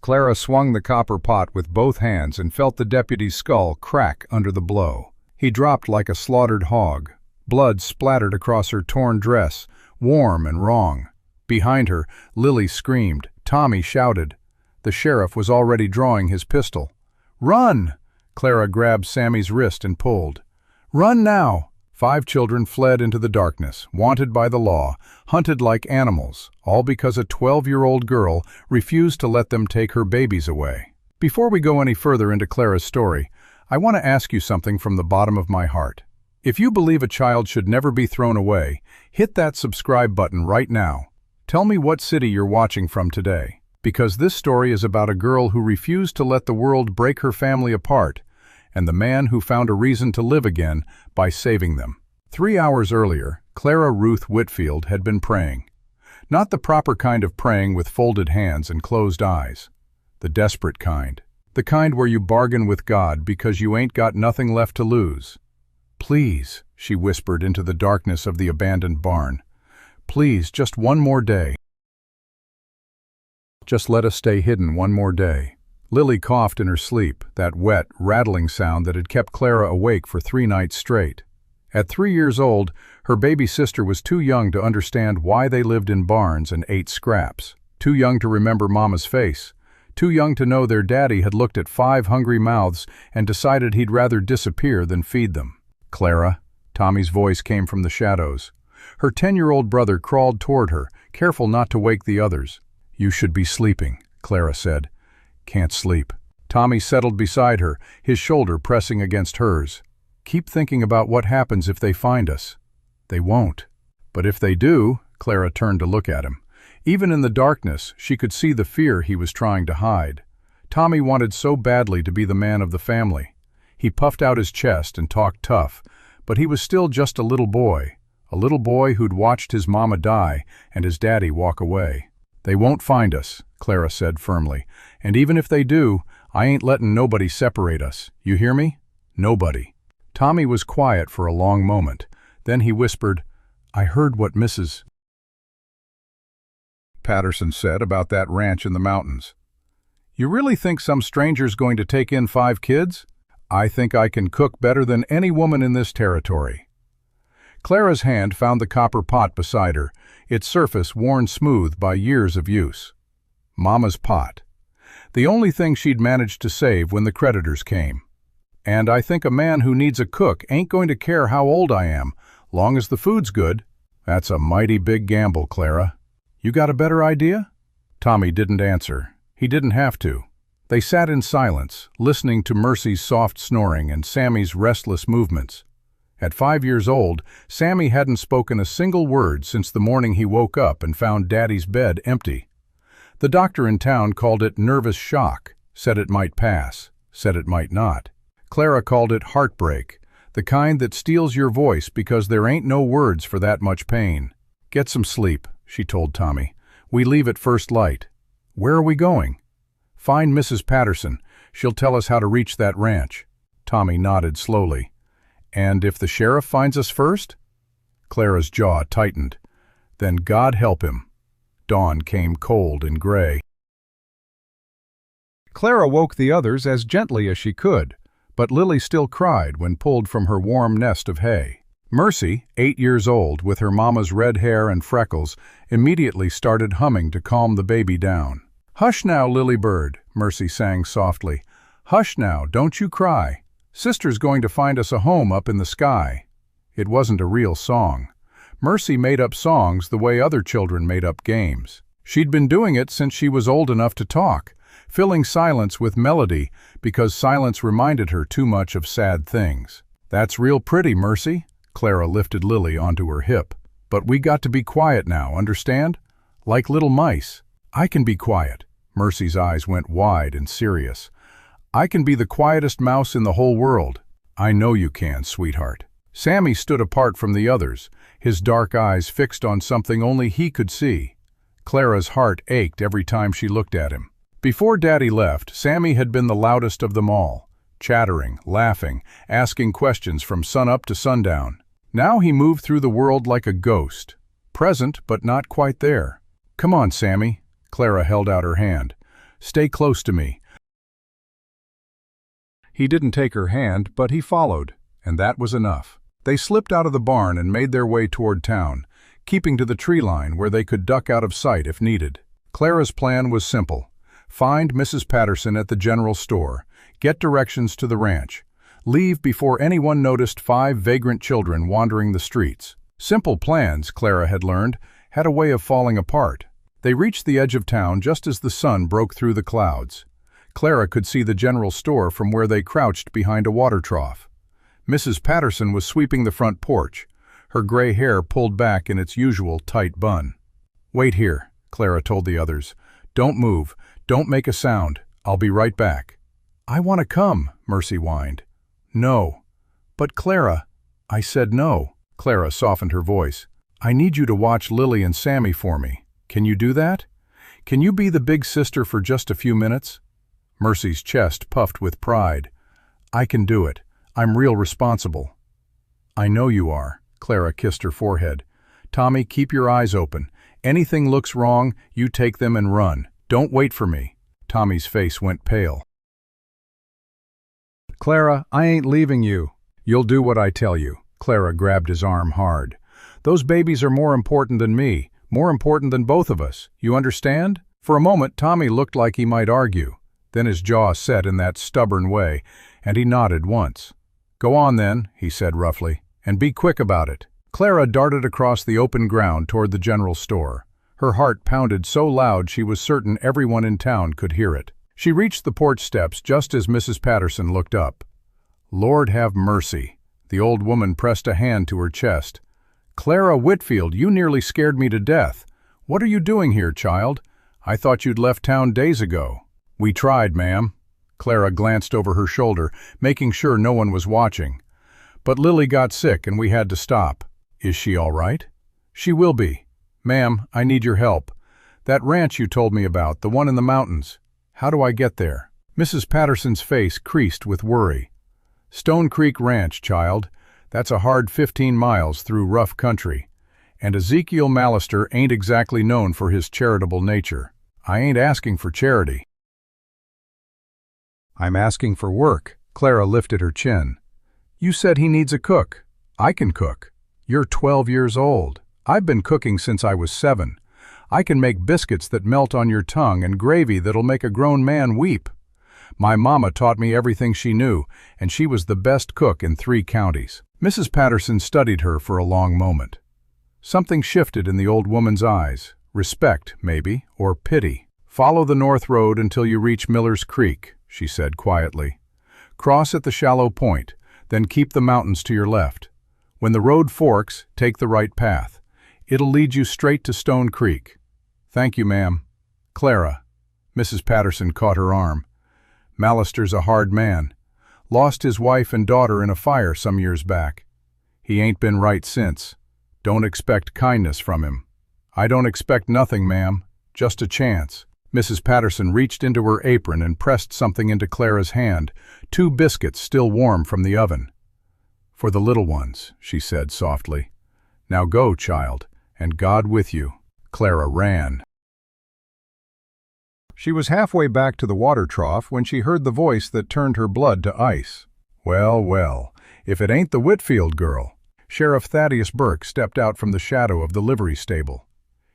Clara swung the copper pot with both hands and felt the deputy's skull crack under the blow. He dropped like a slaughtered hog. Blood splattered across her torn dress, warm and wrong. Behind her, Lily screamed. Tommy shouted. The sheriff was already drawing his pistol. "Run!" Clara grabbed Sammy's wrist and pulled. "Run now!" 5 children fled into the darkness, wanted by the law, hunted like animals, all because a 12-year-old girl refused to let them take her babies away. Before we go any further into Clara's story, I want to ask you something from the bottom of my heart. If you believe a child should never be thrown away, hit that subscribe button right now. Tell me what city you're watching from today, because this story is about a girl who refused to let the world break her family apart, and the man who found a reason to live again by saving them. 3 hours earlier, Clara Ruth Whitfield had been praying. Not the proper kind of praying with folded hands and closed eyes. The desperate kind. The kind where you bargain with God because you ain't got nothing left to lose. "Please," she whispered into the darkness of the abandoned barn. "Please, just one more day. Just let us stay hidden one more day." Lily coughed in her sleep, that wet, rattling sound that had kept Clara awake for 3 nights straight. At 3 years old, her baby sister was too young to understand why they lived in barns and ate scraps, too young to remember Mama's face, too young to know their daddy had looked at 5 hungry mouths and decided he'd rather disappear than feed them. "Clara," Tommy's voice came from the shadows. Her 10-year-old brother crawled toward her, careful not to wake the others. "You should be sleeping," Clara said. "Can't sleep." Tommy settled beside her, his shoulder pressing against hers. "Keep thinking about what happens if they find us." "They won't." "But if they do," Clara turned to look at him. Even in the darkness, she could see the fear he was trying to hide. Tommy wanted so badly to be the man of the family. He puffed out his chest and talked tough, but he was still just a little boy who'd watched his mama die and his daddy walk away. "They won't find us," Clara said firmly, "and even if they do, I ain't letting nobody separate us. You hear me? Nobody." Tommy was quiet for a long moment. Then he whispered, "I heard what Mrs. Patterson said about that ranch in the mountains. You really think some stranger's going to take in 5 kids? I think I can cook better than any woman in this territory." Clara's hand found the copper pot beside her, its surface worn smooth by years of use. Mama's pot. The only thing she'd managed to save when the creditors came. "And I think a man who needs a cook ain't going to care how old I am, long as the food's good." "That's a mighty big gamble, Clara. You got a better idea?" Tommy didn't answer. He didn't have to. They sat in silence, listening to Mercy's soft snoring and Sammy's restless movements. At 5 years old, Sammy hadn't spoken a single word since the morning he woke up and found Daddy's bed empty. The doctor in town called it nervous shock, said it might pass, said it might not. Clara called it heartbreak, the kind that steals your voice because there ain't no words for that much pain. "Get some sleep," she told Tommy. "We leave at first light." "Where are we going?" "Find Mrs. Patterson. She'll tell us how to reach that ranch." Tommy nodded slowly. "And if the sheriff finds us first?" Clara's jaw tightened. "Then God help him." Dawn came cold and gray. Clara woke the others as gently as she could, but Lily still cried when pulled from her warm nest of hay. Mercy, 8 years old, with her mama's red hair and freckles, immediately started humming to calm the baby down. "Hush now, Lily Bird," Mercy sang softly. "Hush now, don't you cry. Sister's going to find us a home up in the sky." It wasn't a real song. Mercy made up songs the way other children made up games. She'd been doing it since she was old enough to talk, filling silence with melody because silence reminded her too much of sad things. "That's real pretty, Mercy." Clara lifted Lily onto her hip. "But we got to be quiet now, understand? Like little mice." "I can be quiet." Mercy's eyes went wide and serious. "I can be the quietest mouse in the whole world." "I know you can, sweetheart." Sammy stood apart from the others, his dark eyes fixed on something only he could see. Clara's heart ached every time she looked at him. Before Daddy left, Sammy had been the loudest of them all, chattering, laughing, asking questions from sunup to sundown. Now he moved through the world like a ghost, present but not quite there. "Come on, Sammy." Clara held out her hand. Stay close to me." He didn't take her hand, but he followed, and that was enough. They slipped out of the barn and made their way toward town, keeping to the tree line where they could duck out of sight if needed. Clara's plan was simple. Find Mrs. Patterson at the general store, get directions to the ranch, leave before anyone noticed 5 vagrant children wandering the streets. Simple plans, Clara had learned, had a way of falling apart. They reached the edge of town just as the sun broke through the clouds. Clara could see the general store from where they crouched behind a water trough. Mrs. Patterson was sweeping the front porch, her gray hair pulled back in its usual tight bun. "Wait here," Clara told the others. "Don't move. Don't make a sound. I'll be right back." "I want to come," Mercy whined. "No." "But Clara—" "I said no." Clara softened her voice. "I need you to watch Lily and Sammy for me. Can you do that? Can you be the big sister for just a few minutes?" Mercy's chest puffed with pride. "I can do it. I'm real responsible." "I know you are." Clara kissed her forehead. "Tommy, keep your eyes open. Anything looks wrong, you take them and run. Don't wait for me." Tommy's face went pale. "Clara, I ain't leaving you." "You'll do what I tell you." Clara grabbed his arm hard. "Those babies are more important than me, more important than both of us. You understand?" For a moment, Tommy looked like he might argue. Then his jaw set in that stubborn way, and he nodded once. "Go on then," he said roughly, "and be quick about it." Clara darted across the open ground toward the general store. Her heart pounded so loud she was certain everyone in town could hear it. She reached the porch steps just as Mrs. Patterson looked up. "Lord have mercy." The old woman pressed a hand to her chest. "Clara Whitfield, you nearly scared me to death. What are you doing here, child? I thought you'd left town days ago." "We tried, ma'am." Clara glanced over her shoulder, making sure no one was watching. "But Lily got sick and we had to stop." "Is she all right?" "She will be. Ma'am, I need your help. That ranch you told me about, the one in the mountains. How do I get there?" Mrs. Patterson's face creased with worry. "Stone Creek Ranch, child. That's a hard 15 miles through rough country. And Ezekiel Mallister ain't exactly known for his charitable nature. I ain't asking for charity. I'm asking for work." Clara lifted her chin. "You said he needs a cook. I can cook. You're 12 years old. I've been cooking since I was 7. I can make biscuits that melt on your tongue and gravy that'll make a grown man weep. My mama taught me everything she knew, and she was the best cook in 3 counties. Mrs. Patterson studied her for a long moment. Something shifted in the old woman's eyes. Respect, maybe, or pity. "Follow the north road until you reach Miller's Creek," she said quietly. "Cross at the shallow point, then keep the mountains to your left. When the road forks, take the right path. It'll lead you straight to Stone Creek." "Thank you, ma'am." "Clara." Mrs. Patterson caught her arm. "Mallister's a hard man. Lost his wife and daughter in a fire some years back. He ain't been right since. Don't expect kindness from him." "I don't expect nothing, ma'am. Just a chance." Mrs. Patterson reached into her apron and pressed something into Clara's hand, 2 biscuits still warm from the oven. "For the little ones," she said softly. "Now go, child, and God with you." Clara ran. She was halfway back to the water trough when she heard the voice that turned her blood to ice. "Well, well, if it ain't the Whitfield girl." Sheriff Thaddeus Burke stepped out from the shadow of the livery stable.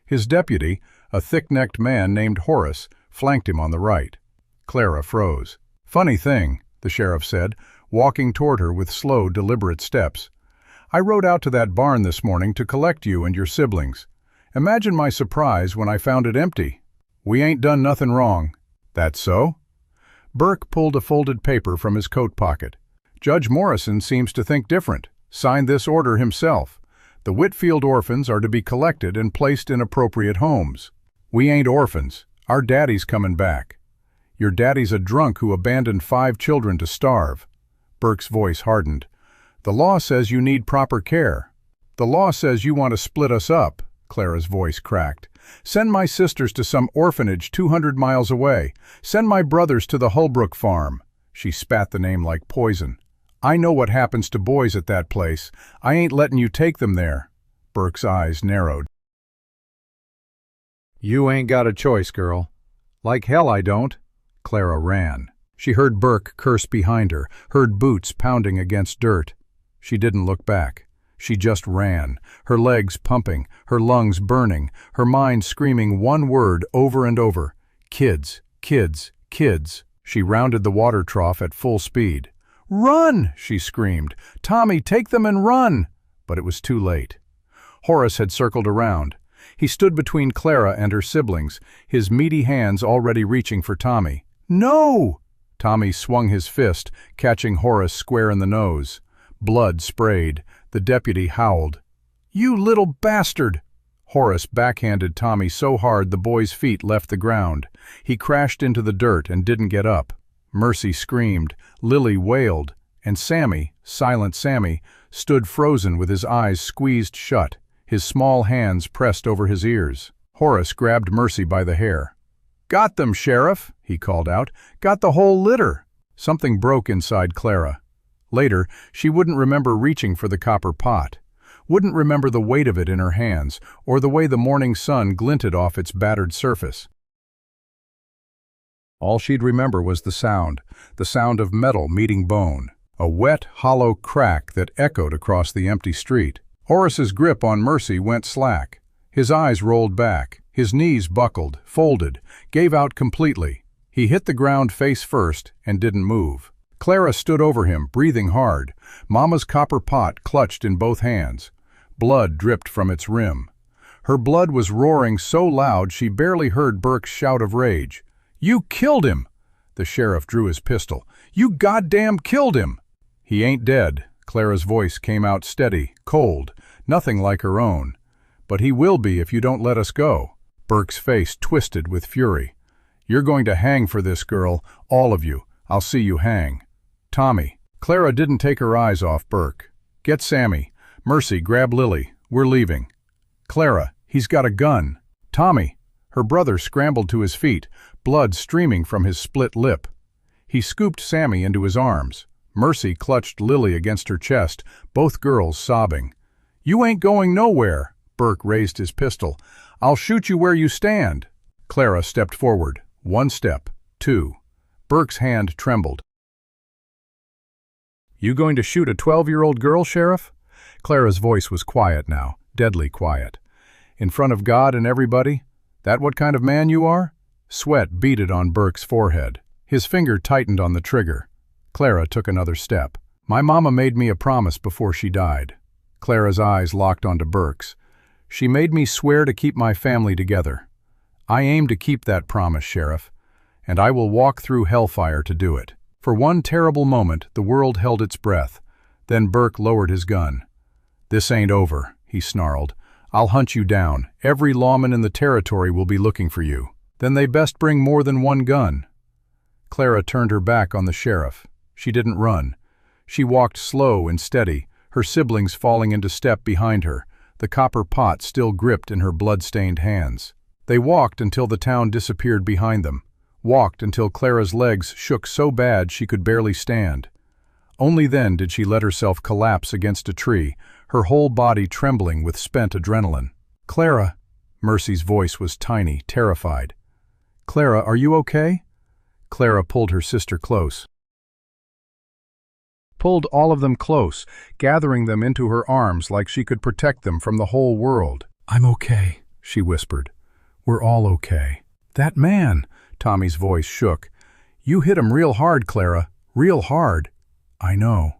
His deputy, a thick-necked man named Horace, flanked him on the right. Clara froze. "Funny thing," the sheriff said, walking toward her with slow, deliberate steps. "I rode out to that barn this morning to collect you and your siblings. Imagine my surprise when I found it empty. We ain't done nothing wrong." "That's so?" Burke pulled a folded paper from his coat pocket. "Judge Morrison seems to think different. Signed this order himself. The Whitfield orphans are to be collected and placed in appropriate homes. We ain't orphans. Our daddy's coming back. Your daddy's a drunk who abandoned 5 children to starve." Burke's voice hardened. "The law says you need proper care. The law says you want to split us up." Clara's voice cracked. "Send my sisters to some orphanage 200 miles away. Send my brothers to the Holbrook farm." She spat the name like poison. "I know what happens to boys at that place. I ain't letting you take them there." Burke's eyes narrowed. "You ain't got a choice, girl. Like hell I don't. Clara ran. She heard Burke curse behind her, heard boots pounding against dirt. She didn't look back. She just ran, her legs pumping, her lungs burning, her mind screaming one word over and over. Kids, kids, kids. She rounded the water trough at full speed. "Run!" she screamed. "Tommy, take them and run!" But it was too late. Horace had circled around. He stood between Clara and her siblings, his meaty hands already reaching for Tommy. "No!" Tommy swung his fist, catching Horace square in the nose. Blood sprayed. The deputy howled. "You little bastard!" Horace backhanded Tommy so hard the boy's feet left the ground. He crashed into the dirt and didn't get up. Mercy screamed, Lily wailed, and Sammy, silent Sammy, stood frozen with his eyes squeezed shut, his small hands pressed over his ears. Horace grabbed Mercy by the hair. "Got them, Sheriff," he called out. "Got the whole litter." Something broke inside Clara. Later, she wouldn't remember reaching for the copper pot, wouldn't remember the weight of it in her hands, or the way the morning sun glinted off its battered surface. All she'd remember was the sound of metal meeting bone, a wet, hollow crack that echoed across the empty street. Horace's grip on Mercy went slack. His eyes rolled back, his knees buckled, folded, gave out completely. He hit the ground face first and didn't move. Clara stood over him, breathing hard, Mama's copper pot clutched in both hands. Blood dripped from its rim. Her blood was roaring so loud she barely heard Burke's shout of rage. "You killed him!" The sheriff drew his pistol. "You goddamn killed him!" "He ain't dead." Clara's voice came out steady, cold, nothing like her own. "But he will be if you don't let us go." Burke's face twisted with fury. "You're going to hang for this, girl, all of you. I'll see you hang." "Tommy." Clara didn't take her eyes off Burke. "Get Sammy. Mercy, grab Lily. We're leaving." "Clara, he's got a gun." "Tommy." Her brother scrambled to his feet, blood streaming from his split lip. He scooped Sammy into his arms. Mercy clutched Lily against her chest, both girls sobbing. "You ain't going nowhere." Burke raised his pistol. "I'll shoot you where you stand." Clara stepped forward. One step, two. Burke's hand trembled. "You going to shoot a 12-year-old girl, Sheriff?" Clara's voice was quiet now, deadly quiet. "In front of God and everybody? That what kind of man you are?" Sweat beaded on Burke's forehead. His finger tightened on the trigger. Clara took another step. "My mama made me a promise before she died." Clara's eyes locked onto Burke's. "She made me swear to keep my family together. I aim to keep that promise, Sheriff, and I will walk through hellfire to do it." For one terrible moment, the world held its breath. Then Burke lowered his gun. "This ain't over," he snarled. "I'll hunt you down. Every lawman in the territory will be looking for you. Then they best bring more than one gun." Clara turned her back on the sheriff. She didn't run. She walked slow and steady, her siblings falling into step behind her, the copper pot still gripped in her blood-stained hands. They walked until the town disappeared behind them, walked until Clara's legs shook so bad she could barely stand. Only then did she let herself collapse against a tree, her whole body trembling with spent adrenaline. "Clara," Mercy's voice was tiny, terrified. "Clara, are you okay?" Clara pulled her sister close. Pulled all of them close, gathering them into her arms like she could protect them from the whole world. "I'm okay," she whispered. "We're all okay." "That man," Tommy's voice shook. "You hit him real hard, Clara, real hard." "I know."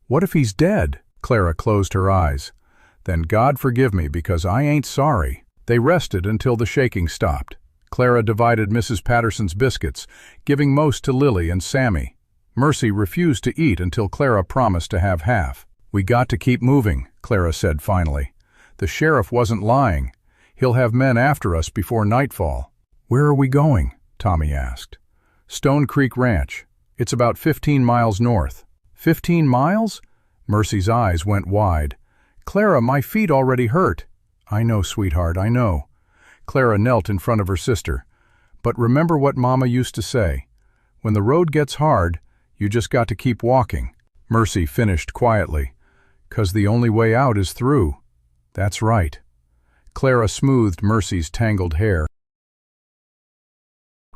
"What if he's dead?" Clara closed her eyes. "Then God forgive me, because I ain't sorry." They rested until the shaking stopped. Clara divided Mrs. Patterson's biscuits, giving most to Lily and Sammy. Mercy refused to eat until Clara promised to have half. "We got to keep moving," Clara said finally. "The sheriff wasn't lying. He'll have men after us before nightfall." "Where are we going?" Tommy asked. "Stone Creek Ranch. It's about 15 miles north." 15 miles? Mercy's eyes went wide. "Clara, my feet already hurt." "I know, sweetheart, I know." Clara knelt in front of her sister. "But remember what Mama used to say. When the road gets hard, you just got to keep walking." Mercy finished quietly. "'Cause the only way out is through." "That's right." Clara smoothed Mercy's tangled hair.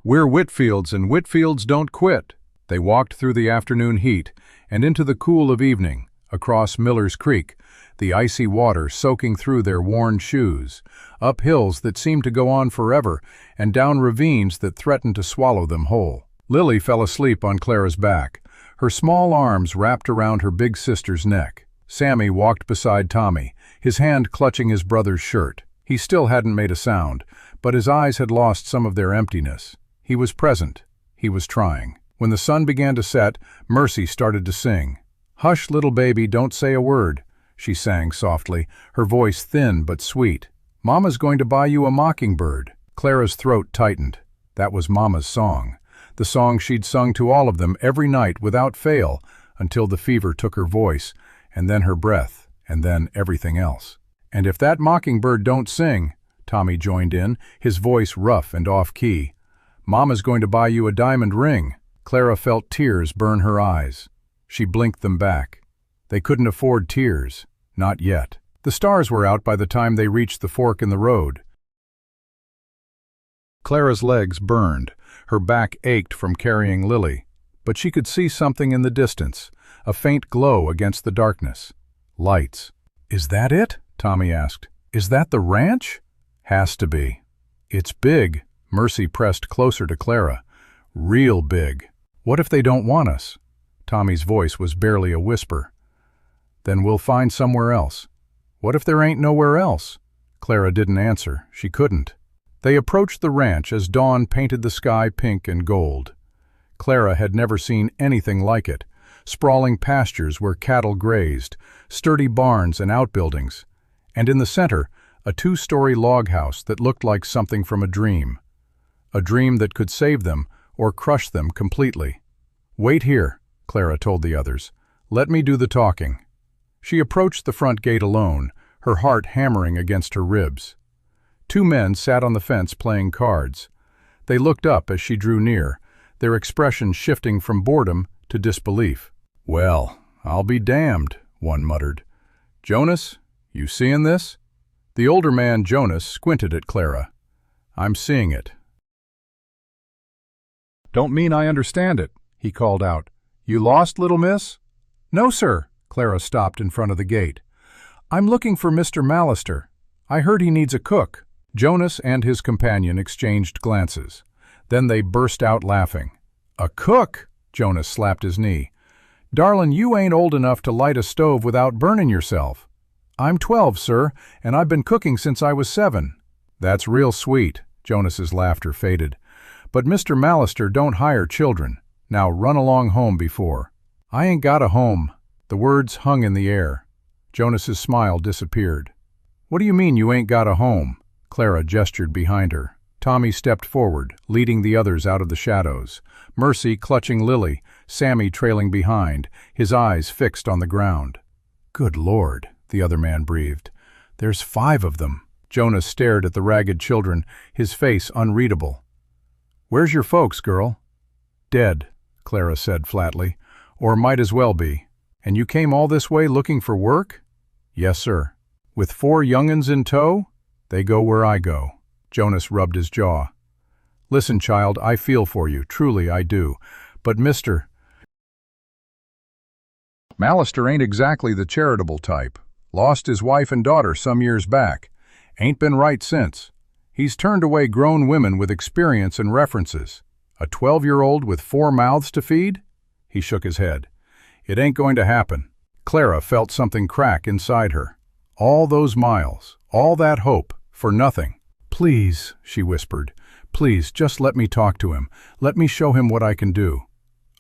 We're Whitfields, and Whitfields don't quit. They walked through the afternoon heat and into the cool of evening, across Miller's Creek, the icy water soaking through their worn shoes, up hills that seemed to go on forever, and down ravines that threatened to swallow them whole. Lily fell asleep on Clara's back, her small arms wrapped around her big sister's neck. Sammy walked beside Tommy, his hand clutching his brother's shirt. He still hadn't made a sound, but his eyes had lost some of their emptiness. He was present. He was trying. When the sun began to set, Mercy started to sing. "Hush, little baby, don't say a word," she sang softly, her voice thin but sweet. "Mama's going to buy you a mockingbird." Clara's throat tightened. That was Mama's song. The song she'd sung to all of them every night without fail, until the fever took her voice, and then her breath, and then everything else. "And if that mockingbird don't sing," Tommy joined in, his voice rough and off-key, "Mama's going to buy you a diamond ring." Clara felt tears burn her eyes. She blinked them back. They couldn't afford tears. Not yet. The stars were out by the time they reached the fork in the road. Clara's legs burned. Her back ached from carrying Lily. But she could see something in the distance, a faint glow against the darkness. Lights. "Is that it?" Tommy asked. "Is that the ranch?" "Has to be." "It's big." Mercy pressed closer to Clara. "Real big. What if they don't want us?" Tommy's voice was barely a whisper. "Then we'll find somewhere else." "What if there ain't nowhere else?" Clara didn't answer. She couldn't. They approached the ranch as dawn painted the sky pink and gold. Clara had never seen anything like it. Sprawling pastures where cattle grazed, sturdy barns and outbuildings, and in the center, a two-story log house that looked like something from a dream. A dream that could save them or crush them completely. "Wait here," Clara told the others. "Let me do the talking." She approached the front gate alone, her heart hammering against her ribs. Two men sat on the fence playing cards. They looked up as she drew near, their expression shifting from boredom to disbelief. "Well, I'll be damned," one muttered. "Jonas, you seeing this?" The older man, Jonas, squinted at Clara. "I'm seeing it." "Don't mean I understand it," he called out. "You lost, little miss?" "No, sir." Clara stopped in front of the gate. "I'm looking for Mr. Mallister. I heard he needs a cook." Jonas and his companion exchanged glances. Then they burst out laughing. "A cook?" Jonas slapped his knee. "Darlin', you ain't old enough to light a stove without burning yourself." "I'm 12, sir, and I've been cooking since I was 7. "That's real sweet." Jonas's laughter faded. "But Mr. Mallister don't hire children. Now run along home before." "I ain't got a home." The words hung in the air. Jonas's smile disappeared. "What do you mean you ain't got a home?" Clara gestured behind her. Tommy stepped forward, leading the others out of the shadows. Mercy clutching Lily, Sammy trailing behind, his eyes fixed on the ground. "Good Lord," the other man breathed. "There's 5 of them." Jonas stared at the ragged children, his face unreadable. "Where's your folks, girl?" "Dead," Clara said flatly. "Or might as well be. And you came all this way looking for work?" "Yes, sir." "With 4 young'uns in tow?" "They go where I go." Jonas rubbed his jaw. "Listen, child, I feel for you, truly I do. But Mr. Mallister ain't exactly the charitable type. Lost his wife and daughter some years back. Ain't been right since. He's turned away grown women with experience and references. A 12-year-old with 4 mouths to feed?" He shook his head. "It ain't going to happen." Clara felt something crack inside her. All those miles, all that hope, for nothing. "Please," she whispered, "please, just let me talk to him. Let me show him what I can do."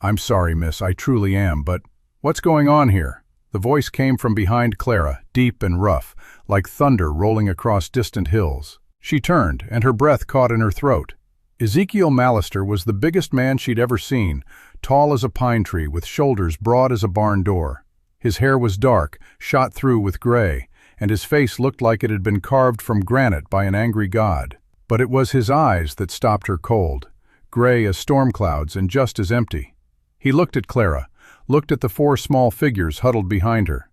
"I'm sorry, miss, I truly am, but what's going on here?" The voice came from behind Clara, deep and rough, like thunder rolling across distant hills. She turned, and her breath caught in her throat. Ezekiel Mallister was the biggest man she'd ever seen, tall as a pine tree with shoulders broad as a barn door. His hair was dark, shot through with gray, and his face looked like it had been carved from granite by an angry god. But it was his eyes that stopped her cold, gray as storm clouds and just as empty. He looked at Clara, looked at the 4 small figures huddled behind her.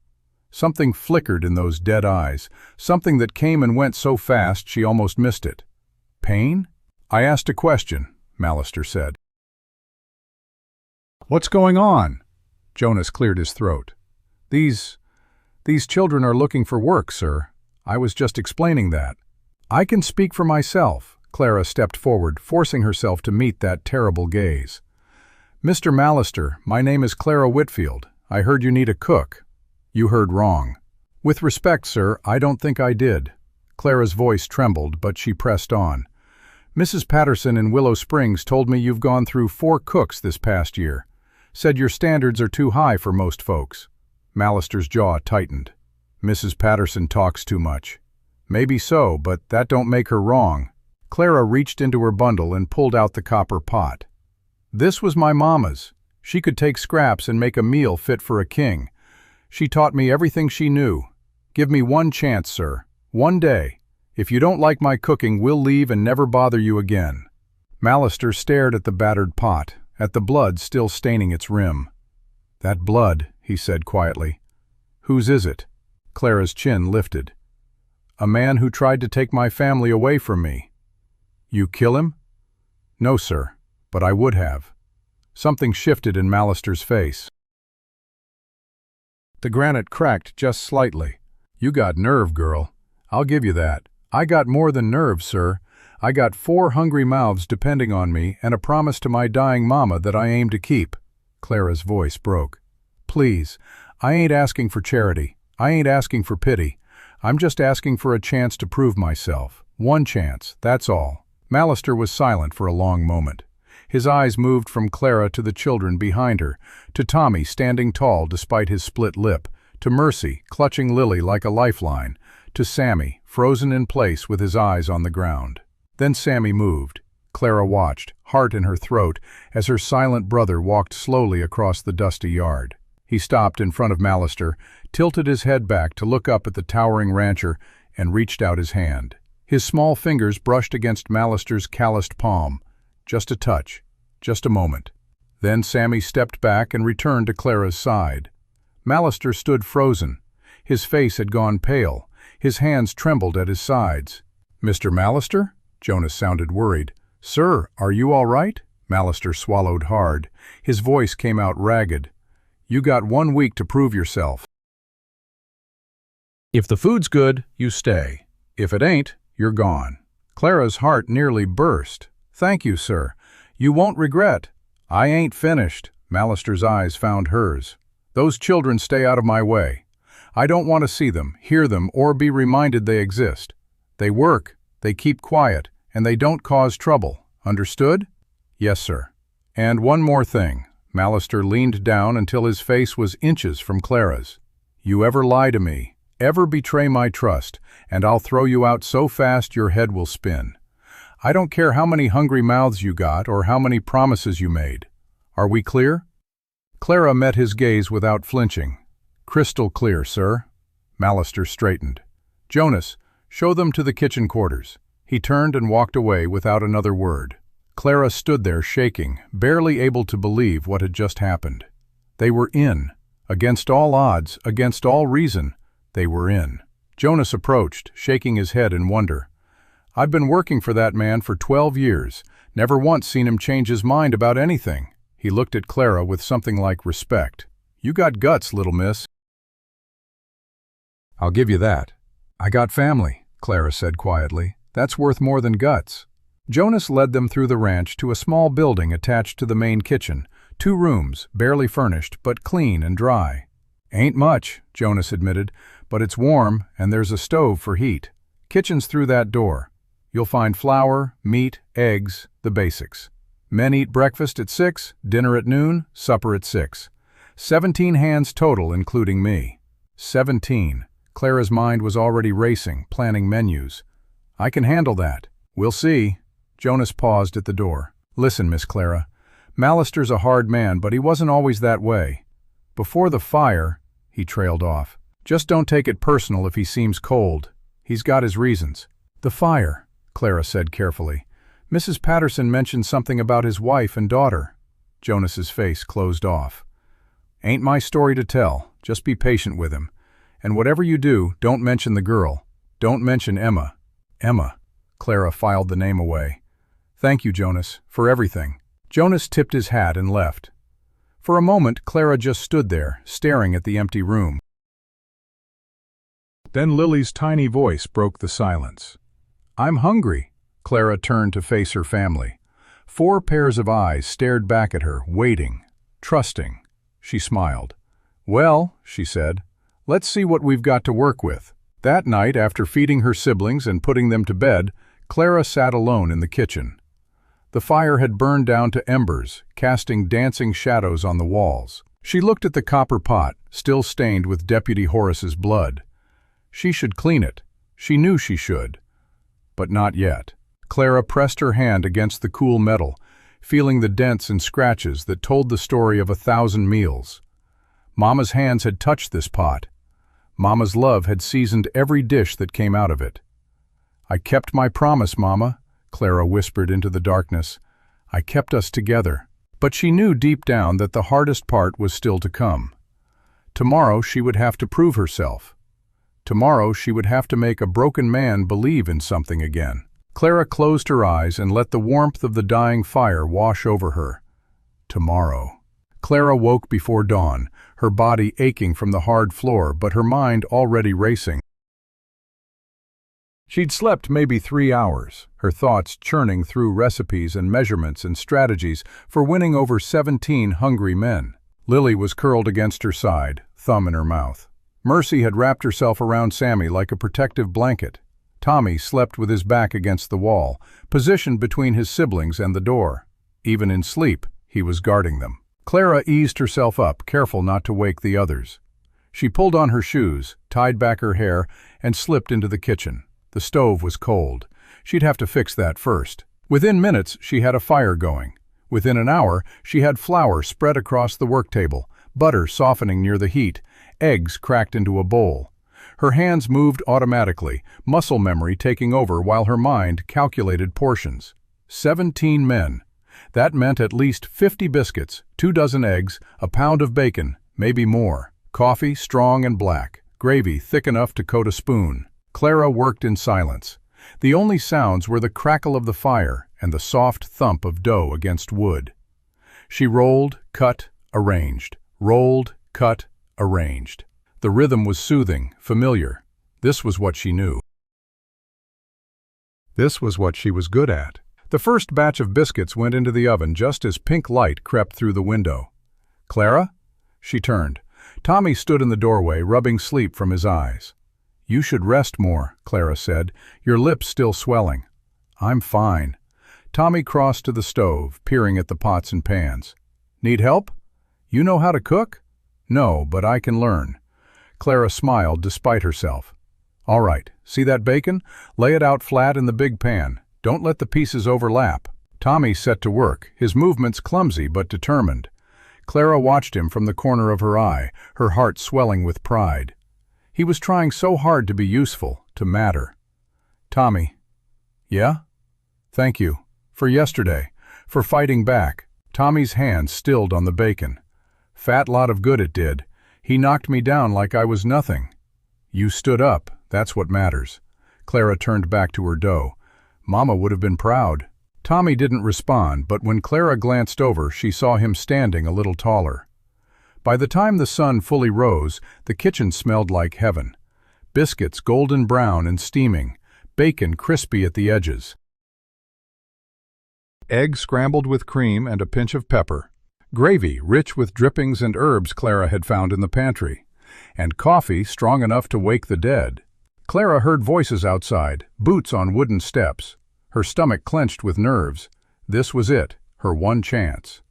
Something flickered in those dead eyes, something that came and went so fast she almost missed it. "Pain?" "I asked a question," Mallister said. "What's going on?" Jonas cleared his throat. These children are looking for work, sir. I was just explaining that." "I can speak for myself." Clara stepped forward, forcing herself to meet that terrible gaze. "Mr. Mallister, my name is Clara Whitfield. I heard you need a cook." "You heard wrong." "With respect, sir, I don't think I did." Clara's voice trembled, but she pressed on. "Mrs. Patterson in Willow Springs told me you've gone through 4 cooks this past year. Said your standards are too high for most folks." Mallister's jaw tightened. "Mrs. Patterson talks too much." "Maybe so, but that don't make her wrong." Clara reached into her bundle and pulled out the copper pot. "This was my mama's. She could take scraps and make a meal fit for a king. She taught me everything she knew. Give me one chance, sir. One day. If you don't like my cooking, we'll leave and never bother you again." Mallister stared at the battered pot, at the blood still staining its rim. "That blood," he said quietly. "Whose is it?" Clara's chin lifted. "A man who tried to take my family away from me." "You kill him?" "No, sir, but I would have." Something shifted in Mallister's face. The granite cracked just slightly. "You got nerve, girl. I'll give you that. I got more than nerve, sir. I got 4 hungry mouths depending on me and a promise to my dying mama that I aim to keep." Clara's voice broke. "Please, I ain't asking for charity. I ain't asking for pity. I'm just asking for a chance to prove myself. One chance, that's all." Mallister was silent for a long moment. His eyes moved from Clara to the children behind her, to Tommy standing tall despite his split lip, to Mercy clutching Lily like a lifeline, to Sammy frozen in place with his eyes on the ground. Then Sammy moved. Clara watched, heart in her throat, as her silent brother walked slowly across the dusty yard. He stopped in front of Mallister, tilted his head back to look up at the towering rancher, and reached out his hand. His small fingers brushed against Mallister's calloused palm. Just a touch, just a moment. Then Sammy stepped back and returned to Clara's side. Mallister stood frozen. His face had gone pale. His hands trembled at his sides. "Mr. Mallister?" Jonas sounded worried. "Sir, are you all right?" Mallister swallowed hard. His voice came out ragged. "You got 1 week to prove yourself. If the food's good, you stay. If it ain't, you're gone." Clara's heart nearly burst. "Thank you, sir. You won't regret." "I ain't finished." Mallister's eyes found hers. "Those children stay out of my way. I don't want to see them, hear them, or be reminded they exist. They work, they keep quiet, and they don't cause trouble. Understood?" "Yes, sir." "And one more thing." Mallister leaned down until his face was inches from Clara's. "You ever lie to me, ever betray my trust, and I'll throw you out so fast your head will spin. I don't care how many hungry mouths you got or how many promises you made. Are we clear?" Clara met his gaze without flinching. "Crystal clear, sir." Mallister straightened. "Jonas, show them to the kitchen quarters." He turned and walked away without another word. Clara stood there shaking, barely able to believe what had just happened. They were in. Against all odds, against all reason, they were in. Jonas approached, shaking his head in wonder. "I've been working for that man for 12 years, never once seen him change his mind about anything." He looked at Clara with something like respect. "You got guts, little miss." "I'll give you that." "I got family," Clara said quietly. "That's worth more than guts." Jonas led them through the ranch to a small building attached to the main kitchen, 2 rooms, barely furnished, but clean and dry. "Ain't much," Jonas admitted, "but it's warm and there's a stove for heat. Kitchen's through that door. You'll find flour, meat, eggs, the basics. Men eat breakfast at 6, dinner at noon, supper at 6. 17 hands total, including me." 17. Clara's mind was already racing, planning menus. "I can handle that. We'll see." Jonas paused at the door. "Listen, Miss Clara. Mallister's a hard man, but he wasn't always that way. Before the fire," he trailed off. "Just don't take it personal if he seems cold. He's got his reasons." "The fire," Clara said carefully. "Mrs. Patterson mentioned something about his wife and daughter." Jonas's face closed off. "Ain't my story to tell. Just be patient with him. And whatever you do, don't mention the girl. Don't mention Emma." "Emma." Clara filed the name away. Thank you, Jonas, for everything. Jonas tipped his hat and left. For a moment, Clara just stood there, staring at the empty room. Then Lily's tiny voice broke the silence. I'm hungry. Clara turned to face her family. 4 pairs of eyes stared back at her, waiting, trusting. She smiled. Well, she said, let's see what we've got to work with. That night, after feeding her siblings and putting them to bed, Clara sat alone in the kitchen. The fire had burned down to embers, casting dancing shadows on the walls. She looked at the copper pot, still stained with Deputy Horace's blood. She should clean it. She knew she should. But not yet. Clara pressed her hand against the cool metal, feeling the dents and scratches that told the story of 1,000 meals. Mama's hands had touched this pot. Mama's love had seasoned every dish that came out of it. I kept my promise, Mama, Clara whispered into the darkness. I kept us together. But she knew deep down that the hardest part was still to come. Tomorrow she would have to prove herself. Tomorrow she would have to make a broken man believe in something again. Clara closed her eyes and let the warmth of the dying fire wash over her. Tomorrow. Clara woke before dawn, her body aching from the hard floor, but her mind already racing. She'd slept maybe 3 hours, her thoughts churning through recipes and measurements and strategies for winning over 17 hungry men. Lily was curled against her side, thumb in her mouth. Mercy had wrapped herself around Sammy like a protective blanket. Tommy slept with his back against the wall, positioned between his siblings and the door. Even in sleep, he was guarding them. Clara eased herself up, careful not to wake the others. She pulled on her shoes, tied back her hair, and slipped into the kitchen. The stove was cold. She'd have to fix that first. Within minutes, she had a fire going. Within an hour, she had flour spread across the work table, butter softening near the heat, eggs cracked into a bowl. Her hands moved automatically, muscle memory taking over while her mind calculated portions. 17 men. That meant at least 50 biscuits, 2 dozen eggs, a pound of bacon, maybe more. Coffee, strong and black. Gravy, thick enough to coat a spoon. Clara worked in silence. The only sounds were the crackle of the fire and the soft thump of dough against wood. She rolled, cut, arranged. Rolled, cut, arranged. The rhythm was soothing, familiar. This was what she knew. This was what she was good at. The first batch of biscuits went into the oven just as pink light crept through the window. Clara? She turned. Tommy stood in the doorway, rubbing sleep from his eyes. You should rest more, Clara said, your lips still swelling. I'm fine. Tommy crossed to the stove, peering at the pots and pans. Need help? You know how to cook? No, but I can learn. Clara smiled despite herself. All right, see that bacon? Lay it out flat in the big pan. Don't let the pieces overlap. Tommy set to work, his movements clumsy but determined. Clara watched him from the corner of her eye, her heart swelling with pride. He was trying so hard to be useful, to matter. Tommy. Yeah? Thank you. For yesterday. For fighting back. Tommy's hand stilled on the bacon. Fat lot of good it did. He knocked me down like I was nothing. You stood up, that's what matters. Clara turned back to her dough. Mama would have been proud. Tommy didn't respond, but when Clara glanced over, she saw him standing a little taller. By the time the sun fully rose, the kitchen smelled like heaven. Biscuits golden brown and steaming, bacon crispy at the edges. Eggs scrambled with cream and a pinch of pepper. Gravy rich with drippings and herbs Clara had found in the pantry. And coffee strong enough to wake the dead. Clara heard voices outside, boots on wooden steps. Her stomach clenched with nerves. This was it, her one chance.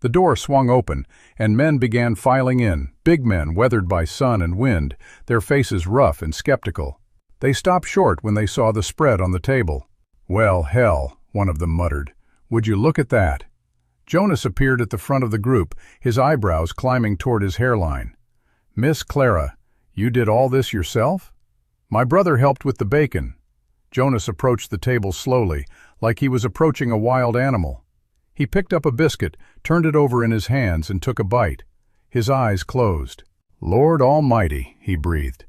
The door swung open, and men began filing in, big men weathered by sun and wind, their faces rough and skeptical. They stopped short when they saw the spread on the table. Well, hell, one of them muttered. Would you look at that? Jonas appeared at the front of the group, his eyebrows climbing toward his hairline. Miss Clara, you did all this yourself? My brother helped with the bacon. Jonas approached the table slowly, like he was approaching a wild animal. He picked up a biscuit, turned it over in his hands, and took a bite. His eyes closed. Lord Almighty, he breathed.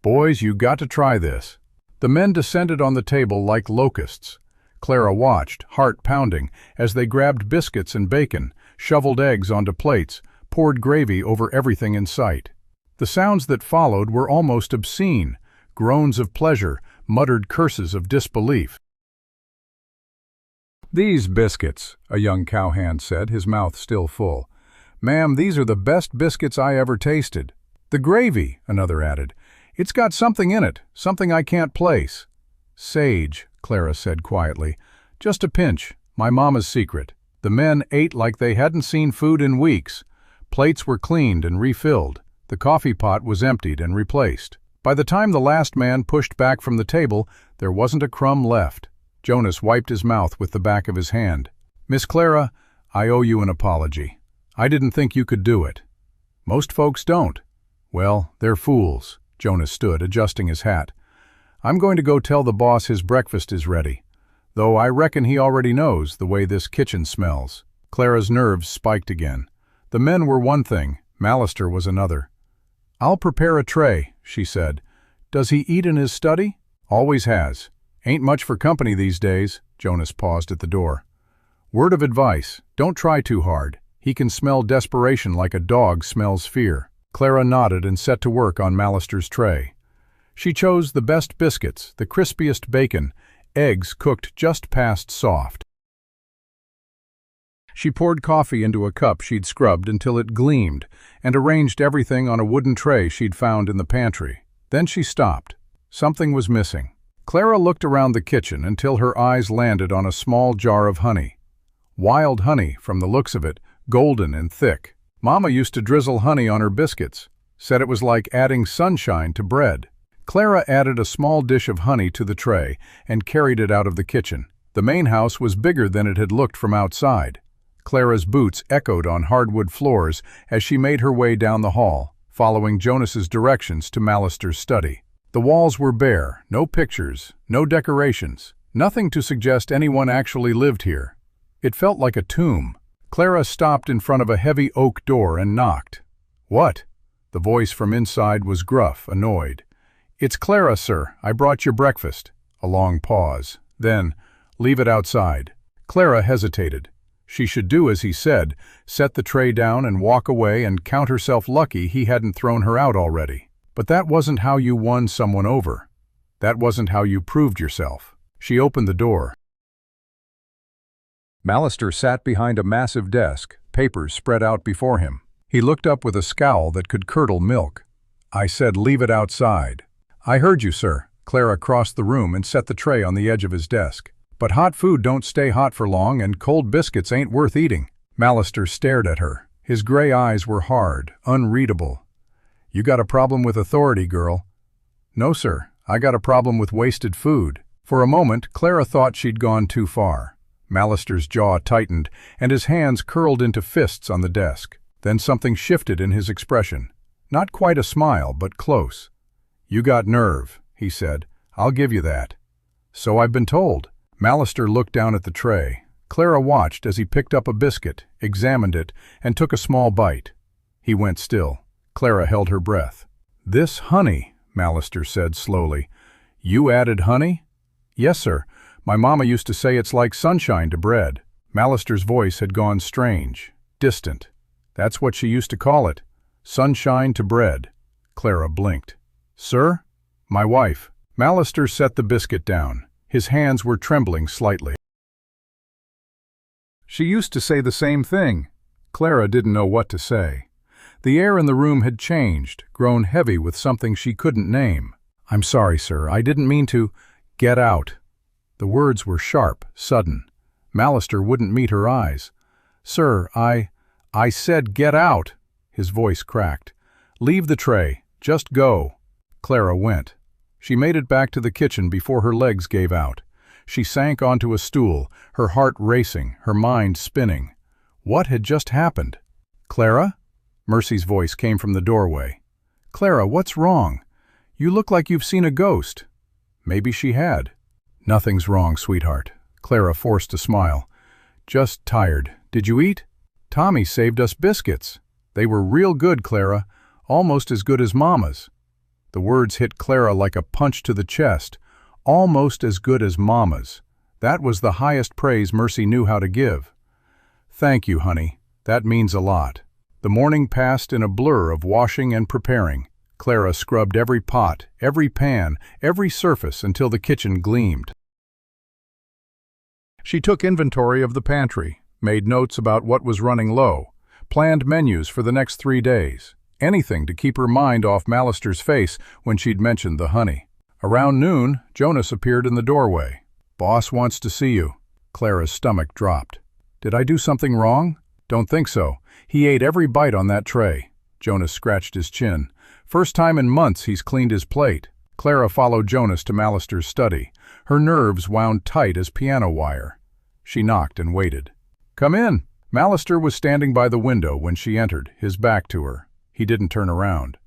Boys, you got to try this. The men descended on the table like locusts. Clara watched, heart pounding, as they grabbed biscuits and bacon, shoveled eggs onto plates, poured gravy over everything in sight. The sounds that followed were almost obscene, groans of pleasure, muttered curses of disbelief. "These biscuits," a young cowhand said, his mouth still full. "Ma'am, these are the best biscuits I ever tasted." "The gravy," another added. "It's got something in it, something I can't place." "Sage," Clara said quietly. "Just a pinch, my mama's secret." The men ate like they hadn't seen food in weeks. Plates were cleaned and refilled. The coffee pot was emptied and replaced. By the time the last man pushed back from the table, there wasn't a crumb left. Jonas wiped his mouth with the back of his hand. "Miss Clara, I owe you an apology. I didn't think you could do it. Most folks don't." "Well, they're fools." Jonas stood, adjusting his hat. "I'm going to go tell the boss his breakfast is ready, though I reckon he already knows the way this kitchen smells." Clara's nerves spiked again. The men were one thing, Mallister was another. "I'll prepare a tray," she said. "Does he eat in his study?" "Always has. Ain't much for company these days." Jonas paused at the door. "Word of advice, don't try too hard. He can smell desperation like a dog smells fear." Clara nodded and set to work on Mallister's tray. She chose the best biscuits, the crispiest bacon, eggs cooked just past soft. She poured coffee into a cup she'd scrubbed until it gleamed and arranged everything on a wooden tray she'd found in the pantry. Then she stopped. Something was missing. Clara looked around the kitchen until her eyes landed on a small jar of honey. Wild honey, from the looks of it, golden and thick. Mama used to drizzle honey on her biscuits, said it was like adding sunshine to bread. Clara added a small dish of honey to the tray and carried it out of the kitchen. The main house was bigger than it had looked from outside. Clara's boots echoed on hardwood floors as she made her way down the hall, following Jonas's directions to Mallister's study. The walls were bare, no pictures, no decorations, nothing to suggest anyone actually lived here. It felt like a tomb. Clara stopped in front of a heavy oak door and knocked. "What?" The voice from inside was gruff, annoyed. "It's Clara, sir. I brought your breakfast." A long pause. Then, "Leave it outside." Clara hesitated. She should do as he said, set the tray down and walk away and count herself lucky he hadn't thrown her out already. But that wasn't how you won someone over. That wasn't how you proved yourself. She opened the door. Mallister sat behind a massive desk, papers spread out before him. He looked up with a scowl that could curdle milk. "I said leave it outside." "I heard you, sir." Clara crossed the room and set the tray on the edge of his desk. "But hot food don't stay hot for long, and cold biscuits ain't worth eating." Mallister stared at her. His gray eyes were hard, unreadable. "You got a problem with authority, girl." "No, sir. I got a problem with wasted food." For a moment, Clara thought she'd gone too far. Mallister's jaw tightened, and his hands curled into fists on the desk. Then something shifted in his expression. Not quite a smile, but close. "You got nerve," he said. "I'll give you that." "So I've been told." Mallister looked down at the tray. Clara watched as he picked up a biscuit, examined it, and took a small bite. He went still. Clara held her breath. "This honey," Mallister said slowly. "You added honey?" "Yes, sir. My mama used to say it's like sunshine to bread." Mallister's voice had gone strange, distant. "That's what she used to call it. Sunshine to bread." Clara blinked. "Sir?" "My wife." Mallister set the biscuit down. His hands were trembling slightly. "She used to say the same thing." Clara didn't know what to say. The air in the room had changed, grown heavy with something she couldn't name. "I'm sorry, sir. I didn't mean to—" "Get out." The words were sharp, sudden. Mallister wouldn't meet her eyes. "Sir, I said get out." His voice cracked. "Leave the tray. Just go." Clara went. She made it back to the kitchen before her legs gave out. She sank onto a stool, her heart racing, her mind spinning. What had just happened? "Clara?" Mercy's voice came from the doorway. "Clara, what's wrong? You look like you've seen a ghost." Maybe she had. "Nothing's wrong, sweetheart." Clara forced a smile. "Just tired. Did you eat?" "Tommy saved us biscuits. They were real good, Clara. Almost as good as Mama's." The words hit Clara like a punch to the chest. Almost as good as Mama's. That was the highest praise Mercy knew how to give. "Thank you, honey. That means a lot." The morning passed in a blur of washing and preparing. Clara scrubbed every pot, every pan, every surface until the kitchen gleamed. She took inventory of the pantry, made notes about what was running low, planned menus for the next 3 days, anything to keep her mind off Mallister's face when she'd mentioned the honey. Around noon, Jonas appeared in the doorway. "Boss wants to see you." Clara's stomach dropped. "Did I do something wrong?" "Don't think so. He ate every bite on that tray." Jonas scratched his chin. "First time in months he's cleaned his plate." Clara followed Jonas to Mallister's study, her nerves wound tight as piano wire. She knocked and waited. "Come in." Mallister was standing by the window when she entered, his back to her. He didn't turn around.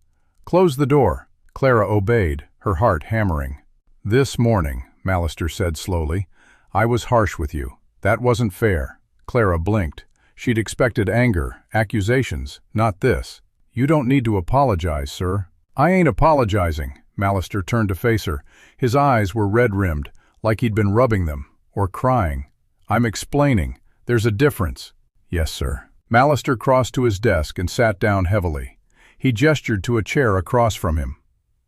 "Close the door." Clara obeyed, her heart hammering. "This morning," Mallister said slowly, "I was harsh with you. That wasn't fair." Clara blinked. She'd expected anger, accusations, not this. "You don't need to apologize, sir." "I ain't apologizing." Mallister turned to face her. His eyes were red-rimmed, like he'd been rubbing them, or crying. "I'm explaining. There's a difference." "Yes, sir." Mallister crossed to his desk and sat down heavily. He gestured to a chair across from him.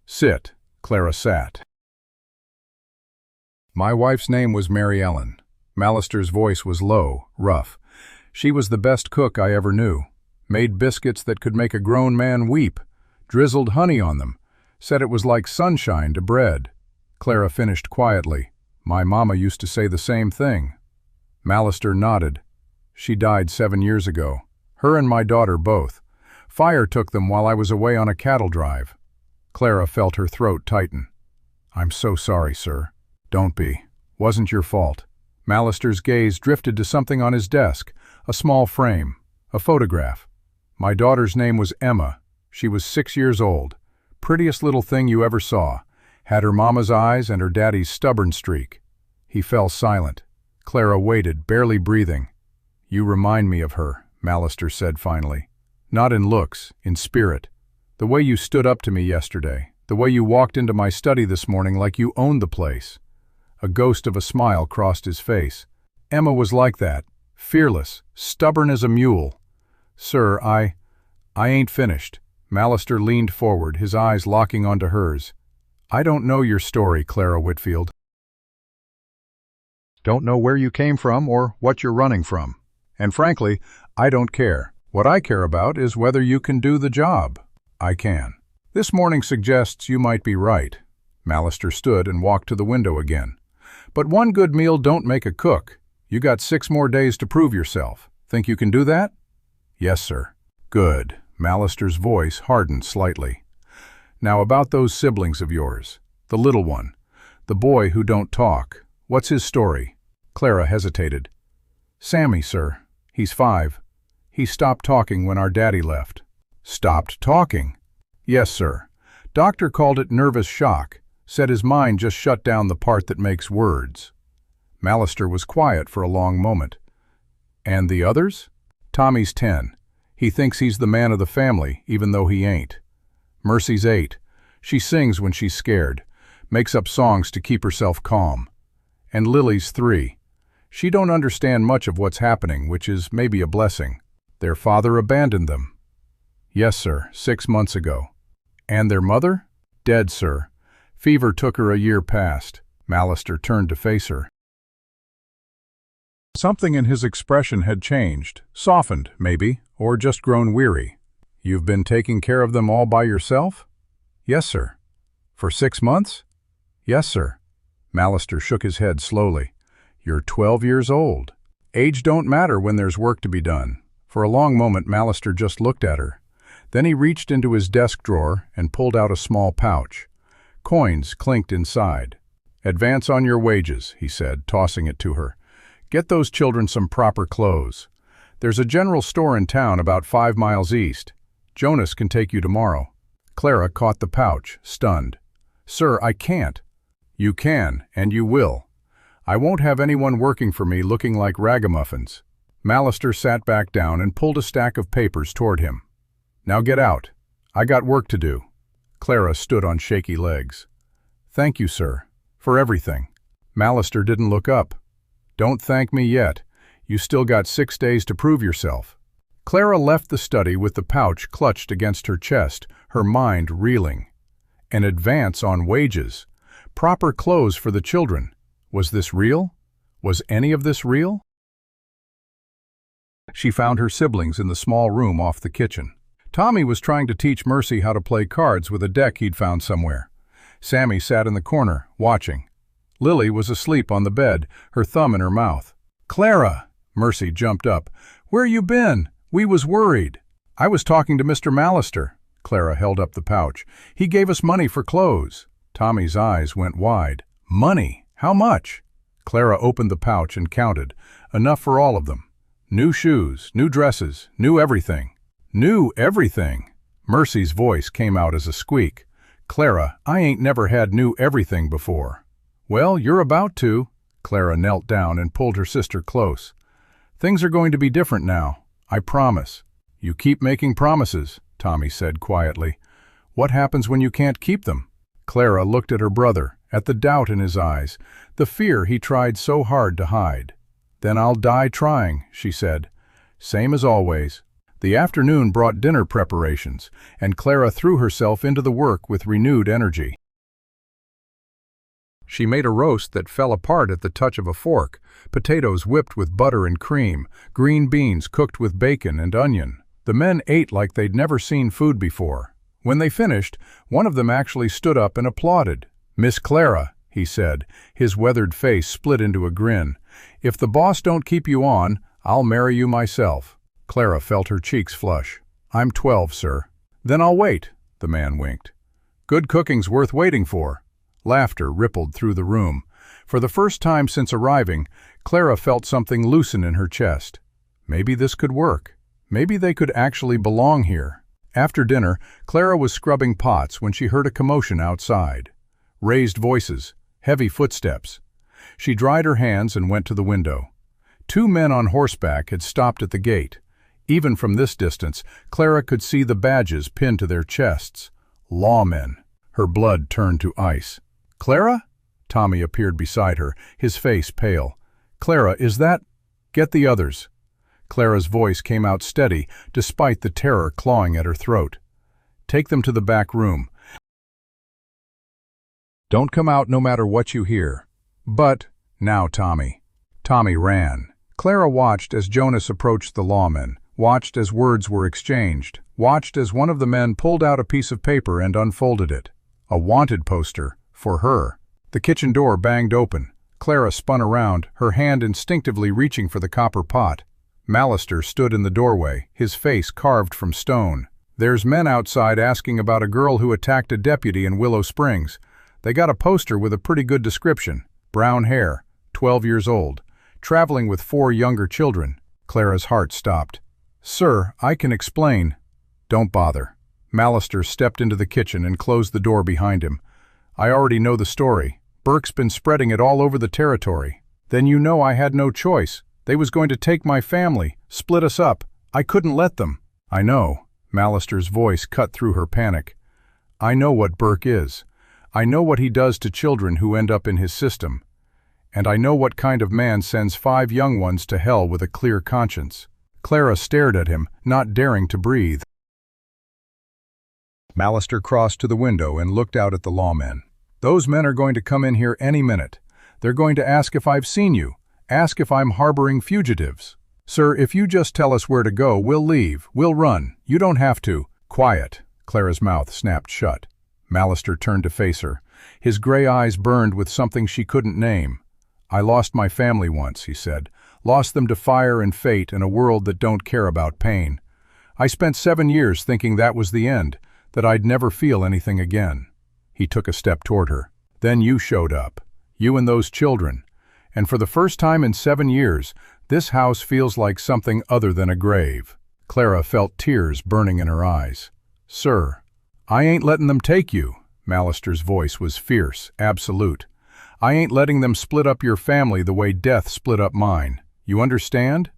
"Sit." Clara sat. "My wife's name was Mary Ellen." Mallister's voice was low, rough. "She was the best cook I ever knew. Made biscuits that could make a grown man weep, drizzled honey on them, said it was like sunshine to bread." Clara finished quietly. "My mama used to say the same thing." Mallister nodded. "She died 7 years ago. Her and my daughter both. Fire took them while I was away on a cattle drive." Clara felt her throat tighten. "I'm so sorry, sir." "Don't be. Wasn't your fault." Mallister's gaze drifted to something on his desk, a small frame, a photograph. "My daughter's name was Emma. She was 6 years old. Prettiest little thing you ever saw. Had her mama's eyes and her daddy's stubborn streak." He fell silent. Clara waited, barely breathing. "You remind me of her," Mallister said finally. "Not in looks, in spirit. The way you stood up to me yesterday, the way you walked into my study this morning like you owned the place." A ghost of a smile crossed his face. "Emma was like that, fearless, stubborn as a mule." "Sir, I ain't finished." Mallister leaned forward, his eyes locking onto hers. "I don't know your story, Clara Whitfield. Don't know where you came from or what you're running from. And frankly, I don't care. What I care about is whether you can do the job." "I can." "This morning suggests you might be right." Mallister stood and walked to the window again. "But one good meal don't make a cook. You got 6 more days to prove yourself. Think you can do that?" "Yes, sir." "Good." Mallister's voice hardened slightly. "Now about those siblings of yours. The little one. The boy who don't talk. What's his story?" Clara hesitated. "Sammy, sir. He's 5. He stopped talking when our daddy left." "Stopped talking?" "Yes, sir. Doctor called it nervous shock. Said his mind just shut down the part that makes words." Mallister was quiet for a long moment. "And the others?" "Tommy's 10. He thinks he's the man of the family, even though he ain't. Mercy's 8. She sings when she's scared, makes up songs to keep herself calm. And Lily's 3. She don't understand much of what's happening, which is maybe a blessing. Their father abandoned them." "Yes, sir, 6 months ago." "And their mother?" "Dead, sir. Fever took her a year past." Mallister turned to face her. Something in his expression had changed, softened, maybe, or just grown weary. "You've been taking care of them all by yourself?" "Yes, sir." "For 6 months?" "Yes, sir." Mallister shook his head slowly. "You're 12 years old. Age don't matter when there's work to be done." For a long moment Mallister just looked at her. Then he reached into his desk drawer and pulled out a small pouch. Coins clinked inside. "Advance on your wages," he said, tossing it to her. "Get those children some proper clothes. There's a general store in town about 5 miles east. Jonas can take you tomorrow." Clara caught the pouch, stunned. "Sir, I can't." "You can, and you will. I won't have anyone working for me looking like ragamuffins." Mallister sat back down and pulled a stack of papers toward him. "Now get out. I got work to do." Clara stood on shaky legs. "Thank you, sir, for everything." Mallister didn't look up. Don't thank me yet. You still got 6 days to prove yourself. Clara left the study with the pouch clutched against her chest, her mind reeling. An advance on wages. Proper clothes for the children. Was this real? Was any of this real? She found her siblings in the small room off the kitchen. Tommy was trying to teach Mercy how to play cards with a deck he'd found somewhere. Sammy sat in the corner, watching. Lily was asleep on the bed, her thumb in her mouth. "Clara!" Mercy jumped up. "Where you been? We was worried." "I was talking to Mr. Mallister." Clara held up the pouch. "He gave us money for clothes." Tommy's eyes went wide. "Money? How much?" Clara opened the pouch and counted. Enough for all of them. New shoes, new dresses, new everything. New everything. Mercy's voice came out as a squeak. "Clara, I ain't never had new everything before." "Well, you're about to." Clara knelt down and pulled her sister close. "Things are going to be different now. I promise." "You keep making promises," Tommy said quietly. "What happens when you can't keep them?" Clara looked at her brother, at the doubt in his eyes, the fear he tried so hard to hide. "Then I'll die trying," she said. Same as always. The afternoon brought dinner preparations, and Clara threw herself into the work with renewed energy. She made a roast that fell apart at the touch of a fork, potatoes whipped with butter and cream, green beans cooked with bacon and onion. The men ate like they'd never seen food before. When they finished, one of them actually stood up and applauded. "Miss Clara," he said, his weathered face split into a grin, "if the boss don't keep you on, I'll marry you myself." Clara felt her cheeks flush. "I'm 12, sir." "Then I'll wait," the man winked. "Good cooking's worth waiting for." Laughter rippled through the room. For the first time since arriving, Clara felt something loosen in her chest. Maybe this could work. Maybe they could actually belong here. After dinner, Clara was scrubbing pots when she heard a commotion outside. Raised voices, heavy footsteps. She dried her hands and went to the window. 2 men on horseback had stopped at the gate. Even from this distance, Clara could see the badges pinned to their chests. Lawmen. Her blood turned to ice. "Clara?" Tommy appeared beside her, his face pale. "Clara, is that—" "Get the others." Clara's voice came out steady, despite the terror clawing at her throat. "Take them to the back room. Don't come out no matter what you hear." "But—" "Now, Tommy." Tommy ran. Clara watched as Jonas approached the lawmen, watched as words were exchanged, watched as one of the men pulled out a piece of paper and unfolded it. A wanted poster, for her. The kitchen door banged open. Clara spun around, her hand instinctively reaching for the copper pot. Mallister stood in the doorway, his face carved from stone. "There's men outside asking about a girl who attacked a deputy in Willow Springs. They got a poster with a pretty good description. Brown hair, 12 years old, traveling with 4 younger children." Clara's heart stopped. "Sir, I can explain." "Don't bother." Mallister stepped into the kitchen and closed the door behind him. "I already know the story. Burke's been spreading it all over the territory." "Then you know I had no choice. They was going to take my family, split us up. I couldn't let them." "I know." Mallister's voice cut through her panic. "I know what Burke is. I know what he does to children who end up in his system. And I know what kind of man sends 5 young ones to hell with a clear conscience." Clara stared at him, not daring to breathe. Mallister crossed to the window and looked out at the lawmen. "Those men are going to come in here any minute. They're going to ask if I've seen you, ask if I'm harboring fugitives. Sir, if you just tell us where to go, we'll leave, we'll run. You don't have to." "Quiet." Clara's mouth snapped shut. Mallister turned to face her. His gray eyes burned with something she couldn't name. "I lost my family once," he said. "Lost them to fire and fate and a world that don't care about pain. I spent 7 years thinking that was the end, that I'd never feel anything again." He took a step toward her. "Then you showed up. You and those children. And for the first time in 7 years, this house feels like something other than a grave." Clara felt tears burning in her eyes. "Sir, I ain't letting them take you." Mallister's voice was fierce, absolute. "I ain't letting them split up your family the way death split up mine. You understand?"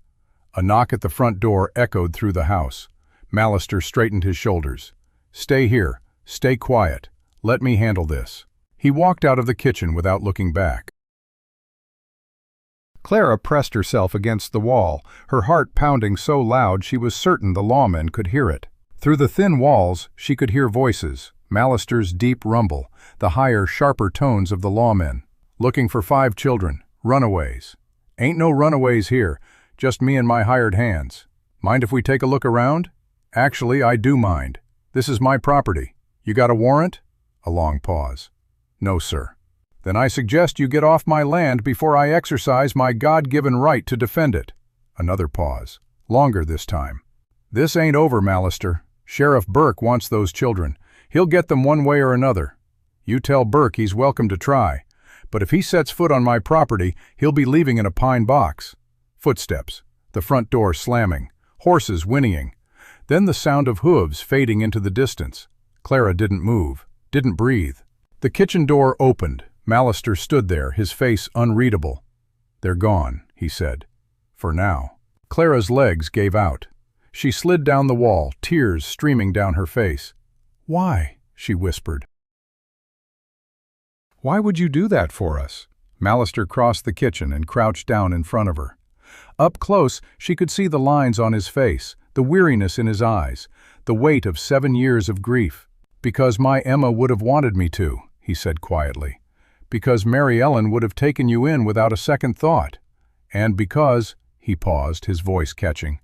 A knock at the front door echoed through the house. Mallister straightened his shoulders. "Stay here. Stay quiet. Let me handle this." He walked out of the kitchen without looking back. Clara pressed herself against the wall, her heart pounding so loud she was certain the lawmen could hear it. Through the thin walls, she could hear voices, Mallister's deep rumble, the higher, sharper tones of the lawmen. Looking for 5 children, runaways. Ain't no runaways here, just me and my hired hands. Mind if we take a look around? Actually, I do mind. This is my property. You got a warrant? A long pause. No, sir. Then I suggest you get off my land before I exercise my God-given right to defend it. Another pause. Longer this time. This ain't over, Mallister. Sheriff Burke wants those children. He'll get them one way or another. You tell Burke he's welcome to try. But if he sets foot on my property, he'll be leaving in a pine box. Footsteps. The front door slamming. Horses whinnying. Then the sound of hooves fading into the distance. Clara didn't move. Didn't breathe. The kitchen door opened. Mallister stood there, his face unreadable. "They're gone," he said. "For now." Clara's legs gave out. She slid down the wall, tears streaming down her face. "Why?" she whispered. "Why would you do that for us?" Mallister crossed the kitchen and crouched down in front of her. Up close, she could see the lines on his face, the weariness in his eyes, the weight of 7 years of grief. "Because my Emma would have wanted me to," he said quietly. "Because Mary Ellen would have taken you in without a second thought. And because," he paused, his voice catching,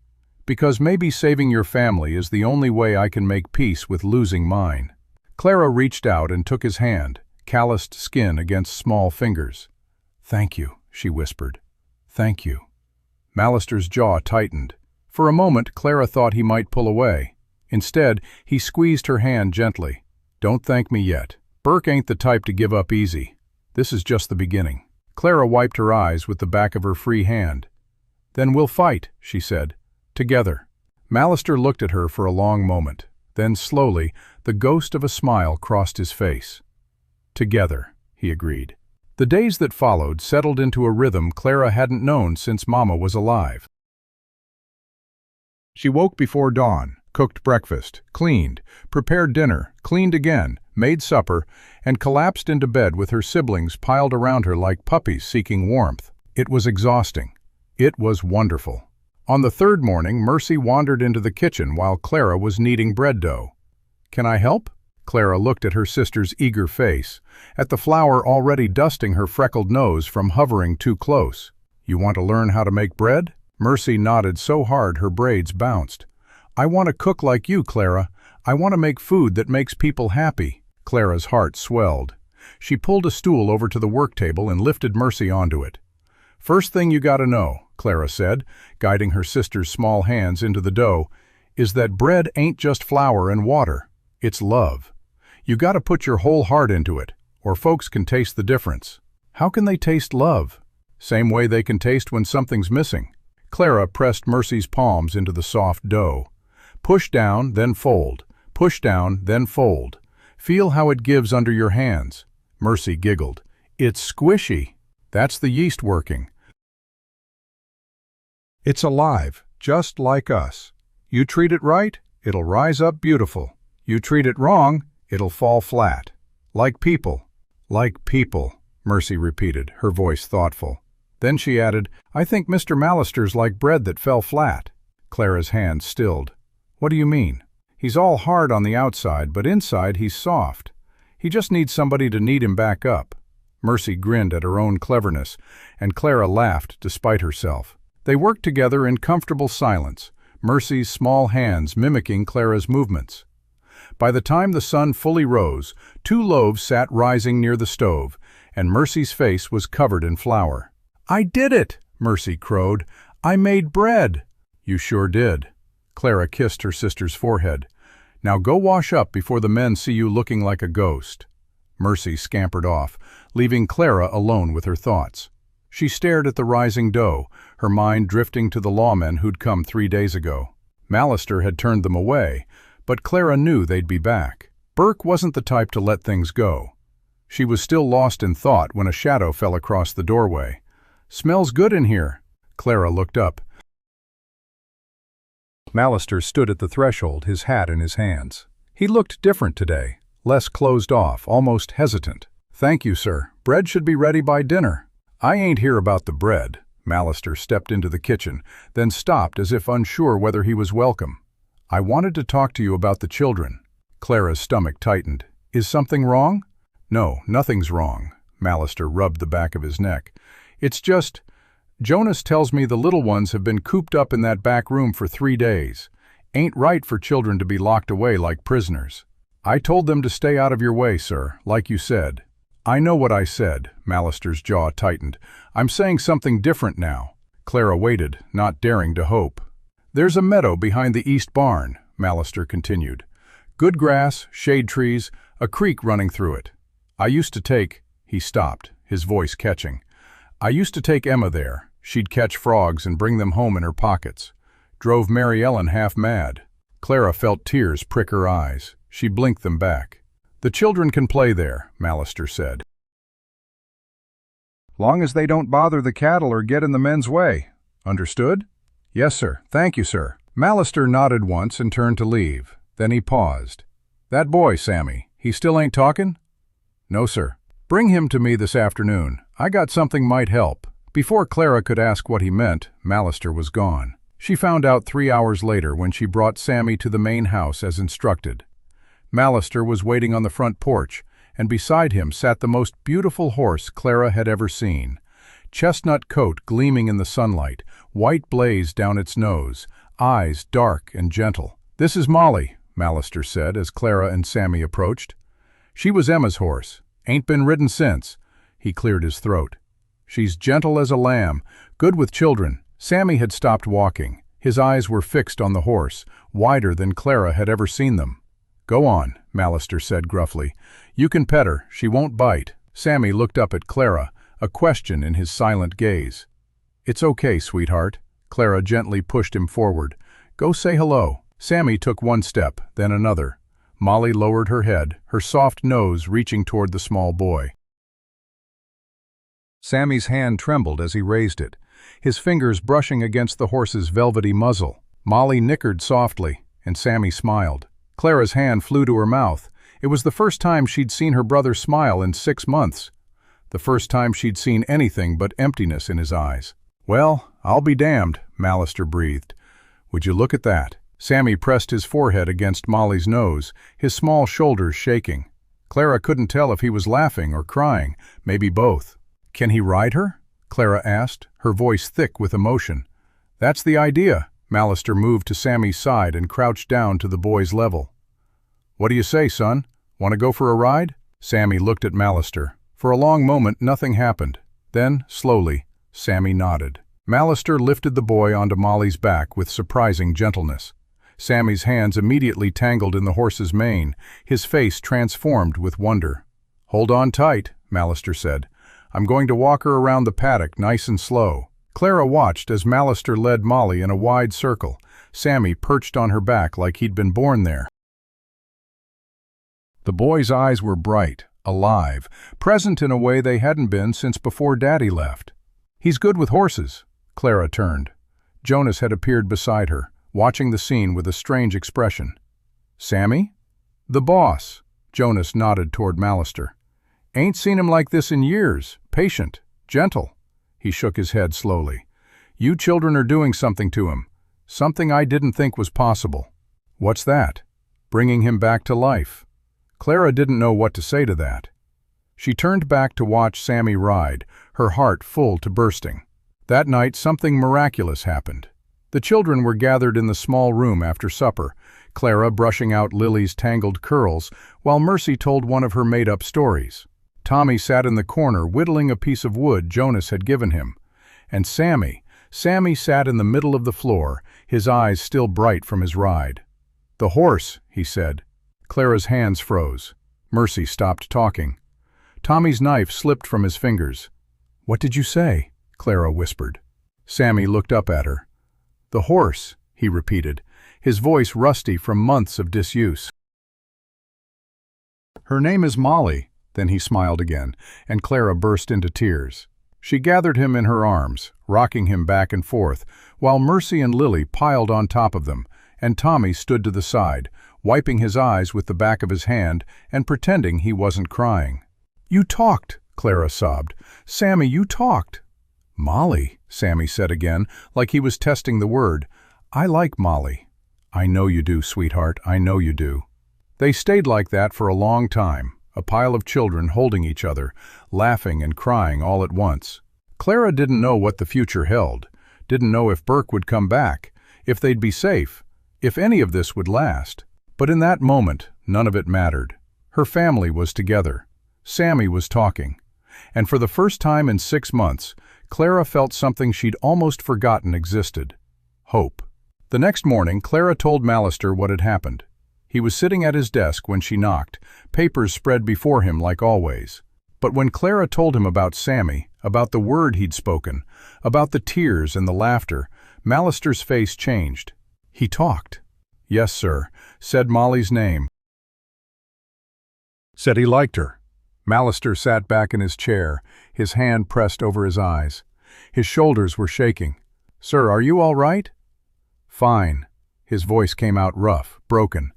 "because maybe saving your family is the only way I can make peace with losing mine." Clara reached out and took his hand, calloused skin against small fingers. "Thank you," she whispered. "Thank you." Mallister's jaw tightened. For a moment, Clara thought he might pull away. Instead, he squeezed her hand gently. "Don't thank me yet. Burke ain't the type to give up easy. This is just the beginning." Clara wiped her eyes with the back of her free hand. "Then we'll fight," she said. "Together." Mallister looked at her for a long moment. Then slowly, the ghost of a smile crossed his face. "Together," he agreed. The days that followed settled into a rhythm Clara hadn't known since Mama was alive. She woke before dawn, cooked breakfast, cleaned, prepared dinner, cleaned again, made supper, and collapsed into bed with her siblings piled around her like puppies seeking warmth. It was exhausting. It was wonderful. On the third morning, Mercy wandered into the kitchen while Clara was kneading bread dough. "Can I help?" Clara looked at her sister's eager face, at the flour already dusting her freckled nose from hovering too close. "You want to learn how to make bread?" Mercy nodded so hard her braids bounced. "I want to cook like you, Clara. I want to make food that makes people happy." Clara's heart swelled. She pulled a stool over to the work table and lifted Mercy onto it. "First thing you gotta know," Clara said, guiding her sister's small hands into the dough, "is that bread ain't just flour and water. It's love. You gotta put your whole heart into it, or folks can taste the difference." "How can they taste love?" "Same way they can taste when something's missing." Clara pressed Mercy's palms into the soft dough. "Push down, then fold. Push down, then fold. Feel how it gives under your hands." Mercy giggled. "It's squishy." "That's the yeast working. It's alive, just like us. You treat it right, it'll rise up beautiful. You treat it wrong, it'll fall flat. Like people." "Like people," Mercy repeated, her voice thoughtful. Then she added, "I think Mr. Mallister's like bread that fell flat." Clara's hand stilled. "What do you mean?" "He's all hard on the outside, but inside he's soft. He just needs somebody to knead him back up." Mercy grinned at her own cleverness, and Clara laughed despite herself. They worked together in comfortable silence, Mercy's small hands mimicking Clara's movements. By the time the sun fully rose, 2 loaves sat rising near the stove, and Mercy's face was covered in flour. "I did it!" Mercy crowed. "I made bread!" "You sure did." Clara kissed her sister's forehead. "Now go wash up before the men see you looking like a ghost." Mercy scampered off, leaving Clara alone with her thoughts. She stared at the rising dough, her mind drifting to the lawmen who'd come 3 days ago. Mallister had turned them away, but Clara knew they'd be back. Burke wasn't the type to let things go. She was still lost in thought when a shadow fell across the doorway. "Smells good in here." Clara looked up. Mallister stood at the threshold, his hat in his hands. He looked different today, less closed off, almost hesitant. "Thank you, sir. Bread should be ready by dinner." "I ain't here about the bread," Mallister stepped into the kitchen, then stopped as if unsure whether he was welcome. "I wanted to talk to you about the children." Clara's stomach tightened. "Is something wrong?" "No, nothing's wrong." Mallister rubbed the back of his neck. "It's just, Jonas tells me the little ones have been cooped up in that back room for 3 days. Ain't right for children to be locked away like prisoners. I told them to stay out of your way, sir, like you said." "I know what I said." Mallister's jaw tightened. "I'm saying something different now." Clara waited, not daring to hope. "There's a meadow behind the east barn," Mallister continued. "Good grass, shade trees, a creek running through it. I used to take—" He stopped, his voice catching. "I used to take Emma there. She'd catch frogs and bring them home in her pockets. Drove Mary Ellen half mad." Clara felt tears prick her eyes. She blinked them back. "The children can play there," Mallister said. "Long as they don't bother the cattle or get in the men's way. Understood?" "Yes, sir. Thank you, sir." Mallister nodded once and turned to leave. Then he paused. "That boy, Sammy, he still ain't talking?" "No, sir." "Bring him to me this afternoon. I got something might help." Before Clara could ask what he meant, Mallister was gone. She found out 3 hours later when she brought Sammy to the main house as instructed. Mallister was waiting on the front porch, and beside him sat the most beautiful horse Clara had ever seen. Chestnut coat gleaming in the sunlight, white blaze down its nose, eyes dark and gentle. "This is Molly," Mallister said as Clara and Sammy approached. "She was Emma's horse. Ain't been ridden since." He cleared his throat. "She's gentle as a lamb, good with children." Sammy had stopped walking. His eyes were fixed on the horse, wider than Clara had ever seen them. "Go on," Mallister said gruffly. "You can pet her, she won't bite." Sammy looked up at Clara, a question in his silent gaze. "It's okay, sweetheart." Clara gently pushed him forward. "Go say hello." Sammy took one step, then another. Molly lowered her head, her soft nose reaching toward the small boy. Sammy's hand trembled as he raised it, his fingers brushing against the horse's velvety muzzle. Molly nickered softly, and Sammy smiled. Clara's hand flew to her mouth. It was the first time she'd seen her brother smile in 6 months. The first time she'd seen anything but emptiness in his eyes. "Well, I'll be damned," Mallister breathed. "Would you look at that?" Sammy pressed his forehead against Molly's nose, his small shoulders shaking. Clara couldn't tell if he was laughing or crying, maybe both. "Can he ride her?" Clara asked, her voice thick with emotion. "That's the idea." Mallister moved to Sammy's side and crouched down to the boy's level. "What do you say, son? Want to go for a ride?" Sammy looked at Mallister. For a long moment nothing happened. Then, slowly, Sammy nodded. Mallister lifted the boy onto Molly's back with surprising gentleness. Sammy's hands immediately tangled in the horse's mane, his face transformed with wonder. "Hold on tight," Mallister said. "I'm going to walk her around the paddock nice and slow." Clara watched as Mallister led Molly in a wide circle, Sammy perched on her back like he'd been born there. The boy's eyes were bright, alive, present in a way they hadn't been since before Daddy left. "He's good with horses." Clara turned. Jonas had appeared beside her, watching the scene with a strange expression. "Sammy?" "The boss." Jonas nodded toward Mallister. "Ain't seen him like this in years. Patient, gentle." He shook his head slowly. "You children are doing something to him. Something I didn't think was possible." "What's that?" "Bringing him back to life." Clara didn't know what to say to that. She turned back to watch Sammy ride, her heart full to bursting. That night something miraculous happened. The children were gathered in the small room after supper, Clara brushing out Lily's tangled curls, while Mercy told one of her made-up stories. Tommy sat in the corner whittling a piece of wood Jonas had given him. And Sammy sat in the middle of the floor, his eyes still bright from his ride. "The horse," he said. Clara's hands froze. Mercy stopped talking. Tommy's knife slipped from his fingers. "What did you say?" Clara whispered. Sammy looked up at her. "The horse," he repeated, his voice rusty from months of disuse. "Her name is Molly." Then he smiled again, and Clara burst into tears. She gathered him in her arms, rocking him back and forth, while Mercy and Lily piled on top of them, and Tommy stood to the side, wiping his eyes with the back of his hand and pretending he wasn't crying. "You talked," Clara sobbed. "Sammy, you talked." "Molly," Sammy said again, like he was testing the word. "I like Molly." "I know you do, sweetheart, I know you do." They stayed like that for a long time, a pile of children holding each other, laughing and crying all at once. Clara didn't know what the future held, didn't know if Burke would come back, if they'd be safe, if any of this would last. But in that moment, none of it mattered. Her family was together. Sammy was talking. And for the first time in 6 months, Clara felt something she'd almost forgotten existed: hope. The next morning, Clara told Mallister what had happened. He was sitting at his desk when she knocked, papers spread before him like always. But when Clara told him about Sammy, about the word he'd spoken, about the tears and the laughter, Mallister's face changed. He talked. "Yes, sir," said Molly's name. Said he liked her. Mallister sat back in his chair, his hand pressed over his eyes. His shoulders were shaking. "Sir, are you all right?" "Fine." His voice came out rough, broken.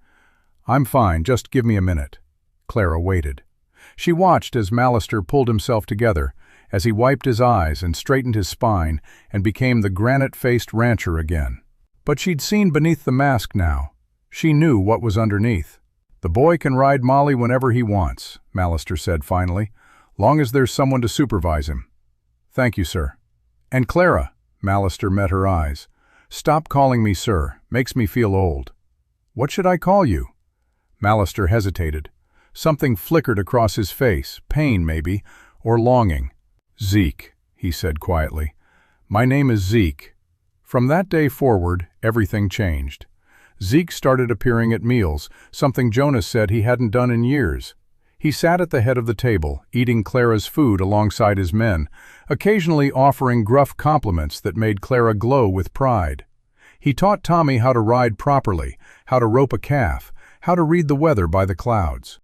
"I'm fine, just give me a minute." Clara waited. She watched as Mallister pulled himself together, as he wiped his eyes and straightened his spine and became the granite-faced rancher again. But she'd seen beneath the mask now. She knew what was underneath. "The boy can ride Molly whenever he wants," Mallister said finally, "long as there's someone to supervise him." "Thank you, sir." "And Clara," Mallister met her eyes, "stop calling me sir, makes me feel old." "What should I call you?" Mallister hesitated. Something flickered across his face, pain maybe, or longing. "Zeke," he said quietly. "My name is Zeke." From that day forward, everything changed. Zeke started appearing at meals, something Jonas said he hadn't done in years. He sat at the head of the table, eating Clara's food alongside his men, occasionally offering gruff compliments that made Clara glow with pride. He taught Tommy how to ride properly, how to rope a calf, how to read the weather by the clouds.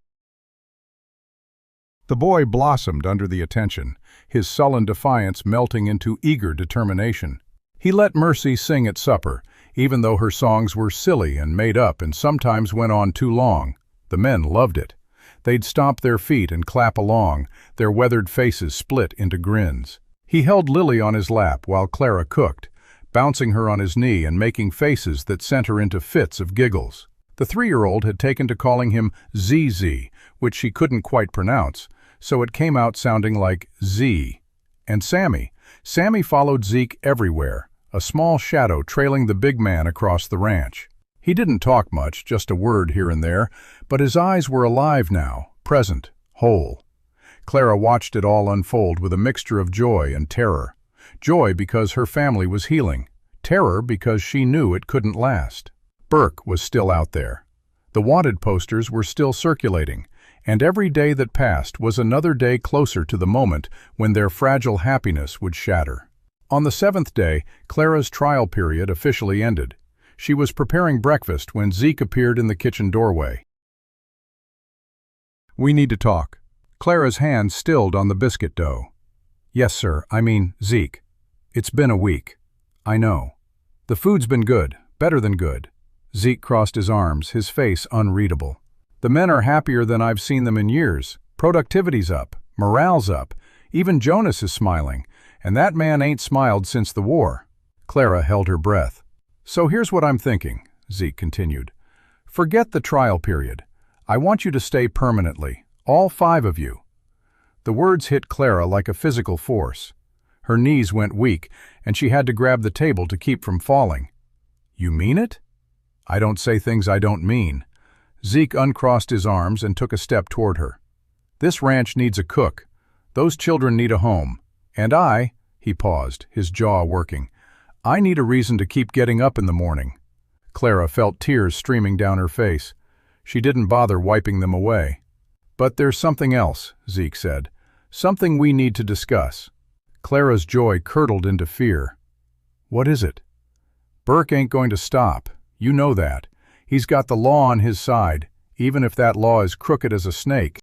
The boy blossomed under the attention, his sullen defiance melting into eager determination. He let Mercy sing at supper, even though her songs were silly and made up and sometimes went on too long. The men loved it. They'd stomp their feet and clap along, their weathered faces split into grins. He held Lily on his lap while Clara cooked, bouncing her on his knee and making faces that sent her into fits of giggles. The 3-year-old had taken to calling him ZZ, which she couldn't quite pronounce, so it came out sounding like Z. And Sammy followed Zeke everywhere, a small shadow trailing the big man across the ranch. He didn't talk much, just a word here and there, but his eyes were alive now, present, whole. Clara watched it all unfold with a mixture of joy and terror. Joy because her family was healing, terror because she knew it couldn't last. Burke was still out there. The wanted posters were still circulating, and every day that passed was another day closer to the moment when their fragile happiness would shatter. On the 7th day, Clara's trial period officially ended. She was preparing breakfast when Zeke appeared in the kitchen doorway. "We need to talk." Clara's hand stilled on the biscuit dough. "Yes, sir, Zeke. It's been a week." "I know. The food's been good, better than good." Zeke crossed his arms, his face unreadable. "The men are happier than I've seen them in years. Productivity's up, morale's up, even Jonas is smiling, and that man ain't smiled since the war." Clara held her breath. "So here's what I'm thinking," Zeke continued. "Forget the trial period. I want you to stay permanently, all 5 of you." The words hit Clara like a physical force. Her knees went weak, and she had to grab the table to keep from falling. "You mean it?" "I don't say things I don't mean." Zeke uncrossed his arms and took a step toward her. "This ranch needs a cook. Those children need a home. And he paused, his jaw working, "I need a reason to keep getting up in the morning." Clara felt tears streaming down her face. She didn't bother wiping them away. "But there's something else," Zeke said. "Something we need to discuss." Clara's joy curdled into fear. "What is it?" "Burke ain't going to stop. You know that. He's got the law on his side, even if that law is crooked as a snake.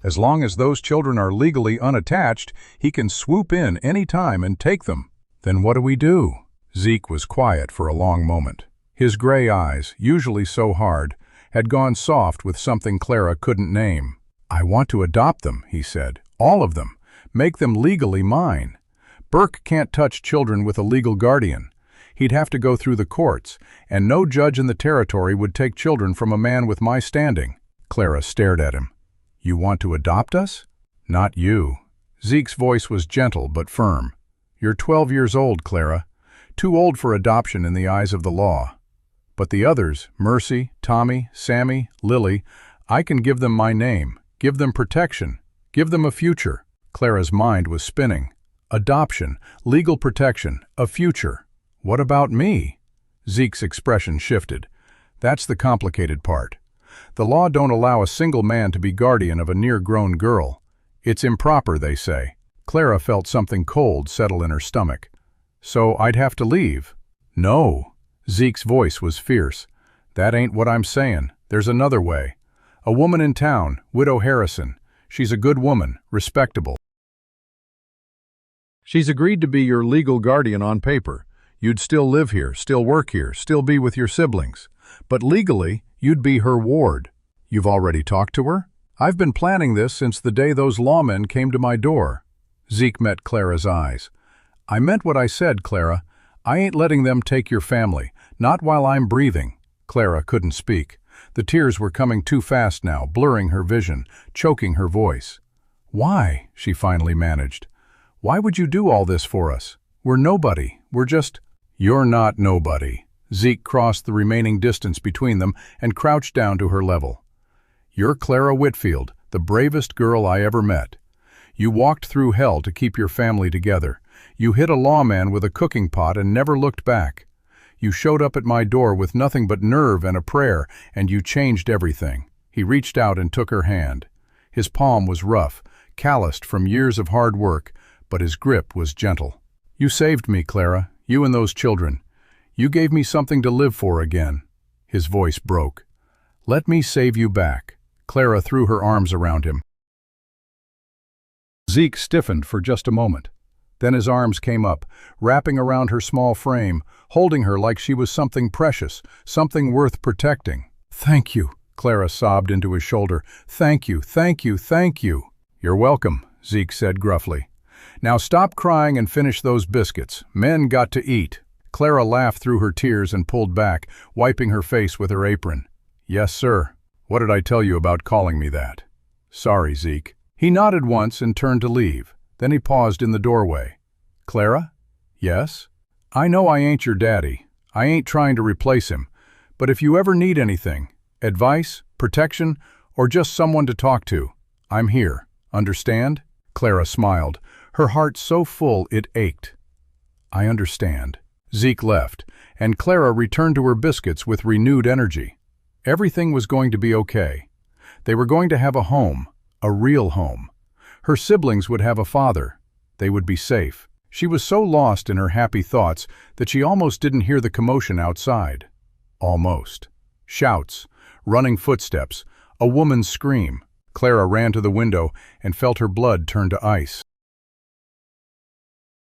As long as those children are legally unattached, he can swoop in any time and take them." "Then what do we do?" Zeke was quiet for a long moment. His gray eyes, usually so hard, had gone soft with something Clara couldn't name. "I want to adopt them," he said. "All of them. Make them legally mine. Burke can't touch children with a legal guardian. He'd have to go through the courts, and no judge in the territory would take children from a man with my standing. Clara stared at him. You want to adopt us? Not you. Zeke's voice was gentle but firm. You're 12 years old, Clara. Too old for adoption in the eyes of the law. But the others, Mercy, Tommy, Sammy, Lily, I can give them my name, give them protection, give them a future. Clara's mind was spinning. Adoption, legal protection, a future. What about me? Zeke's expression shifted. That's the complicated part. The law don't allow a single man to be guardian of a near-grown girl. It's improper, they say. Clara felt something cold settle in her stomach. So I'd have to leave? No. Zeke's voice was fierce. That ain't what I'm saying. There's another way. A woman in town, Widow Harrison. She's a good woman, respectable. She's agreed to be your legal guardian on paper. You'd still live here, still work here, still be with your siblings. But legally, you'd be her ward. You've already talked to her? I've been planning this since the day those lawmen came to my door. Zeke met Clara's eyes. I meant what I said, Clara. I ain't letting them take your family, not while I'm breathing. Clara couldn't speak. The tears were coming too fast now, blurring her vision, choking her voice. Why? She finally managed. Why would you do all this for us? We're nobody. We're just... You're not nobody. Zeke crossed the remaining distance between them and crouched down to her level. You're Clara Whitfield, the bravest girl I ever met. You walked through hell to keep your family together. You hit a lawman with a cooking pot and never looked back. You showed up at my door with nothing but nerve and a prayer, and you changed everything. He reached out and took her hand. His palm was rough, calloused from years of hard work, but his grip was gentle. You saved me, Clara, you and those children. You gave me something to live for again. His voice broke. Let me save you back. Clara threw her arms around him. Zeke stiffened for just a moment. Then his arms came up, wrapping around her small frame, holding her like she was something precious, something worth protecting. Thank you, Clara sobbed into his shoulder. Thank you, thank you, thank you. You're welcome, Zeke said gruffly. Now stop crying and finish those biscuits. Men got to eat. Clara laughed through her tears and pulled back, wiping her face with her apron. Yes, sir. What did I tell you about calling me that? Sorry, Zeke. He nodded once and turned to leave. Then he paused in the doorway. Clara? Yes? I know I ain't your daddy. I ain't trying to replace him. But if you ever need anything, advice, protection, or just someone to talk to, I'm here. Understand? Clara smiled, her heart so full it ached. I understand. Zeke left, and Clara returned to her biscuits with renewed energy. Everything was going to be okay. They were going to have a home, a real home. Her siblings would have a father. They would be safe. She was so lost in her happy thoughts that she almost didn't hear the commotion outside. Almost. Shouts, running footsteps, a woman's scream. Clara ran to the window and felt her blood turn to ice.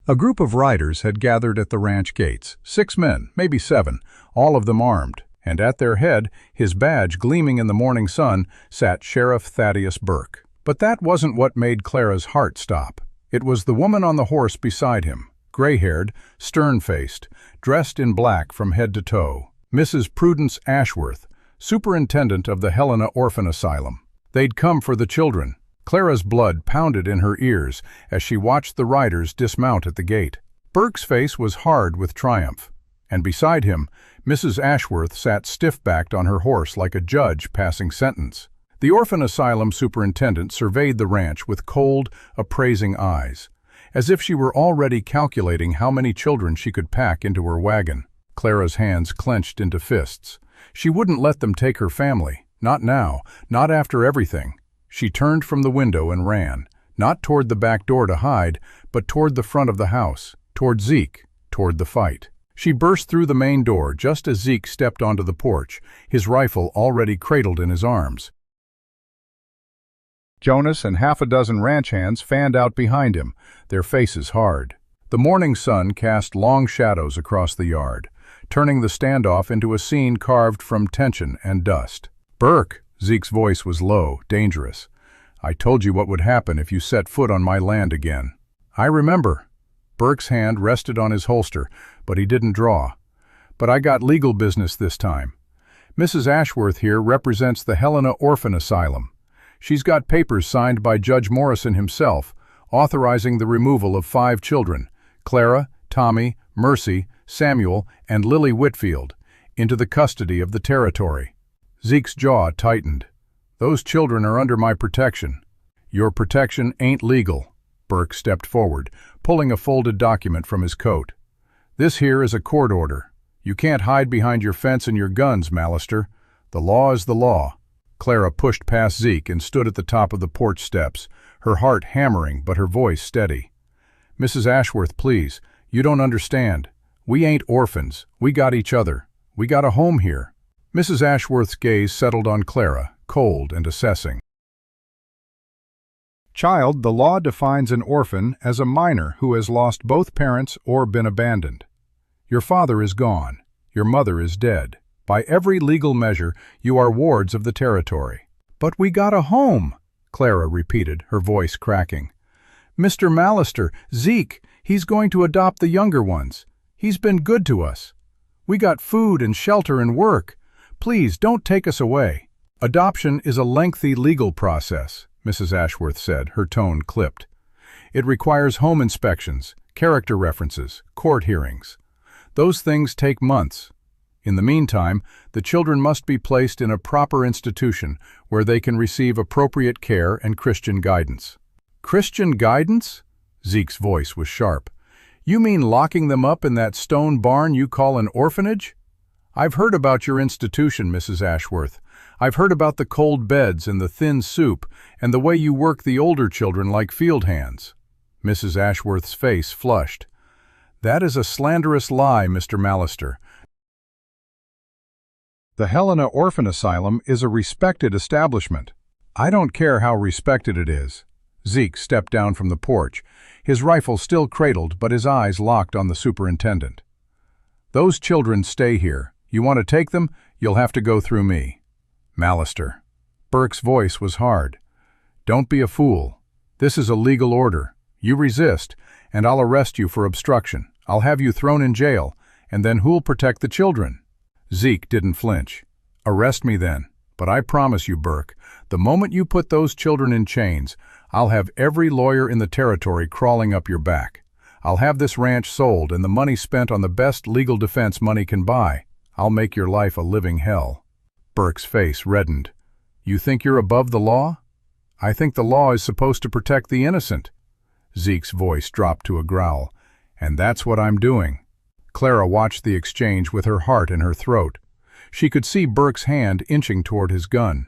A group of riders had gathered at the ranch gates, 6 men, maybe 7, all of them armed, and at their head, his badge gleaming in the morning sun, sat Sheriff Thaddeus Burke. But that wasn't what made Clara's heart stop. It was the woman on the horse beside him, gray-haired, stern-faced, dressed in black from head to toe. Mrs. Prudence Ashworth, superintendent of the Helena Orphan Asylum. They'd come for the children. Clara's blood pounded in her ears as she watched the riders dismount at the gate. Burke's face was hard with triumph, and beside him, Mrs. Ashworth sat stiff-backed on her horse like a judge passing sentence. The orphan asylum superintendent surveyed the ranch with cold, appraising eyes, as if she were already calculating how many children she could pack into her wagon. Clara's hands clenched into fists. She wouldn't let them take her family. Not now, not after everything. She turned from the window and ran, not toward the back door to hide, but toward the front of the house, toward Zeke, toward the fight. She burst through the main door just as Zeke stepped onto the porch, his rifle already cradled in his arms. Jonas and half a dozen ranch hands fanned out behind him, their faces hard. The morning sun cast long shadows across the yard, turning the standoff into a scene carved from tension and dust. Burke, Zeke's voice was low, dangerous. I told you what would happen if you set foot on my land again. I remember. Burke's hand rested on his holster, but he didn't draw. "But I got legal business this time. Mrs. Ashworth here represents the Helena Orphan Asylum. She's got papers signed by Judge Morrison himself, authorizing the removal of 5 children, Clara, Tommy, Mercy, Samuel, and Lily Whitfield, into the custody of the territory." Zeke's jaw tightened. "Those children are under my protection." "Your protection ain't legal." Burke stepped forward, pulling a folded document from his coat. "This here is a court order. You can't hide behind your fence and your guns, Mallister. The law is the law." Clara pushed past Zeke and stood at the top of the porch steps, her heart hammering but her voice steady. "Mrs. Ashworth, please, you don't understand. We ain't orphans. We got each other. We got a home here." Mrs. Ashworth's gaze settled on Clara, cold and assessing. "Child, the law defines an orphan as a minor who has lost both parents or been abandoned. Your father is gone. Your mother is dead. By every legal measure, you are wards of the territory." "But we got a home," Clara repeated, her voice cracking. "Mr. Mallister, Zeke, he's going to adopt the younger ones. He's been good to us. We got food and shelter and work. Please, don't take us away." "Adoption is a lengthy legal process," Mrs. Ashworth said, her tone clipped. "It requires home inspections, character references, court hearings. Those things take months. In the meantime, the children must be placed in a proper institution where they can receive appropriate care and Christian guidance." "Christian guidance?" Zeke's voice was sharp. "You mean locking them up in that stone barn you call an orphanage? I've heard about your institution, Mrs. Ashworth. I've heard about the cold beds and the thin soup and the way you work the older children like field hands." Mrs. Ashworth's face flushed. "That is a slanderous lie, Mr. Mallister. The Helena Orphan Asylum is a respected establishment." "I don't care how respected it is." Zeke stepped down from the porch, his rifle still cradled but his eyes locked on the superintendent. "Those children stay here. You want to take them, you'll have to go through me." "Mallister." Burke's voice was hard. "Don't be a fool. This is a legal order. You resist, and I'll arrest you for obstruction. I'll have you thrown in jail, and then who'll protect the children?" Zeke didn't flinch. "Arrest me then, but I promise you, Burke, the moment you put those children in chains, I'll have every lawyer in the territory crawling up your back. I'll have this ranch sold and the money spent on the best legal defense money can buy. I'll make your life a living hell." Burke's face reddened. "You think you're above the law?" "I think the law is supposed to protect the innocent." Zeke's voice dropped to a growl. "And that's what I'm doing." Clara watched the exchange with her heart in her throat. She could see Burke's hand inching toward his gun.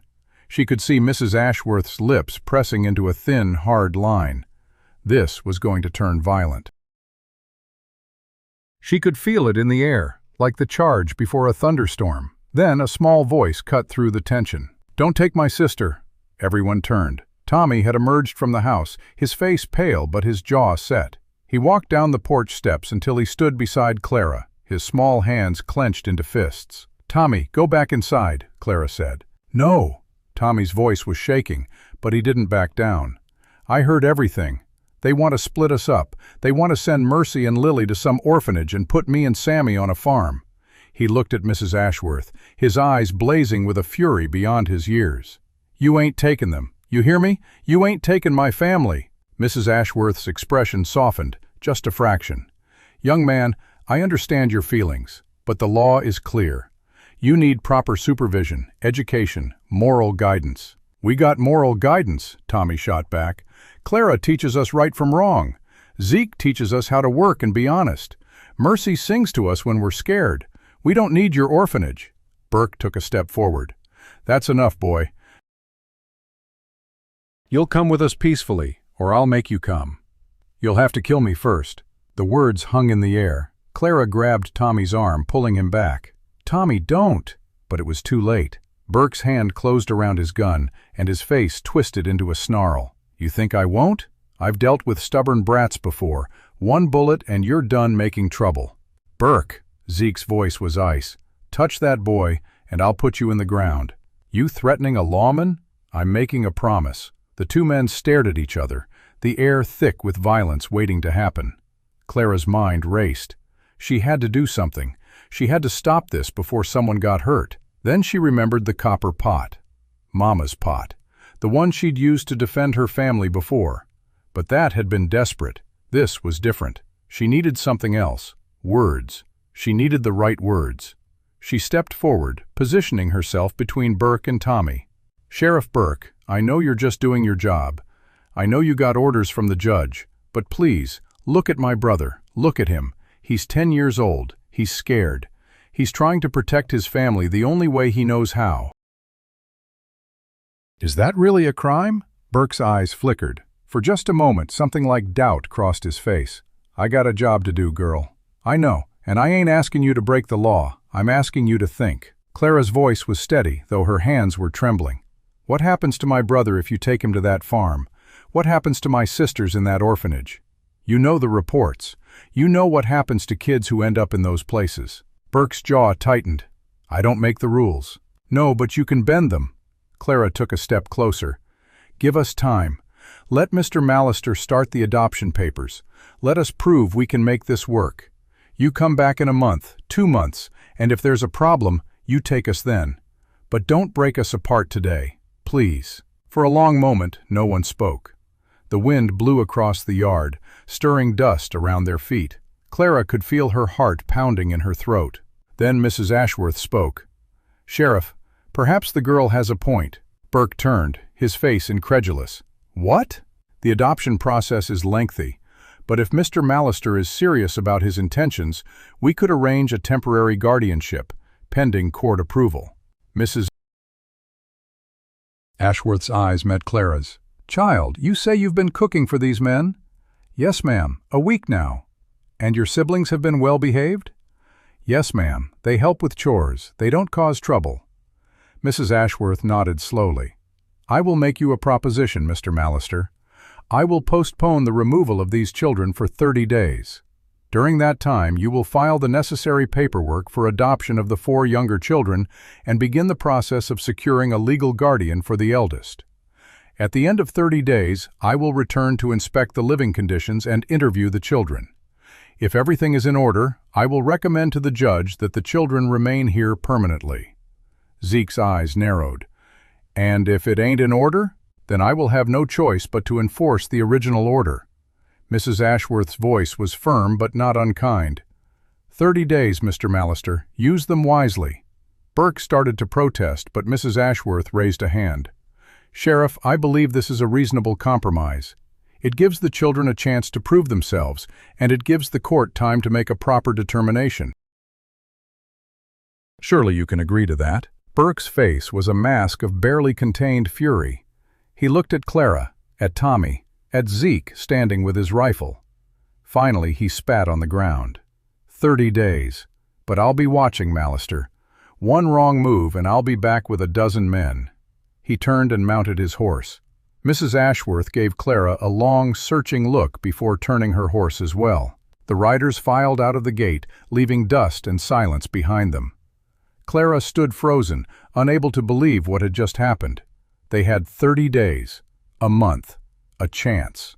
She could see Mrs. Ashworth's lips pressing into a thin, hard line. This was going to turn violent. She could feel it in the air, like the charge before a thunderstorm. Then a small voice cut through the tension. "Don't take my sister." Everyone turned. Tommy had emerged from the house, his face pale but his jaw set. He walked down the porch steps until he stood beside Clara, his small hands clenched into fists. "Tommy, go back inside," Clara said. "No." Tommy's voice was shaking, but he didn't back down. "I heard everything. They want to split us up. They want to send Mercy and Lily to some orphanage and put me and Sammy on a farm." He looked at Mrs. Ashworth, his eyes blazing with a fury beyond his years. "You ain't taken them. You hear me? You ain't taken my family." Mrs. Ashworth's expression softened, just a fraction. "Young man, I understand your feelings, but the law is clear. You need proper supervision, education, moral guidance." "We got moral guidance," Tommy shot back. "Clara teaches us right from wrong. Zeke teaches us how to work and be honest. Mercy sings to us when we're scared. We don't need your orphanage." Burke took a step forward. "That's enough, boy. You'll come with us peacefully, or I'll make you come. You'll have to kill me first." The words hung in the air. Clara grabbed Tommy's arm, pulling him back. "Tommy, don't!" But it was too late. Burke's hand closed around his gun, and his face twisted into a snarl. "You think I won't? I've dealt with stubborn brats before. One bullet and you're done making trouble." "Burke!" Zeke's voice was ice. "Touch that boy, and I'll put you in the ground." "You threatening a lawman?" "I'm making a promise." The two men stared at each other, the air thick with violence waiting to happen. Clara's mind raced. She had to do something. She had to stop this before someone got hurt. Then she remembered the copper pot. Mama's pot. The one she'd used to defend her family before. But that had been desperate. This was different. She needed something else. Words. She needed the right words. She stepped forward, positioning herself between Burke and Tommy. "Sheriff Burke, I know you're just doing your job. I know you got orders from the judge. But please, look at my brother. Look at him. He's 10 years old. He's scared. He's trying to protect his family the only way he knows how." "Is that really a crime?" Burke's eyes flickered. For just a moment, something like doubt crossed his face. "I got a job to do, girl. I know, and I ain't asking you to break the law. I'm asking you to think." Clara's voice was steady, though her hands were trembling. "What happens to my brother if you take him to that farm? What happens to my sisters in that orphanage? You know the reports. You know what happens to kids who end up in those places." Burke's jaw tightened. "I don't make the rules." "No, but you can bend them." Clara took a step closer. "Give us time. Let Mr. Mallister start the adoption papers. Let us prove we can make this work. You come back in a month, 2 months, and if there's a problem, you take us then. But don't break us apart today, please." For a long moment, no one spoke. The wind blew across the yard, stirring dust around their feet. Clara could feel her heart pounding in her throat. Then Mrs. Ashworth spoke. "Sheriff, perhaps the girl has a point." Burke turned, his face incredulous. "What?" "The adoption process is lengthy, but if Mr. Mallister is serious about his intentions, we could arrange a temporary guardianship, pending court approval." Mrs. Ashworth's eyes met Clara's. "Child, you say you've been cooking for these men?" "Yes, ma'am, a week now." "And your siblings have been well behaved?" "Yes, ma'am. They help with chores. They don't cause trouble." Mrs. Ashworth nodded slowly. "I will make you a proposition, Mr. Mallister. I will postpone the removal of these children for 30 days. During that time, you will file the necessary paperwork for adoption of the 4 younger children and begin the process of securing a legal guardian for the eldest. At the end of 30 days, I will return to inspect the living conditions and interview the children. If everything is in order, I will recommend to the judge that the children remain here permanently." Zeke's eyes narrowed. "And if it ain't in order, then I will have no choice but to enforce the original order." Mrs. Ashworth's voice was firm but not unkind. 30 days, Mr. Mallister. Use them wisely." Burke started to protest, but Mrs. Ashworth raised a hand. "Sheriff, I believe this is a reasonable compromise. It gives the children a chance to prove themselves, and it gives the court time to make a proper determination." "Surely you can agree to that?" Burke's face was a mask of barely contained fury. He looked at Clara, at Tommy, at Zeke standing with his rifle. Finally, he spat on the ground. 30 days. But I'll be watching, Mallister. One wrong move and I'll be back with a dozen men. He turned and mounted his horse. Mrs. Ashworth gave Clara a long, searching look before turning her horse as well. The riders filed out of the gate, leaving dust and silence behind them. Clara stood frozen, unable to believe what had just happened. They had 30 days, a month, a chance.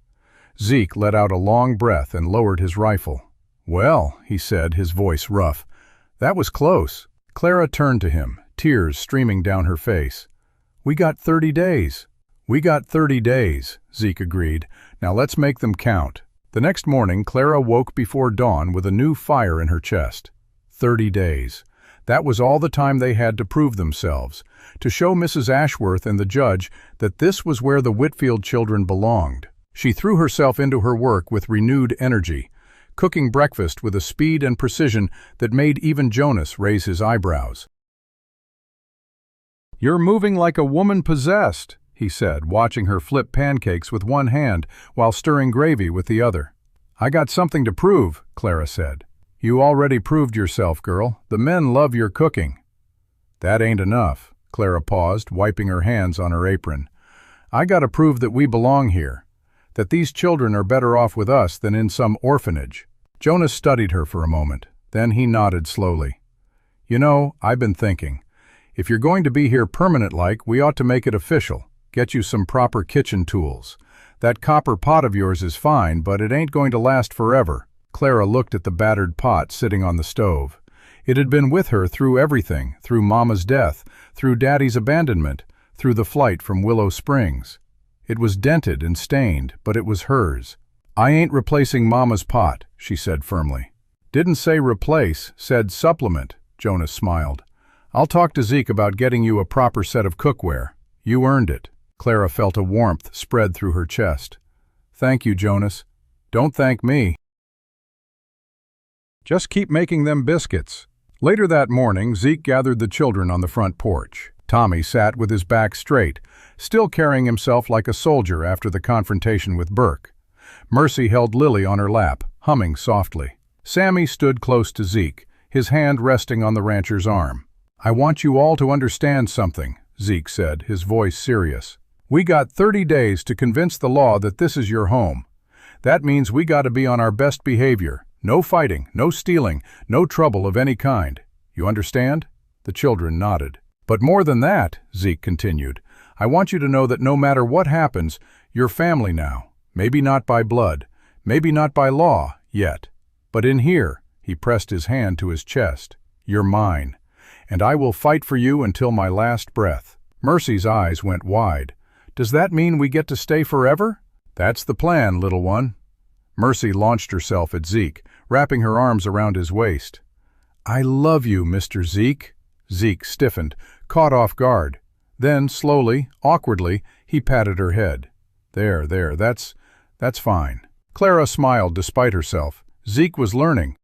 Zeke let out a long breath and lowered his rifle. "Well," he said, his voice rough, "that was close." Clara turned to him, tears streaming down her face. "We got 30 days." "We got 30 days," Zeke agreed. "Now let's make them count." The next morning, Clara woke before dawn with a new fire in her chest. 30 days. That was all the time they had to prove themselves, to show Mrs. Ashworth and the judge that this was where the Whitfield children belonged. She threw herself into her work with renewed energy, cooking breakfast with a speed and precision that made even Jonas raise his eyebrows. "You're moving like a woman possessed," he said, watching her flip pancakes with one hand while stirring gravy with the other. "I got something to prove," Clara said. "You already proved yourself, girl. The men love your cooking." "That ain't enough." Clara paused, wiping her hands on her apron. "I gotta prove that we belong here, that these children are better off with us than in some orphanage." Jonas studied her for a moment. Then he nodded slowly. "You know, I've been thinking. If you're going to be here permanent-like, we ought to make it official. Get you some proper kitchen tools. That copper pot of yours is fine, but it ain't going to last forever." Clara looked at the battered pot sitting on the stove. It had been with her through everything, through Mama's death, through Daddy's abandonment, through the flight from Willow Springs. It was dented and stained, but it was hers. "I ain't replacing Mama's pot," she said firmly. "Didn't say replace, said supplement," Jonas smiled. "I'll talk to Zeke about getting you a proper set of cookware. You earned it." Clara felt a warmth spread through her chest. "Thank you, Jonas. Don't thank me. Just keep making them biscuits." Later that morning, Zeke gathered the children on the front porch. Tommy sat with his back straight, still carrying himself like a soldier after the confrontation with Burke. Mercy held Lily on her lap, humming softly. Sammy stood close to Zeke, his hand resting on the rancher's arm. "I want you all to understand something," Zeke said, his voice serious. "We got 30 days to convince the law that this is your home. That means we got to be on our best behavior. No fighting, no stealing, no trouble of any kind. You understand?" The children nodded. "But more than that," Zeke continued, "I want you to know that no matter what happens, you're family now. Maybe not by blood, maybe not by law, yet. But in here," he pressed his hand to his chest, "you're mine. And I will fight for you until my last breath." Mercy's eyes went wide. "Does that mean we get to stay forever?" "That's the plan, little one." Mercy launched herself at Zeke, wrapping her arms around his waist. "I love you, Mr. Zeke." Zeke stiffened, caught off guard. Then, slowly, awkwardly, he patted her head. There, that's fine." Clara smiled despite herself. Zeke was learning.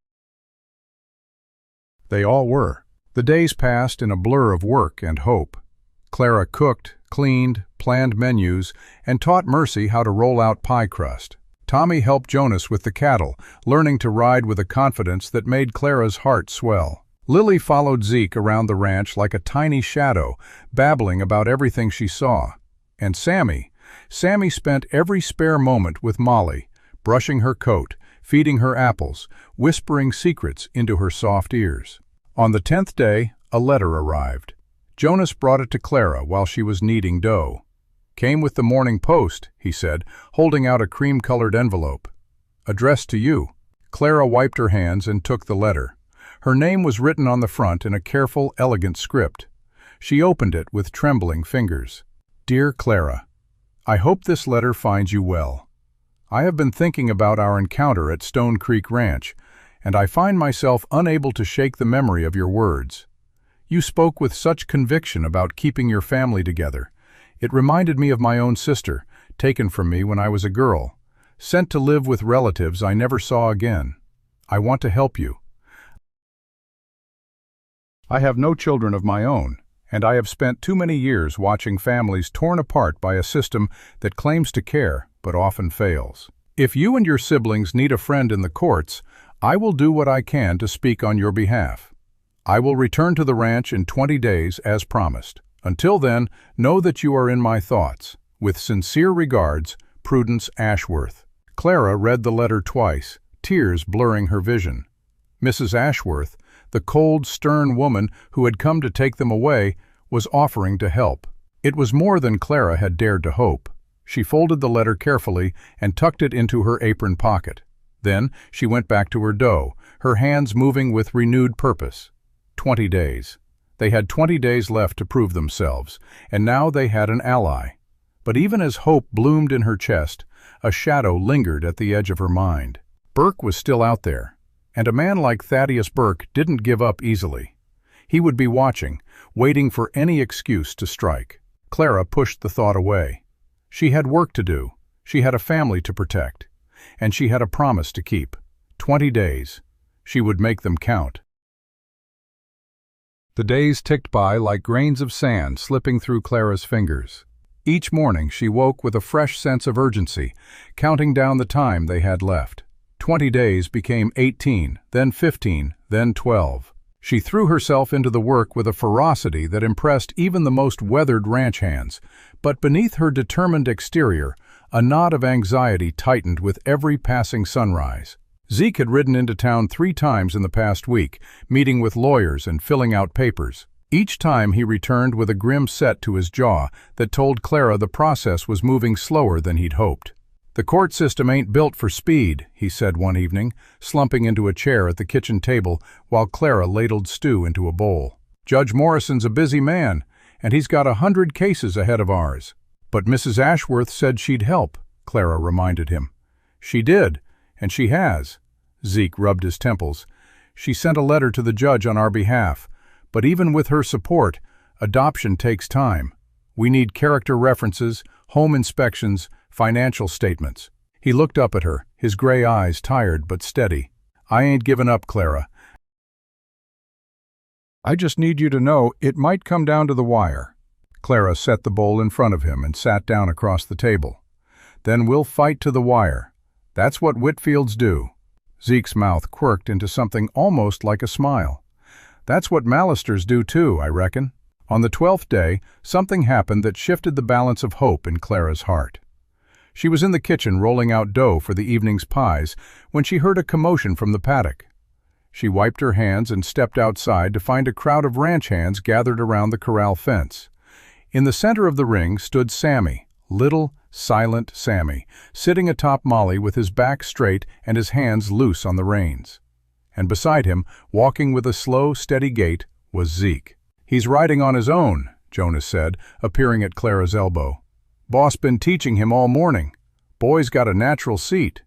They all were. The days passed in a blur of work and hope. Clara cooked, cleaned, planned menus, and taught Mercy how to roll out pie crust. Tommy helped Jonas with the cattle, learning to ride with a confidence that made Clara's heart swell. Lily followed Zeke around the ranch like a tiny shadow, babbling about everything she saw. And Sammy spent every spare moment with Molly, brushing her coat, feeding her apples, whispering secrets into her soft ears. On the 10th day, a letter arrived. Jonas brought it to Clara while she was kneading dough. "Came with the morning post," he said, holding out a cream-colored envelope. "Addressed to you." Clara wiped her hands and took the letter. Her name was written on the front in a careful, elegant script. She opened it with trembling fingers. "Dear Clara, I hope this letter finds you well. I have been thinking about our encounter at Stone Creek Ranch, and I find myself unable to shake the memory of your words. You spoke with such conviction about keeping your family together. It reminded me of my own sister, taken from me when I was a girl, sent to live with relatives I never saw again. I want to help you. I have no children of my own, and I have spent too many years watching families torn apart by a system that claims to care but often fails. If you and your siblings need a friend in the courts, I will do what I can to speak on your behalf. I will return to the ranch in 20 days as promised. Until then, know that you are in my thoughts. With sincere regards, Prudence Ashworth." Clara read the letter twice, tears blurring her vision. Mrs. Ashworth, the cold, stern woman who had come to take them away, was offering to help. It was more than Clara had dared to hope. She folded the letter carefully and tucked it into her apron pocket. Then she went back to her dough, her hands moving with renewed purpose. 20 days. They had 20 days left to prove themselves, and now they had an ally. But even as hope bloomed in her chest, a shadow lingered at the edge of her mind. Burke was still out there, and a man like Thaddeus Burke didn't give up easily. He would be watching, waiting for any excuse to strike. Clara pushed the thought away. She had work to do, she had a family to protect, and she had a promise to keep. 20 days. She would make them count. The days ticked by like grains of sand slipping through Clara's fingers. Each morning she woke with a fresh sense of urgency, counting down the time they had left. 20 days became 18, then 15, then 12. She threw herself into the work with a ferocity that impressed even the most weathered ranch hands, but beneath her determined exterior, a knot of anxiety tightened with every passing sunrise. Zeke had ridden into town 3 times in the past week, meeting with lawyers and filling out papers. Each time he returned with a grim set to his jaw that told Clara the process was moving slower than he'd hoped. "The court system ain't built for speed," he said one evening, slumping into a chair at the kitchen table while Clara ladled stew into a bowl. "Judge Morrison's a busy man, and he's got 100 cases ahead of ours." "But Mrs. Ashworth said she'd help," Clara reminded him. "She did, and she has." Zeke rubbed his temples. "She sent a letter to the judge on our behalf, but even with her support, adoption takes time. We need character references, home inspections, financial statements." He looked up at her, his gray eyes tired but steady. "I ain't given up, Clara. I just need you to know it might come down to the wire." Clara set the bowl in front of him and sat down across the table. "Then we'll fight to the wire. That's what Whitfields do." Zeke's mouth quirked into something almost like a smile. "That's what Mallisters do too, I reckon." On the 12th day, something happened that shifted the balance of hope in Clara's heart. She was in the kitchen rolling out dough for the evening's pies when she heard a commotion from the paddock. She wiped her hands and stepped outside to find a crowd of ranch hands gathered around the corral fence. In the center of the ring stood Sammy, little, silent Sammy, sitting atop Molly with his back straight and his hands loose on the reins. And beside him, walking with a slow, steady gait, was Zeke. "He's riding on his own," Jonas said, appearing at Clara's elbow. "Boss been teaching him all morning. Boy's got a natural seat."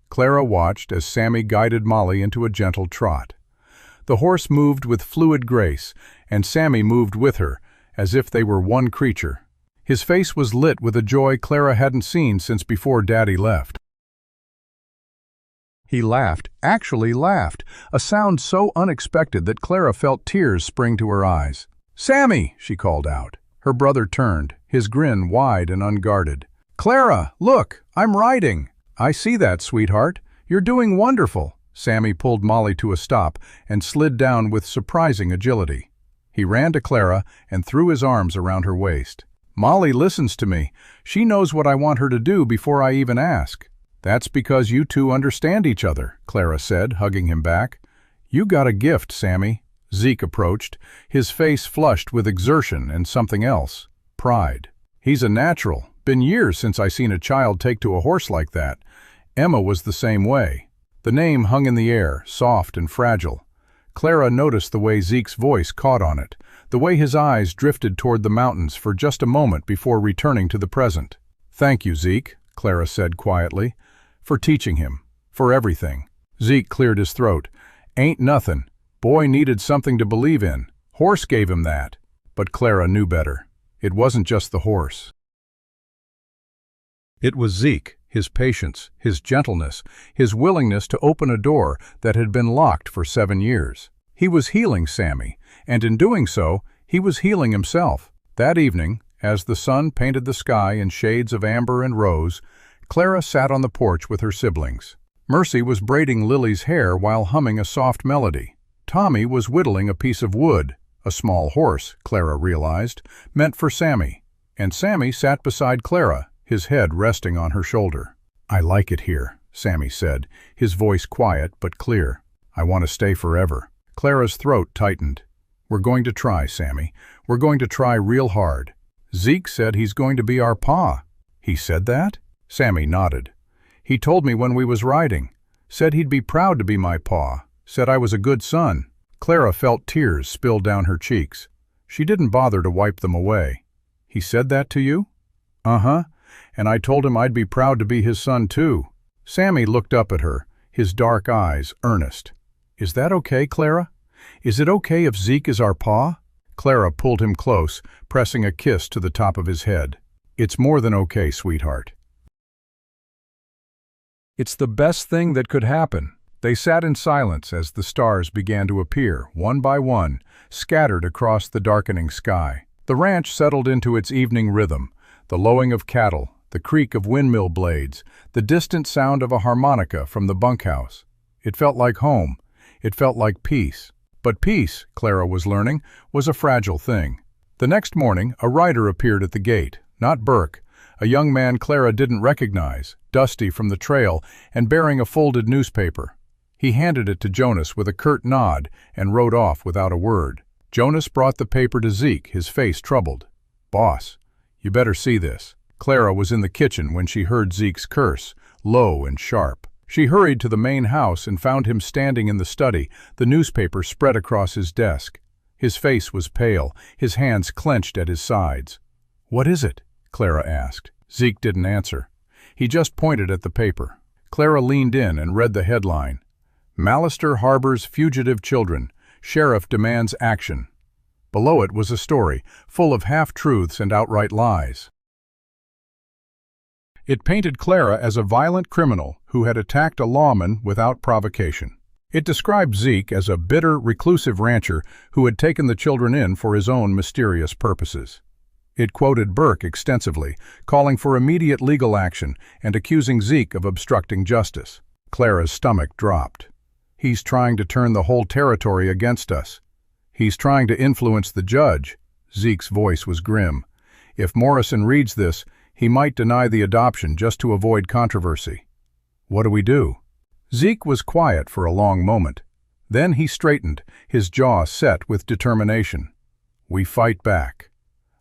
Clara watched as Sammy guided Molly into a gentle trot. The horse moved with fluid grace, and Sammy moved with her, as if they were one creature. His face was lit with a joy Clara hadn't seen since before Daddy left. He laughed, actually laughed, a sound so unexpected that Clara felt tears spring to her eyes. "Sammy!" she called out. Her brother turned, his grin wide and unguarded. "Clara, look, I'm riding." "I see that, sweetheart. You're doing wonderful." Sammy pulled Molly to a stop and slid down with surprising agility. He ran to Clara and threw his arms around her waist. "Molly listens to me. She knows what I want her to do before I even ask." "That's because you two understand each other," Clara said, hugging him back. "You got a gift, Sammy." Zeke approached, his face flushed with exertion and something else, pride. "He's a natural. Been years since I seen a child take to a horse like that. Emma was the same way." The name hung in the air, soft and fragile. Clara noticed the way Zeke's voice caught on it, the way his eyes drifted toward the mountains for just a moment before returning to the present. "Thank you, Zeke," Clara said quietly, "for teaching him, for everything." Zeke cleared his throat. "Ain't nothin'. Boy needed something to believe in. Horse gave him that." But Clara knew better. It wasn't just the horse. It was Zeke, his patience, his gentleness, his willingness to open a door that had been locked for 7 years. He was healing Sammy, and in doing so, he was healing himself. That evening, as the sun painted the sky in shades of amber and rose, Clara sat on the porch with her siblings. Mercy was braiding Lily's hair while humming a soft melody. Tommy was whittling a piece of wood, a small horse, Clara realized, meant for Sammy. And Sammy sat beside Clara, his head resting on her shoulder. "I like it here," Sammy said, his voice quiet but clear. "I want to stay forever." Clara's throat tightened. "We're going to try, Sammy. We're going to try real hard." "Zeke said he's going to be our pa." "He said that?" Sammy nodded. "He told me when we was riding. Said he'd be proud to be my pa. Said I was a good son." Clara felt tears spill down her cheeks. She didn't bother to wipe them away. "He said that to you?" "Uh-huh. And I told him I'd be proud to be his son too." Sammy looked up at her, his dark eyes earnest. "Is that okay, Clara? Is it okay if Zeke is our pa?" Clara pulled him close, pressing a kiss to the top of his head. "It's more than okay, sweetheart. It's the best thing that could happen." They sat in silence as the stars began to appear, one by one, scattered across the darkening sky. The ranch settled into its evening rhythm, the lowing of cattle, the creak of windmill blades, the distant sound of a harmonica from the bunkhouse. It felt like home. It felt like peace. But peace, Clara was learning, was a fragile thing. The next morning, a rider appeared at the gate, not Burke, a young man Clara didn't recognize, dusty from the trail and bearing a folded newspaper. He handed it to Jonas with a curt nod and rode off without a word. Jonas brought the paper to Zeke, his face troubled. "Boss, you better see this." Clara was in the kitchen when she heard Zeke's curse, low and sharp. She hurried to the main house and found him standing in the study, the newspaper spread across his desk. His face was pale, his hands clenched at his sides. "What is it?" Clara asked. Zeke didn't answer. He just pointed at the paper. Clara leaned in and read the headline. "Mallister harbors fugitive children. Sheriff demands action." Below it was a story, full of half-truths and outright lies. It painted Clara as a violent criminal who had attacked a lawman without provocation. It described Zeke as a bitter, reclusive rancher who had taken the children in for his own mysterious purposes. It quoted Burke extensively, calling for immediate legal action and accusing Zeke of obstructing justice. Clara's stomach dropped. "He's trying to turn the whole territory against us. He's trying to influence the judge." Zeke's voice was grim. "If Morrison reads this, he might deny the adoption just to avoid controversy. What do we do?" Zeke was quiet for a long moment. Then he straightened, his jaw set with determination. "We fight back.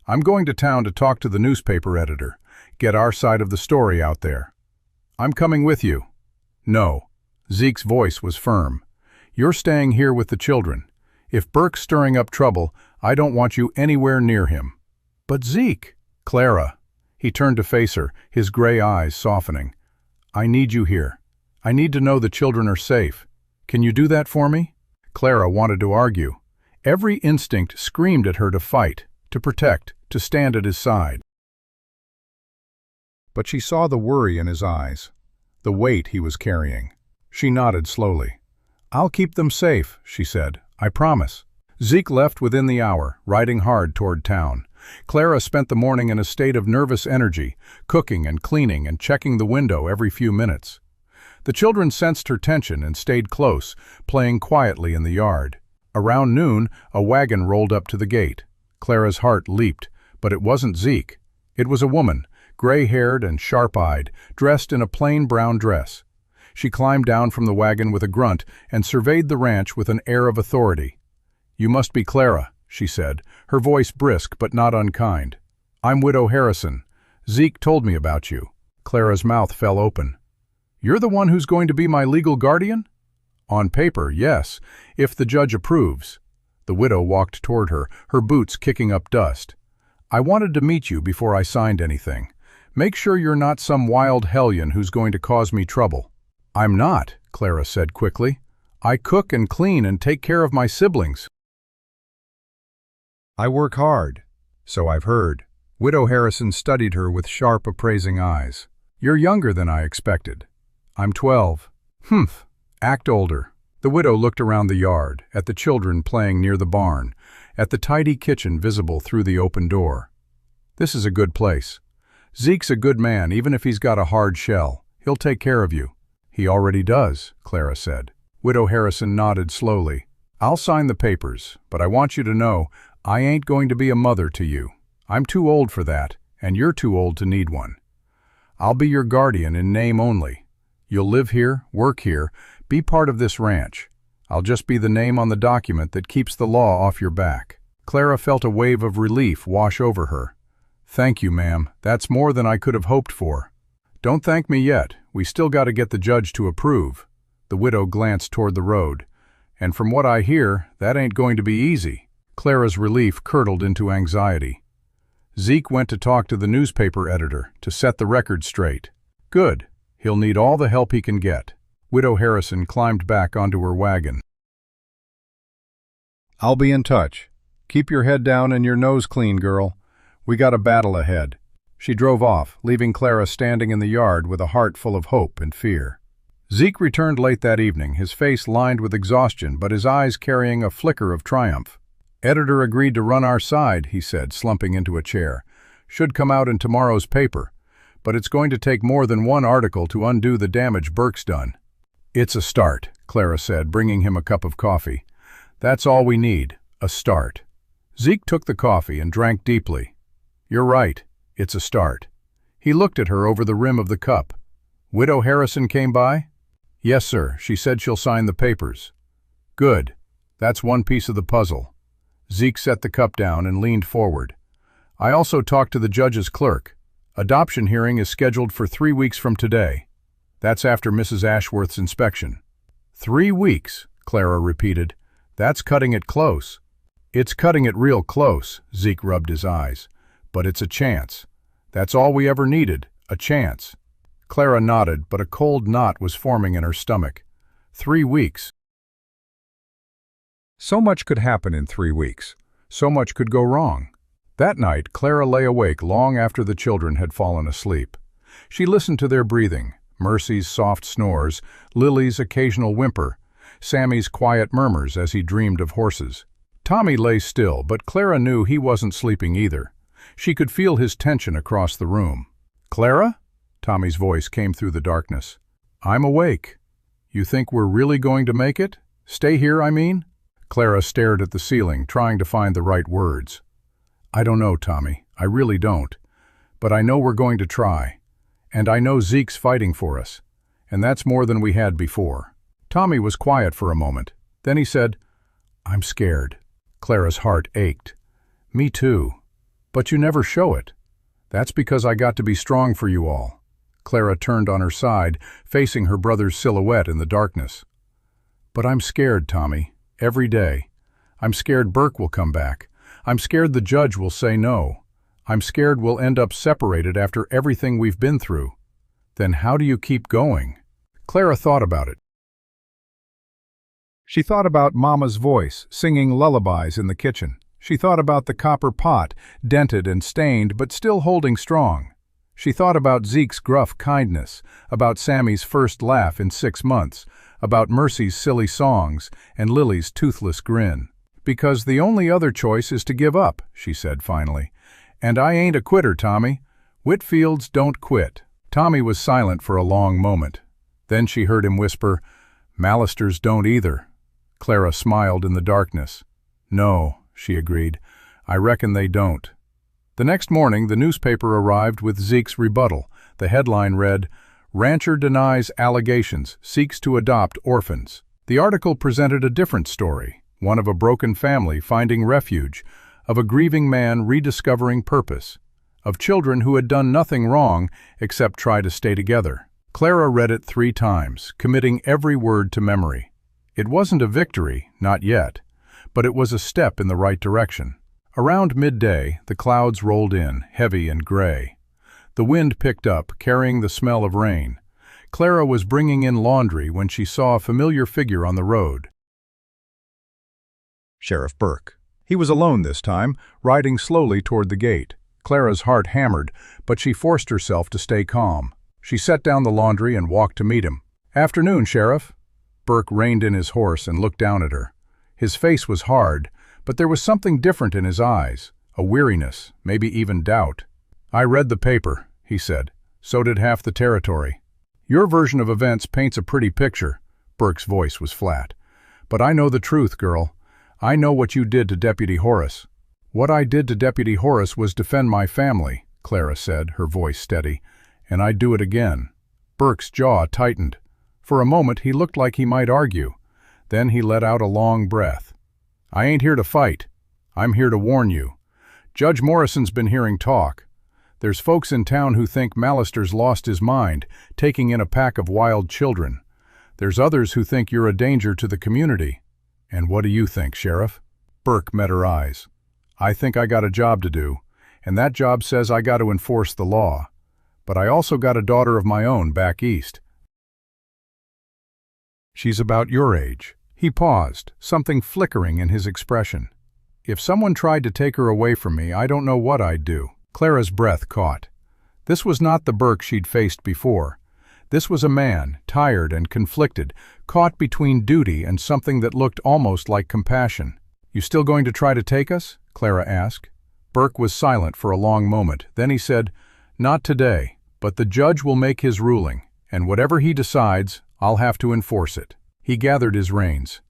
I'm going to town to talk to the newspaper editor, get our side of the story out there. I'm coming with you." "No." Zeke's voice was firm. "You're staying here with the children. If Burke's stirring up trouble, I don't want you anywhere near him." "But Zeke." "Clara." He turned to face her, his gray eyes softening. "I need you here. I need to know the children are safe. Can you do that for me?" Clara wanted to argue. Every instinct screamed at her to fight, to protect, to stand at his side. But she saw the worry in his eyes, the weight he was carrying. She nodded slowly. "I'll keep them safe," she said. "I promise." Zeke left within the hour, riding hard toward town. Clara spent the morning in a state of nervous energy, cooking and cleaning and checking the window every few minutes. The children sensed her tension and stayed close, playing quietly in the yard. Around noon, a wagon rolled up to the gate. Clara's heart leaped, but it wasn't Zeke. It was a woman, gray-haired and sharp-eyed, dressed in a plain brown dress. She climbed down from the wagon with a grunt and surveyed the ranch with an air of authority. "You must be Clara," she said, her voice brisk but not unkind. "I'm Widow Harrison. Zeke told me about you." Clara's mouth fell open. "You're the one who's going to be my legal guardian?" "On paper, yes, if the judge approves." The widow walked toward her, her boots kicking up dust. "I wanted to meet you before I signed anything. Make sure you're not some wild hellion who's going to cause me trouble." "I'm not," Clara said quickly. "I cook and clean and take care of my siblings." "I work hard." "So I've heard." Widow Harrison studied her with sharp, appraising eyes. "You're younger than I expected." "I'm 12. "Humph. Act older." The widow looked around the yard, at the children playing near the barn, at the tidy kitchen visible through the open door. "This is a good place. Zeke's a good man, even if he's got a hard shell. He'll take care of you." "He already does," Clara said. Widow Harrison nodded slowly. "I'll sign the papers, but I want you to know I ain't going to be a mother to you. I'm too old for that, and you're too old to need one. I'll be your guardian in name only. You'll live here, work here, be part of this ranch. I'll just be the name on the document that keeps the law off your back." Clara felt a wave of relief wash over her. "Thank you, ma'am. That's more than I could have hoped for." "Don't thank me yet. We still got to get the judge to approve." The widow glanced toward the road. "And from what I hear, that ain't going to be easy." Clara's relief curdled into anxiety. "Zeke went to talk to the newspaper editor to set the record straight." "Good. He'll need all the help he can get." Widow Harrison climbed back onto her wagon. "I'll be in touch. Keep your head down and your nose clean, girl. We got a battle ahead." She drove off, leaving Clara standing in the yard with a heart full of hope and fear. Zeke returned late that evening, his face lined with exhaustion but his eyes carrying a flicker of triumph. "Editor agreed to run our side," he said, slumping into a chair. "Should come out in tomorrow's paper. But it's going to take more than one article to undo the damage Burke's done." "It's a start," Clara said, bringing him a cup of coffee. "That's all we need, a start." Zeke took the coffee and drank deeply. "You're right, it's a start." He looked at her over the rim of the cup. "Widow Harrison came by?" "Yes, sir. She said she'll sign the papers." "Good. That's one piece of the puzzle." Zeke set the cup down and leaned forward. "I also talked to the judge's clerk. Adoption hearing is scheduled for 3 weeks from today. That's after Mrs. Ashworth's inspection. 3 weeks, Clara repeated. That's cutting it close. It's cutting it real close, Zeke rubbed his eyes. But it's a chance. That's all we ever needed, a chance. Clara nodded, but a cold knot was forming in her stomach. 3 weeks. So much could happen in 3 weeks. So much could go wrong. That night, Clara lay awake long after the children had fallen asleep. She listened to their breathing, Mercy's soft snores, Lily's occasional whimper, Sammy's quiet murmurs as he dreamed of horses. Tommy lay still, but Clara knew he wasn't sleeping either. She could feel his tension across the room. "Clara?" Tommy's voice came through the darkness. "I'm awake. You think we're really going to make it? Stay here, I mean?" Clara stared at the ceiling, trying to find the right words. "I don't know, Tommy. I really don't. But I know we're going to try. And I know Zeke's fighting for us. And that's more than we had before." Tommy was quiet for a moment. Then he said, "I'm scared." Clara's heart ached. "Me too. But you never show it. That's because I got to be strong for you all." Clara turned on her side, facing her brother's silhouette in the darkness. "But I'm scared, Tommy. Every day. I'm scared Burke will come back. I'm scared the judge will say no. I'm scared we'll end up separated after everything we've been through." "Then how do you keep going?" Clara thought about it. She thought about Mama's voice, singing lullabies in the kitchen. She thought about the copper pot, dented and stained, but still holding strong. She thought about Zeke's gruff kindness, about Sammy's first laugh in 6 months, about Mercy's silly songs, and Lily's toothless grin. "Because the only other choice is to give up," she said finally. "And I ain't a quitter, Tommy. Whitfields don't quit." Tommy was silent for a long moment. Then she heard him whisper, "Mallisters don't either." Clara smiled in the darkness. "No," she agreed. "I reckon they don't." The next morning, the newspaper arrived with Zeke's rebuttal. The headline read, "Rancher denies allegations, seeks to adopt orphans." The article presented a different story, one of a broken family finding refuge, of a grieving man rediscovering purpose, of children who had done nothing wrong except try to stay together. Clara read it 3 times, committing every word to memory. It wasn't a victory, not yet, but it was a step in the right direction. Around midday, the clouds rolled in, heavy and gray. The wind picked up, carrying the smell of rain. Clara was bringing in laundry when she saw a familiar figure on the road. Sheriff Burke. He was alone this time, riding slowly toward the gate. Clara's heart hammered, but she forced herself to stay calm. She set down the laundry and walked to meet him. "Afternoon, Sheriff." Burke reined in his horse and looked down at her. His face was hard, but there was something different in his eyes, a weariness, maybe even doubt. "I read the paper," he said. "So did half the territory. Your version of events paints a pretty picture." Burke's voice was flat. "But I know the truth, girl. I know what you did to Deputy Horace." "What I did to Deputy Horace was defend my family," Clara said, her voice steady. "And I'd do it again." Burke's jaw tightened. For a moment he looked like he might argue. Then he let out a long breath. "I ain't here to fight. I'm here to warn you. Judge Morrison's been hearing talk. There's folks in town who think Mallister's lost his mind, taking in a pack of wild children. There's others who think you're a danger to the community. And what do you think, Sheriff?" Burke met her eyes. "I think I got a job to do, and that job says I got to enforce the law. But I also got a daughter of my own back east. She's about your age." He paused, something flickering in his expression. "If someone tried to take her away from me, I don't know what I'd do." Clara's breath caught. This was not the Burke she'd faced before. This was a man, tired and conflicted, caught between duty and something that looked almost like compassion. "You still going to try to take us?" Clara asked. Burke was silent for a long moment. Then he said, "Not today, but the judge will make his ruling, and whatever he decides, I'll have to enforce it." He gathered his reins.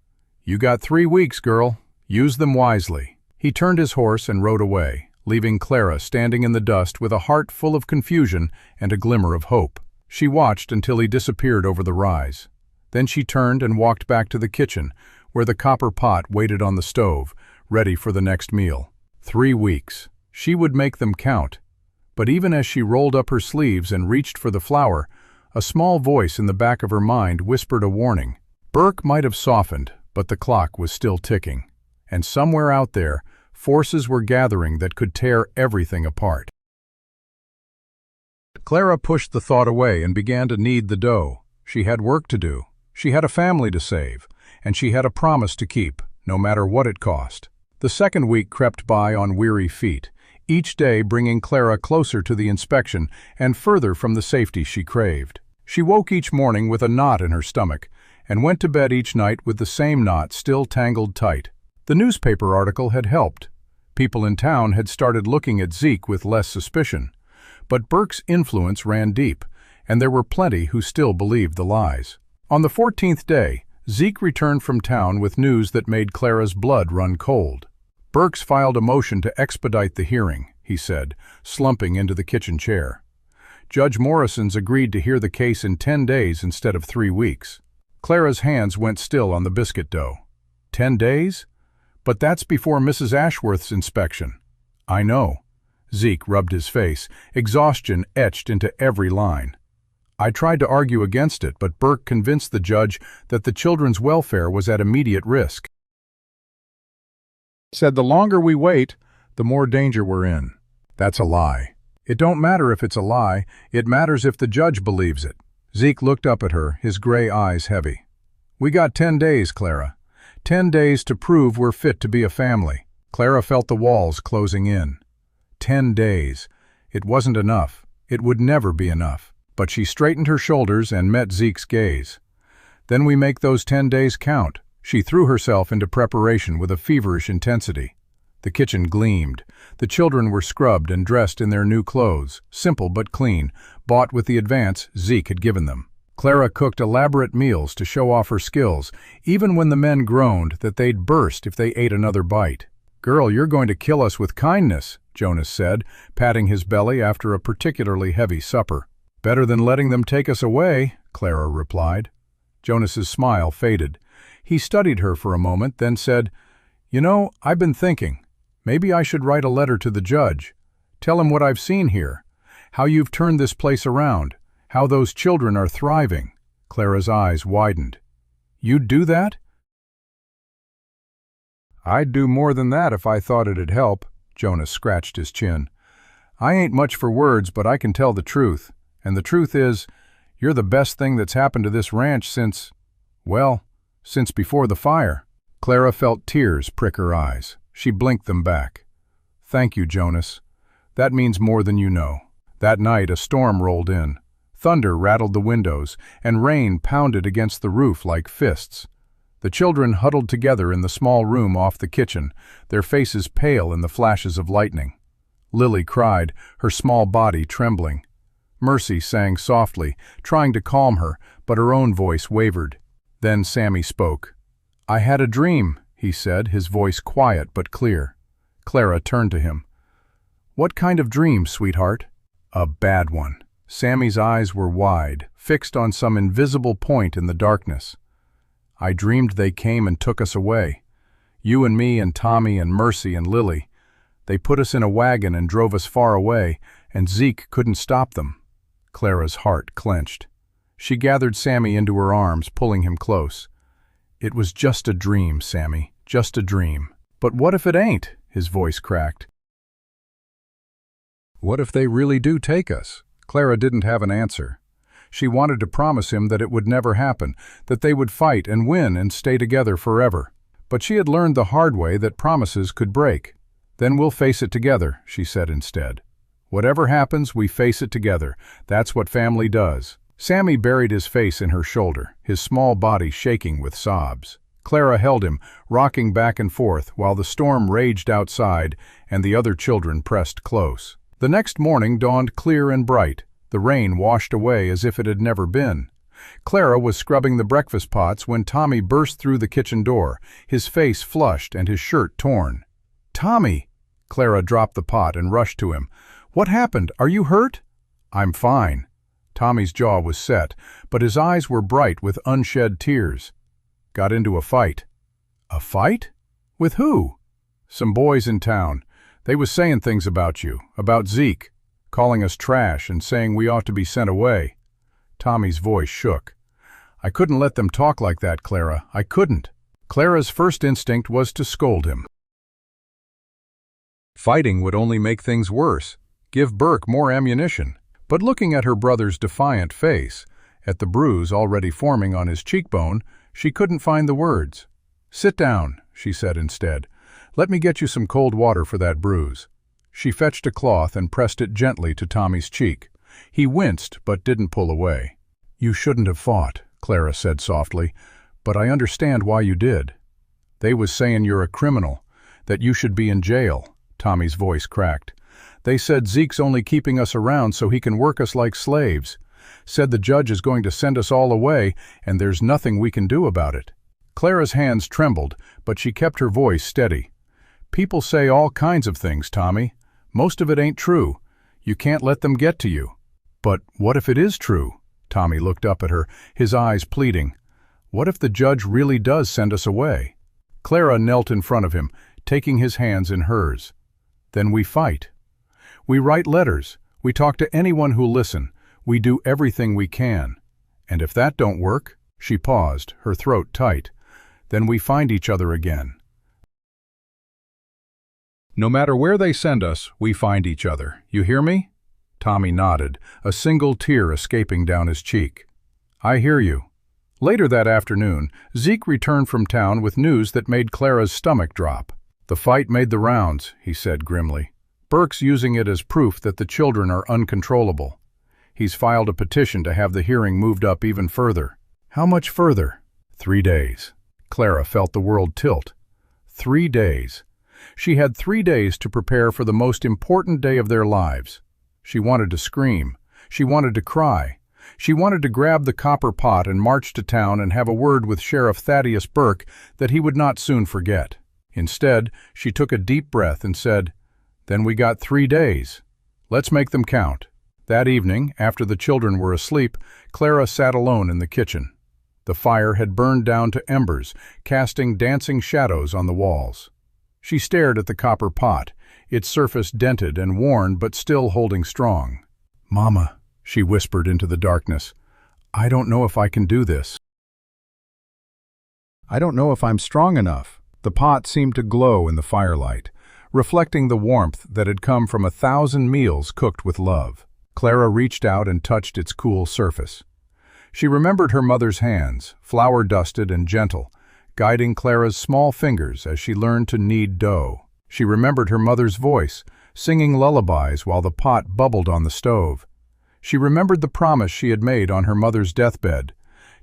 "You got 3 weeks, girl. Use them wisely." He turned his horse and rode away, leaving Clara standing in the dust with a heart full of confusion and a glimmer of hope. She watched until he disappeared over the rise. Then she turned and walked back to the kitchen, where the copper pot waited on the stove, ready for the next meal. 3 weeks. She would make them count. But even as she rolled up her sleeves and reached for the flower, a small voice in the back of her mind whispered a warning. Burke might have softened, but the clock was still ticking. And somewhere out there, forces were gathering that could tear everything apart. Clara pushed the thought away and began to knead the dough. She had work to do. She had a family to save, and she had a promise to keep, no matter what it cost. The second week crept by on weary feet, each day bringing Clara closer to the inspection and further from the safety she craved. She woke each morning with a knot in her stomach, and went to bed each night with the same knot still tangled tight. The newspaper article had helped. People in town had started looking at Zeke with less suspicion. But Burke's influence ran deep, and there were plenty who still believed the lies. On the 14th day, Zeke returned from town with news that made Clara's blood run cold. Burke's filed a motion to expedite the hearing, he said, slumping into the kitchen chair. Judge Morrison's agreed to hear the case in 10 days instead of 3 weeks. Clara's hands went still on the biscuit dough. 10 days? But that's before Mrs. Ashworth's inspection. I know. Zeke rubbed his face, exhaustion etched into every line. I tried to argue against it, but Burke convinced the judge that the children's welfare was at immediate risk. Said the longer we wait, the more danger we're in. That's a lie. It don't matter if it's a lie, it matters if the judge believes it. Zeke looked up at her, his gray eyes heavy. We got 10 days, Clara. 10 days to prove we're fit to be a family. Clara felt the walls closing in. 10 days. It wasn't enough. It would never be enough. But she straightened her shoulders and met Zeke's gaze. Then we make those 10 days count. She threw herself into preparation with a feverish intensity. The kitchen gleamed. The children were scrubbed and dressed in their new clothes, simple but clean, bought with the advance Zeke had given them. Clara cooked elaborate meals to show off her skills, even when the men groaned that they'd burst if they ate another bite. "Girl, you're going to kill us with kindness," Jonas said, patting his belly after a particularly heavy supper. "Better than letting them take us away," Clara replied. Jonas's smile faded. He studied her for a moment, then said, "You know, I've been thinking. Maybe I should write a letter to the judge. Tell him what I've seen here, how you've turned this place around, how those children are thriving." Clara's eyes widened. "You'd do that?" "I'd do more than that if I thought it'd help," Jonas scratched his chin. "I ain't much for words, but I can tell the truth. And the truth is, you're the best thing that's happened to this ranch since, well, since before the fire." Clara felt tears prick her eyes. She blinked them back. "Thank you, Jonas. That means more than you know." That night a storm rolled in. Thunder rattled the windows, and rain pounded against the roof like fists. The children huddled together in the small room off the kitchen, their faces pale in the flashes of lightning. Lily cried, her small body trembling. Mercy sang softly, trying to calm her, but her own voice wavered. Then Sammy spoke. "I had a dream," he said, his voice quiet but clear. Clara turned to him. "What kind of dream, sweetheart?" "A bad one." Sammy's eyes were wide, fixed on some invisible point in the darkness. "I dreamed they came and took us away. You and me and Tommy and Mercy and Lily. They put us in a wagon and drove us far away, and Zeke couldn't stop them." Clara's heart clenched. She gathered Sammy into her arms, pulling him close. "It was just a dream, Sammy, just a dream." "But what if it ain't?" His voice cracked. "What if they really do take us?" Clara didn't have an answer. She wanted to promise him that it would never happen, that they would fight and win and stay together forever. But she had learned the hard way that promises could break. "Then we'll face it together," she said instead. "Whatever happens, we face it together. That's what family does." Sammy buried his face in her shoulder, his small body shaking with sobs. Clara held him, rocking back and forth while the storm raged outside and the other children pressed close. The next morning dawned clear and bright. The rain washed away as if it had never been. Clara was scrubbing the breakfast pots when Tommy burst through the kitchen door, his face flushed and his shirt torn. "Tommy!" Clara dropped the pot and rushed to him. "What happened? Are you hurt?" "I'm fine." Tommy's jaw was set, but his eyes were bright with unshed tears. "Got into a fight." "A fight? With who?" "Some boys in town. They was saying things about you, about Zeke. calling us trash and saying we ought to be sent away. Tommy's voice shook. I couldn't let them talk like that, Clara. I couldn't. Clara's first instinct was to scold him. Fighting would only make things worse, give Burke more ammunition. But looking at her brother's defiant face, at the bruise already forming on his cheekbone, she couldn't find the words. Sit down, she said instead. Let me get you some cold water for that bruise. She fetched a cloth and pressed it gently to Tommy's cheek. He winced but didn't pull away. You shouldn't have fought, Clara said softly, but I understand why you did. They was saying you're a criminal, that you should be in jail. Tommy's voice cracked. They said Zeke's only keeping us around so he can work us like slaves. Said the judge is going to send us all away, and there's nothing we can do about it. Clara's hands trembled, but she kept her voice steady. People say all kinds of things, Tommy. Most of it ain't true. You can't let them get to you. But what if it is true? Tommy looked up at her, his eyes pleading. What if the judge really does send us away? Clara knelt in front of him, taking his hands in hers. Then we fight. We write letters. We talk to anyone who'll listen. We do everything we can. And if that don't work, she paused, her throat tight, then we find each other again. No matter where they send us, we find each other. You hear me? Tommy nodded, a single tear escaping down his cheek. I hear you. Later that afternoon, Zeke returned from town with news that made Clara's stomach drop. The fight made the rounds, he said grimly. Burke's using it as proof that the children are uncontrollable. He's filed a petition to have the hearing moved up even further. How much further? 3 days. Clara felt the world tilt. 3 days. She had 3 days to prepare for the most important day of their lives. She wanted to scream. She wanted to cry. She wanted to grab the copper pot and march to town and have a word with Sheriff Thaddeus Burke that he would not soon forget. Instead, she took a deep breath and said, Then we got 3 days. Let's make them count. That evening, after the children were asleep, Clara sat alone in the kitchen. The fire had burned down to embers, casting dancing shadows on the walls. She stared at the copper pot, its surface dented and worn but still holding strong. Mama, she whispered into the darkness, I don't know if I can do this. I don't know if I'm strong enough. The pot seemed to glow in the firelight, reflecting the warmth that had come from 1,000 meals cooked with love. Clara reached out and touched its cool surface. She remembered her mother's hands, flour-dusted and gentle, guiding Clara's small fingers as she learned to knead dough. She remembered her mother's voice, singing lullabies while the pot bubbled on the stove. She remembered the promise she had made on her mother's deathbed.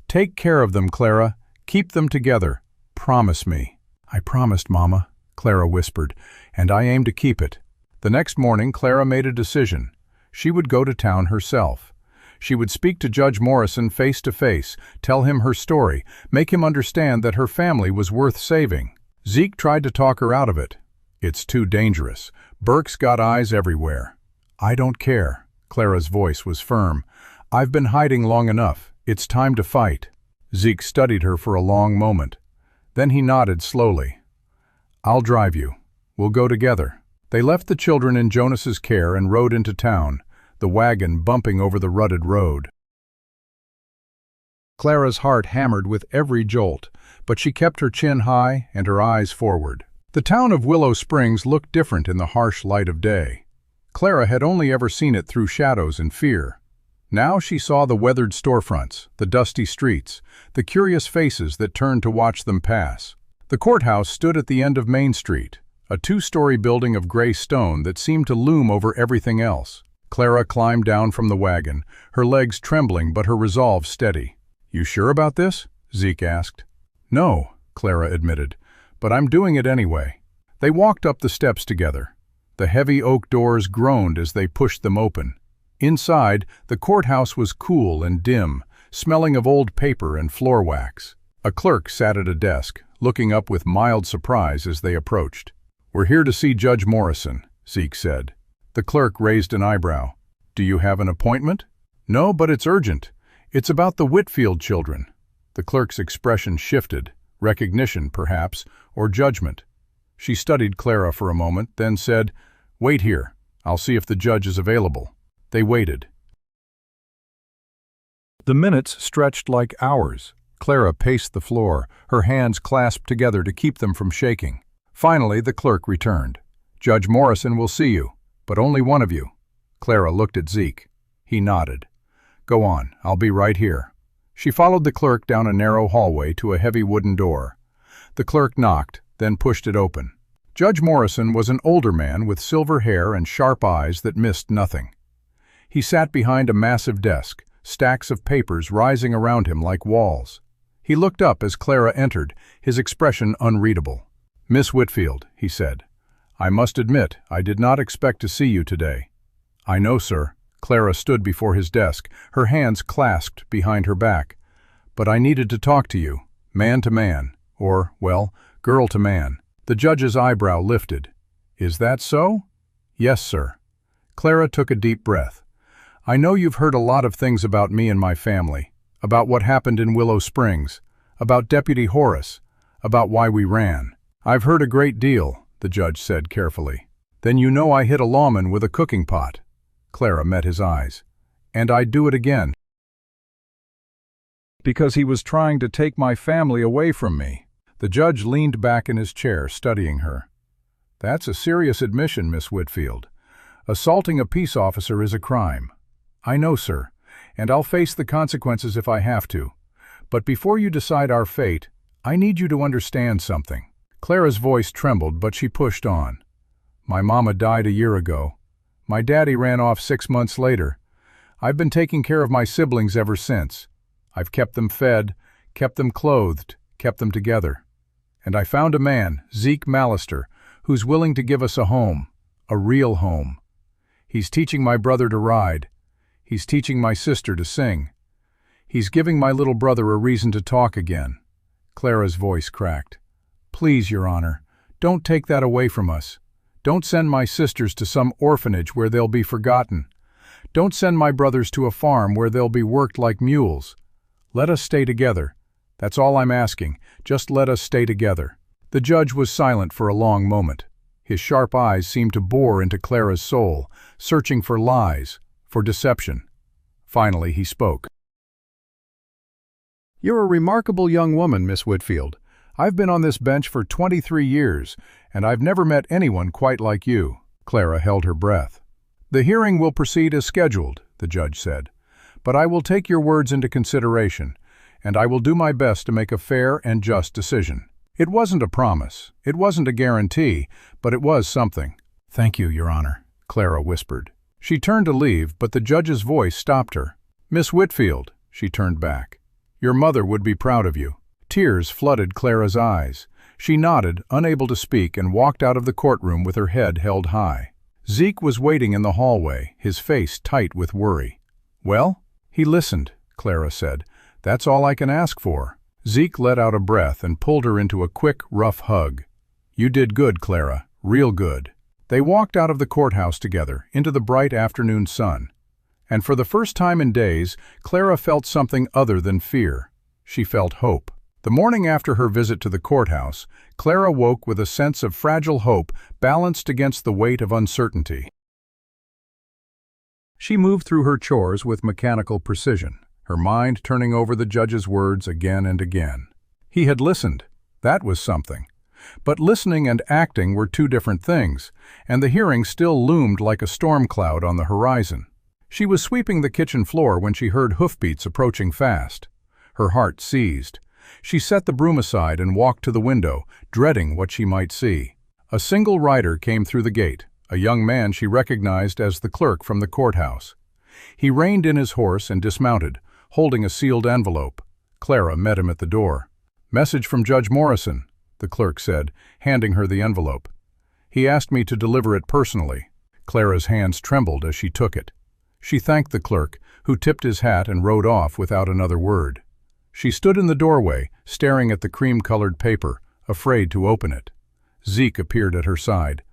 Take care of them, Clara. Keep them together. Promise me. I promised, Mama, Clara whispered, and I aim to keep it. The next morning, Clara made a decision. She would go to town herself. She would speak to Judge Morrison face to face, tell him her story, make him understand that her family was worth saving. Zeke tried to talk her out of it. It's too dangerous. Burke's got eyes everywhere. I don't care. Clara's voice was firm. I've been hiding long enough. It's time to fight. Zeke studied her for a long moment. Then he nodded slowly. I'll drive you. We'll go together. They left the children in Jonas's care and rode into town, the wagon bumping over the rutted road. Clara's heart hammered with every jolt, but she kept her chin high and her eyes forward. The town of Willow Springs looked different in the harsh light of day. Clara had only ever seen it through shadows and fear. Now she saw the weathered storefronts, the dusty streets, the curious faces that turned to watch them pass. The courthouse stood at the end of Main Street, a 2-story building of gray stone that seemed to loom over everything else. Clara climbed down from the wagon, her legs trembling but her resolve steady. You sure about this? Zeke asked. No, Clara admitted, but I'm doing it anyway. They walked up the steps together. The heavy oak doors groaned as they pushed them open. Inside, the courthouse was cool and dim, smelling of old paper and floor wax. A clerk sat at a desk, looking up with mild surprise as they approached. We're here to see Judge Morrison, Zeke said. The clerk raised an eyebrow. Do you have an appointment? No, but it's urgent. It's about the Whitfield children. The clerk's expression shifted, recognition, perhaps, or judgment. She studied Clara for a moment, then said, Wait here. I'll see if the judge is available. They waited. The minutes stretched like hours. Clara paced the floor, her hands clasped together to keep them from shaking. Finally, the clerk returned. "Judge Morrison will see you, but only one of you." Clara looked at Zeke. He nodded. "Go on, I'll be right here." She followed the clerk down a narrow hallway to a heavy wooden door. The clerk knocked, then pushed it open. Judge Morrison was an older man with silver hair and sharp eyes that missed nothing. He sat behind a massive desk, stacks of papers rising around him like walls. He looked up as Clara entered, his expression unreadable. "Miss Whitfield," he said, "I must admit I did not expect to see you today." "I know, sir." Clara stood before his desk, her hands clasped behind her back. "But I needed to talk to you, man to man, or, well, girl to man." The judge's eyebrow lifted. "Is that so?" "Yes, sir." Clara took a deep breath. "I know you've heard a lot of things about me and my family, about what happened in Willow Springs, about Deputy Horace, about why we ran." "I've heard a great deal," the judge said carefully. "Then you know I hit a lawman with a cooking pot." Clara met his eyes. "And I'd do it again. Because he was trying to take my family away from me." The judge leaned back in his chair, studying her. "That's a serious admission, Miss Whitfield. Assaulting a peace officer is a crime." "I know, sir, and I'll face the consequences if I have to. But before you decide our fate, I need you to understand something." Clara's voice trembled, but she pushed on. "My mama died a year ago. My daddy ran off 6 months later. I've been taking care of my siblings ever since. I've kept them fed, kept them clothed, kept them together. And I found a man, Zeke Mallister, who's willing to give us a home, a real home. He's teaching my brother to ride. He's teaching my sister to sing. He's giving my little brother a reason to talk again." Clara's voice cracked. "Please, Your Honor, don't take that away from us. Don't send my sisters to some orphanage where they'll be forgotten. Don't send my brothers to a farm where they'll be worked like mules. Let us stay together. That's all I'm asking. Just let us stay together." The judge was silent for a long moment. His sharp eyes seemed to bore into Clara's soul, searching for lies, for deception. Finally, he spoke. "You're a remarkable young woman, Miss Whitfield. I've been on this bench for 23 years, and I've never met anyone quite like you." Clara held her breath. "The hearing will proceed as scheduled," the judge said, "but I will take your words into consideration, and I will do my best to make a fair and just decision." It wasn't a promise, it wasn't a guarantee, but it was something. "Thank you, Your Honor," Clara whispered. She turned to leave, but the judge's voice stopped her. "Miss Whitfield," she turned back, "your mother would be proud of you." Tears flooded Clara's eyes. She nodded, unable to speak, and walked out of the courtroom with her head held high. Zeke was waiting in the hallway, his face tight with worry. "Well?" "He listened," Clara said. "That's all I can ask for." Zeke let out a breath and pulled her into a quick, rough hug. "You did good, Clara, real good." They walked out of the courthouse together, into the bright afternoon sun. And for the first time in days, Clara felt something other than fear. She felt hope. The morning after her visit to the courthouse, Clara woke with a sense of fragile hope balanced against the weight of uncertainty. She moved through her chores with mechanical precision, her mind turning over the judge's words again and again. He had listened. That was something. But listening and acting were two different things, and the hearing still loomed like a storm cloud on the horizon. She was sweeping the kitchen floor when she heard hoofbeats approaching fast. Her heart seized. She set the broom aside and walked to the window, dreading what she might see. A single rider came through the gate, a young man she recognized as the clerk from the courthouse. He reined in his horse and dismounted, holding a sealed envelope. Clara met him at the door. "Message from Judge Morrison," the clerk said, handing her the envelope. "He asked me to deliver it personally." Clara's hands trembled as she took it. She thanked the clerk, who tipped his hat and rode off without another word. She stood in the doorway, staring at the cream-colored paper, afraid to open it. Zeke appeared at her side.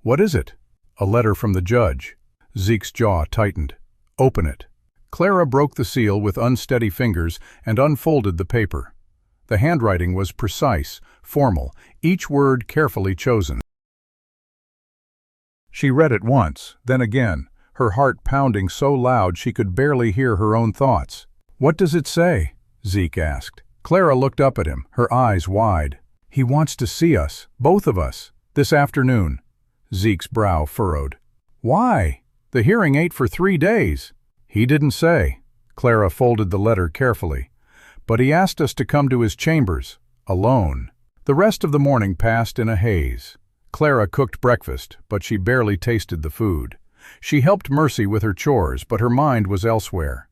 "What is it?" "A letter from the judge." Zeke's jaw tightened. "Open it." Clara broke the seal with unsteady fingers and unfolded the paper. The handwriting was precise, formal, each word carefully chosen. She read it once, then again, her heart pounding so loud she could barely hear her own thoughts. "What does it say?" Zeke asked. Clara looked up at him, her eyes wide. "He wants to see us, both of us, this afternoon." Zeke's brow furrowed. "Why? The hearing ain't for 3 days." "He didn't say." Clara folded the letter carefully. "But he asked us to come to his chambers, alone." The rest of the morning passed in a haze. Clara cooked breakfast, but she barely tasted the food. She helped Mercy with her chores, but her mind was elsewhere.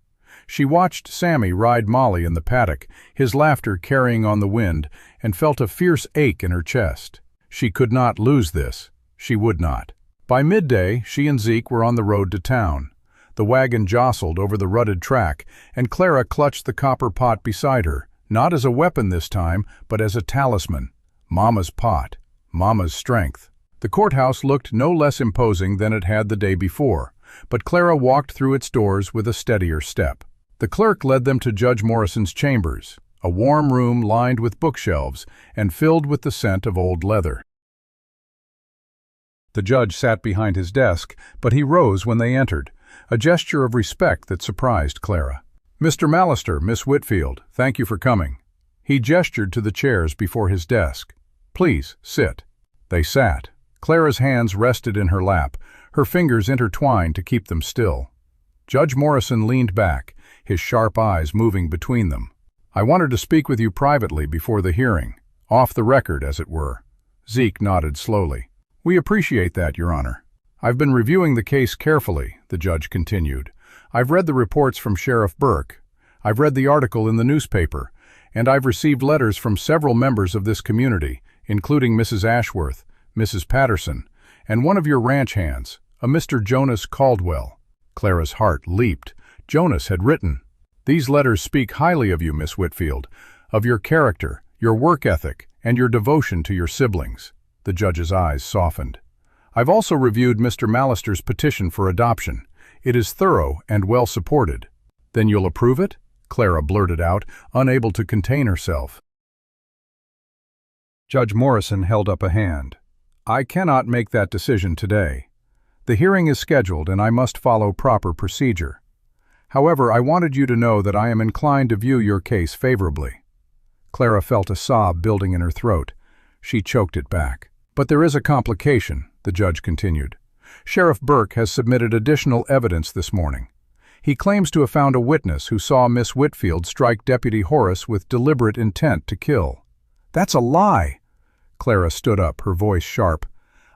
She watched Sammy ride Molly in the paddock, his laughter carrying on the wind, and felt a fierce ache in her chest. She could not lose this. She would not. By midday, she and Zeke were on the road to town. The wagon jostled over the rutted track, and Clara clutched the copper pot beside her, not as a weapon this time, but as a talisman. Mama's pot. Mama's strength. The courthouse looked no less imposing than it had the day before, but Clara walked through its doors with a steadier step. The clerk led them to Judge Morrison's chambers, a warm room lined with bookshelves and filled with the scent of old leather. The judge sat behind his desk, but he rose when they entered, a gesture of respect that surprised Clara. "Mr. Mallister, Miss Whitfield, thank you for coming." He gestured to the chairs before his desk. "Please, sit." They sat. Clara's hands rested in her lap, her fingers intertwined to keep them still. Judge Morrison leaned back, his sharp eyes moving between them. "I wanted to speak with you privately before the hearing, off the record, as it were." Zeke nodded slowly. "We appreciate that, Your Honor." "I've been reviewing the case carefully," the judge continued. "I've read the reports from Sheriff Burke. I've read the article in the newspaper, and I've received letters from several members of this community, including Mrs. Ashworth, Mrs. Patterson, and one of your ranch hands, a Mr. Jonas Caldwell." Clara's heart leaped. Jonas had written. "These letters speak highly of you, Miss Whitfield, of your character, your work ethic, and your devotion to your siblings." The judge's eyes softened. "I've also reviewed Mr. Mallister's petition for adoption. It is thorough and well supported." "Then you'll approve it?" Clara blurted out, unable to contain herself. Judge Morrison held up a hand. "I cannot make that decision today. The hearing is scheduled and I must follow proper procedure. However, I wanted you to know that I am inclined to view your case favorably." Clara felt a sob building in her throat. She choked it back. "But there is a complication," the judge continued. "Sheriff Burke has submitted additional evidence this morning. He claims to have found a witness who saw Miss Whitfield strike Deputy Horace with deliberate intent to kill." "That's a lie!" Clara stood up, her voice sharp.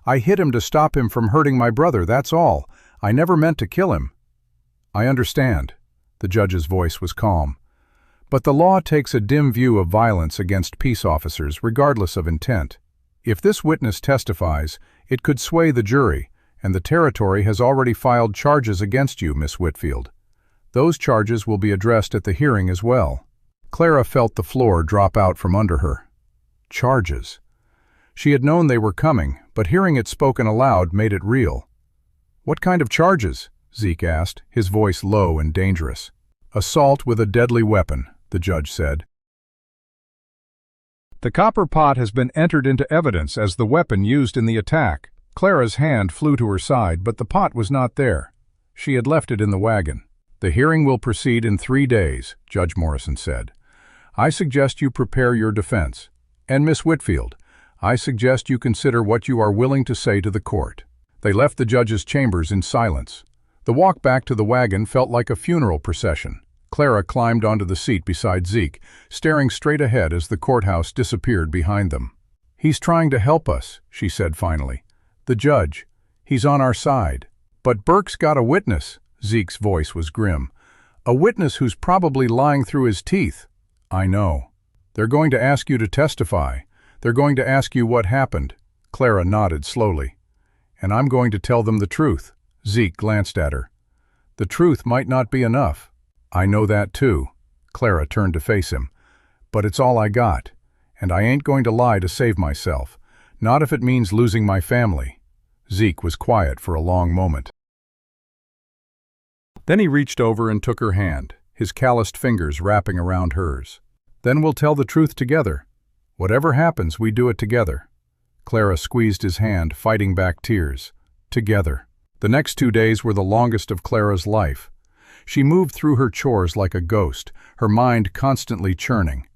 "I hit him to stop him from hurting my brother, that's all. I never meant to kill him." "I understand." The judge's voice was calm. "But the law takes a dim view of violence against peace officers, regardless of intent. If this witness testifies, it could sway the jury, and the territory has already filed charges against you, Miss Whitfield. Those charges will be addressed at the hearing as well." Clara felt the floor drop out from under her. Charges. She had known they were coming, but hearing it spoken aloud made it real. "What kind of charges?" Zeke asked, his voice low and dangerous. "Assault with a deadly weapon," the judge said. "The copper pot has been entered into evidence as the weapon used in the attack." Clara's hand flew to her side, but the pot was not there. She had left it in the wagon. "The hearing will proceed in 3 days," Judge Morrison said. "I suggest you prepare your defense. And Miss Whitfield, I suggest you consider what you are willing to say to the court." They left the judge's chambers in silence. The walk back to the wagon felt like a funeral procession. Clara climbed onto the seat beside Zeke, staring straight ahead as the courthouse disappeared behind them. "He's trying to help us," she said finally. "The judge. He's on our side." "But Burke's got a witness." Zeke's voice was grim. "A witness who's probably lying through his teeth." "I know. They're going to ask you to testify. They're going to ask you what happened." Clara nodded slowly. "And I'm going to tell them the truth." Zeke glanced at her. "The truth might not be enough." "I know that too." Clara turned to face him. "But it's all I got, and I ain't going to lie to save myself, not if it means losing my family." Zeke was quiet for a long moment. Then he reached over and took her hand, his calloused fingers wrapping around hers. "Then we'll tell the truth together. Whatever happens, we do it together." Clara squeezed his hand, fighting back tears. "Together." The next 2 days were the longest of Clara's life. She moved through her chores like a ghost, her mind constantly churning.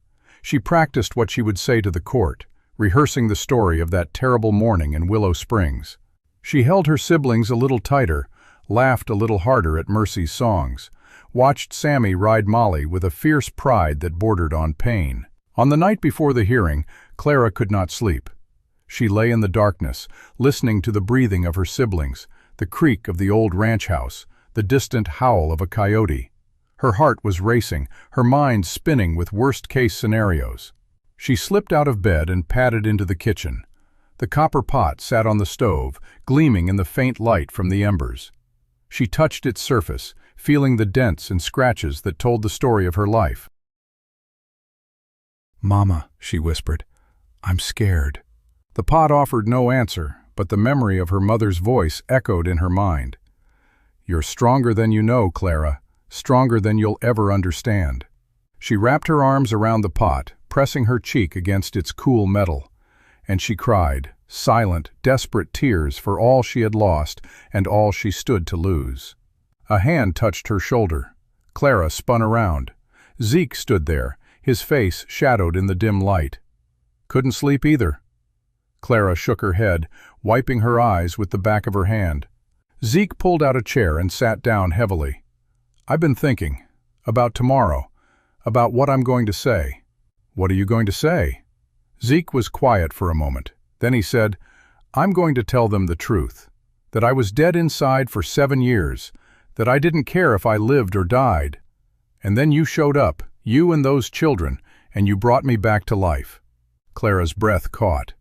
She practiced what she would say to the court, rehearsing the story of that terrible morning in Willow Springs. She held her siblings a little tighter, laughed a little harder at Mercy's songs, watched Sammy ride Molly with a fierce pride that bordered on pain. On the night before the hearing, Clara could not sleep. She lay in the darkness, listening to the breathing of her siblings, the creak of the old ranch house, the distant howl of a coyote. Her heart was racing, her mind spinning with worst-case scenarios. She slipped out of bed and padded into the kitchen. The copper pot sat on the stove, gleaming in the faint light from the embers. She touched its surface, feeling the dents and scratches that told the story of her life. "Mama," she whispered, "I'm scared." The pot offered no answer, but the memory of her mother's voice echoed in her mind. "You're stronger than you know, Clara, stronger than you'll ever understand." She wrapped her arms around the pot, pressing her cheek against its cool metal, and she cried, silent, desperate tears for all she had lost and all she stood to lose. A hand touched her shoulder. Clara spun around. Zeke stood there, his face shadowed in the dim light. "Couldn't sleep either." Clara shook her head, wiping her eyes with the back of her hand. Zeke pulled out a chair and sat down heavily. "I've been thinking. About tomorrow. About what I'm going to say." "What are you going to say?" Zeke was quiet for a moment. Then he said, "I'm going to tell them the truth. That I was dead inside for 7 years. That I didn't care if I lived or died. And then you showed up, you and those children, and you brought me back to life." Clara's breath caught.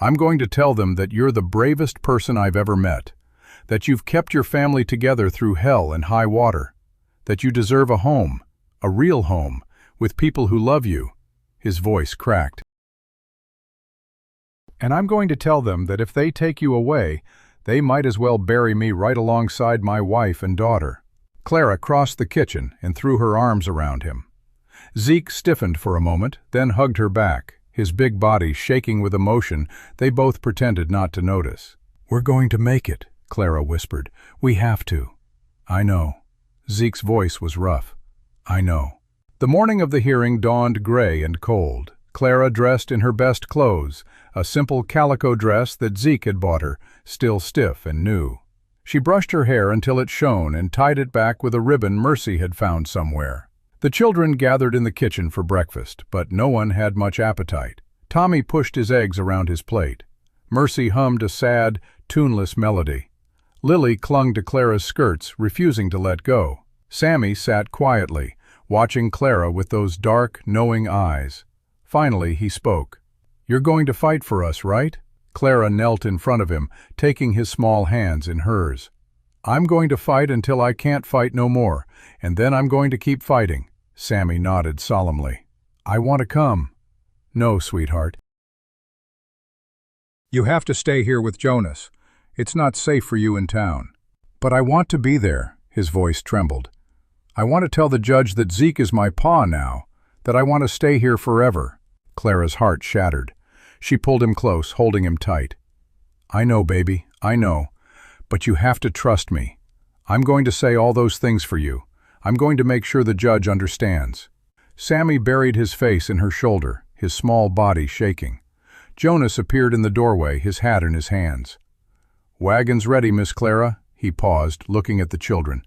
"I'm going to tell them that you're the bravest person I've ever met. That you've kept your family together through hell and high water. That you deserve a home, a real home, with people who love you." His voice cracked. "And I'm going to tell them that if they take you away, they might as well bury me right alongside my wife and daughter." Clara crossed the kitchen and threw her arms around him. Zeke stiffened for a moment, then hugged her back, his big body shaking with emotion they both pretended not to notice. "We're going to make it," Clara whispered. "We have to." "I know." Zeke's voice was rough. "I know." The morning of the hearing dawned gray and cold. Clara dressed in her best clothes, a simple calico dress that Zeke had bought her, still stiff and new. She brushed her hair until it shone and tied it back with a ribbon Mercy had found somewhere. The children gathered in the kitchen for breakfast, but no one had much appetite. Tommy pushed his eggs around his plate. Mercy hummed a sad, tuneless melody. Lily clung to Clara's skirts, refusing to let go. Sammy sat quietly, watching Clara with those dark, knowing eyes. Finally, he spoke. "You're going to fight for us, right?" Clara knelt in front of him, taking his small hands in hers. "I'm going to fight until I can't fight no more, and then I'm going to keep fighting." Sammy nodded solemnly. "I want to come." "No, sweetheart. You have to stay here with Jonas. It's not safe for you in town." "But I want to be there," his voice trembled. "I want to tell the judge that Zeke is my pa now, that I want to stay here forever." Clara's heart shattered. She pulled him close, holding him tight. "I know, baby, I know. But you have to trust me. I'm going to say all those things for you. I'm going to make sure the judge understands." Sammy buried his face in her shoulder, his small body shaking. Jonas appeared in the doorway, his hat in his hands. "Wagon's ready, Miss Clara." He paused, looking at the children.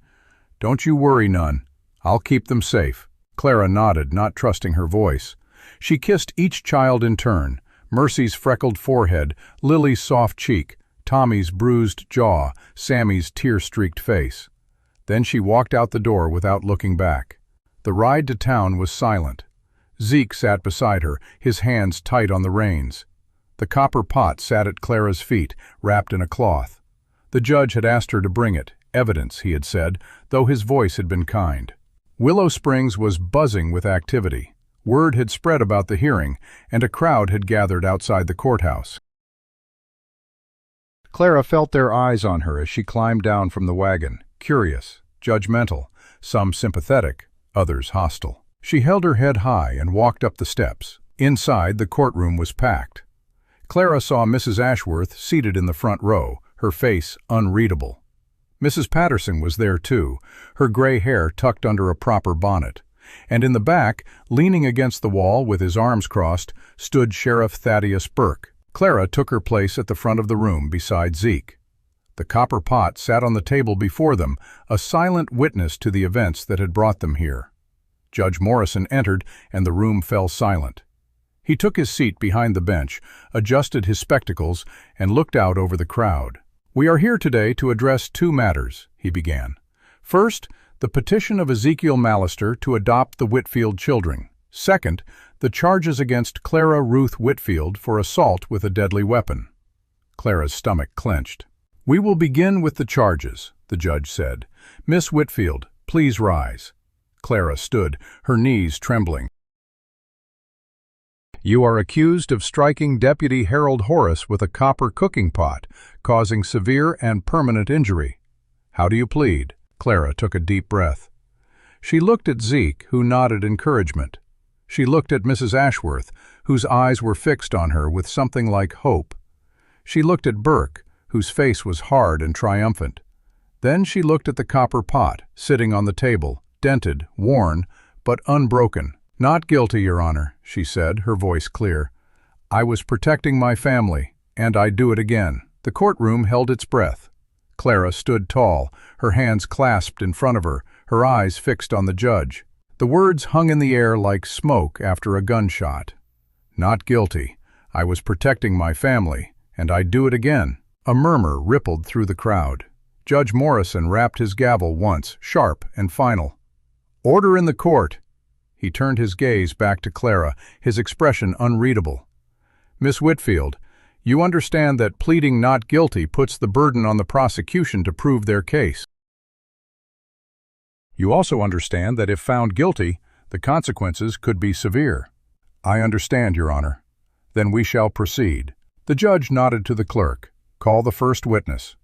"Don't you worry none. I'll keep them safe." Clara nodded, not trusting her voice. She kissed each child in turn, Mercy's freckled forehead, Lily's soft cheek, Tommy's bruised jaw, Sammy's tear-streaked face. Then she walked out the door without looking back. The ride to town was silent. Zeke sat beside her, his hands tight on the reins. The copper pot sat at Clara's feet, wrapped in a cloth. The judge had asked her to bring it, evidence, he had said, though his voice had been kind. Willow Springs was buzzing with activity. Word had spread about the hearing, and a crowd had gathered outside the courthouse. Clara felt their eyes on her as she climbed down from the wagon, curious, judgmental, some sympathetic, others hostile. She held her head high and walked up the steps. Inside, the courtroom was packed. Clara saw Mrs. Ashworth seated in the front row, her face unreadable. Mrs. Patterson was there too, her gray hair tucked under a proper bonnet. And in the back, leaning against the wall with his arms crossed, stood Sheriff Thaddeus Burke. Clara took her place at the front of the room beside Zeke. The copper pot sat on the table before them, a silent witness to the events that had brought them here. Judge Morrison entered, and the room fell silent. He took his seat behind the bench, adjusted his spectacles, and looked out over the crowd. "We are here today to address two matters," he began. "First, the petition of Ezekiel Mallister to adopt the Whitfield children. Second, the charges against Clara Ruth Whitfield for assault with a deadly weapon." Clara's stomach clenched. "We will begin with the charges," the judge said. "Miss Whitfield, please rise." Clara stood, her knees trembling. "You are accused of striking Deputy Harold Horace with a copper cooking pot, causing severe and permanent injury. How do you plead?" Clara took a deep breath. She looked at Zeke, who nodded encouragement. She looked at Mrs. Ashworth, whose eyes were fixed on her with something like hope. She looked at Burke, whose face was hard and triumphant. Then she looked at the copper pot, sitting on the table, dented, worn, but unbroken. "Not guilty, Your Honor," she said, her voice clear. "I was protecting my family, and I do it again." The courtroom held its breath. Clara stood tall, her hands clasped in front of her, her eyes fixed on the judge. The words hung in the air like smoke after a gunshot. "Not guilty. I was protecting my family, and I do it again." A murmur rippled through the crowd. Judge Morrison rapped his gavel once, sharp and final. "Order in the court." He turned his gaze back to Clara, his expression unreadable. "Miss Whitfield, you understand that pleading not guilty puts the burden on the prosecution to prove their case. You also understand that if found guilty, the consequences could be severe." "I understand, Your Honor." "Then we shall proceed." The judge nodded to the clerk. "Call the first witness."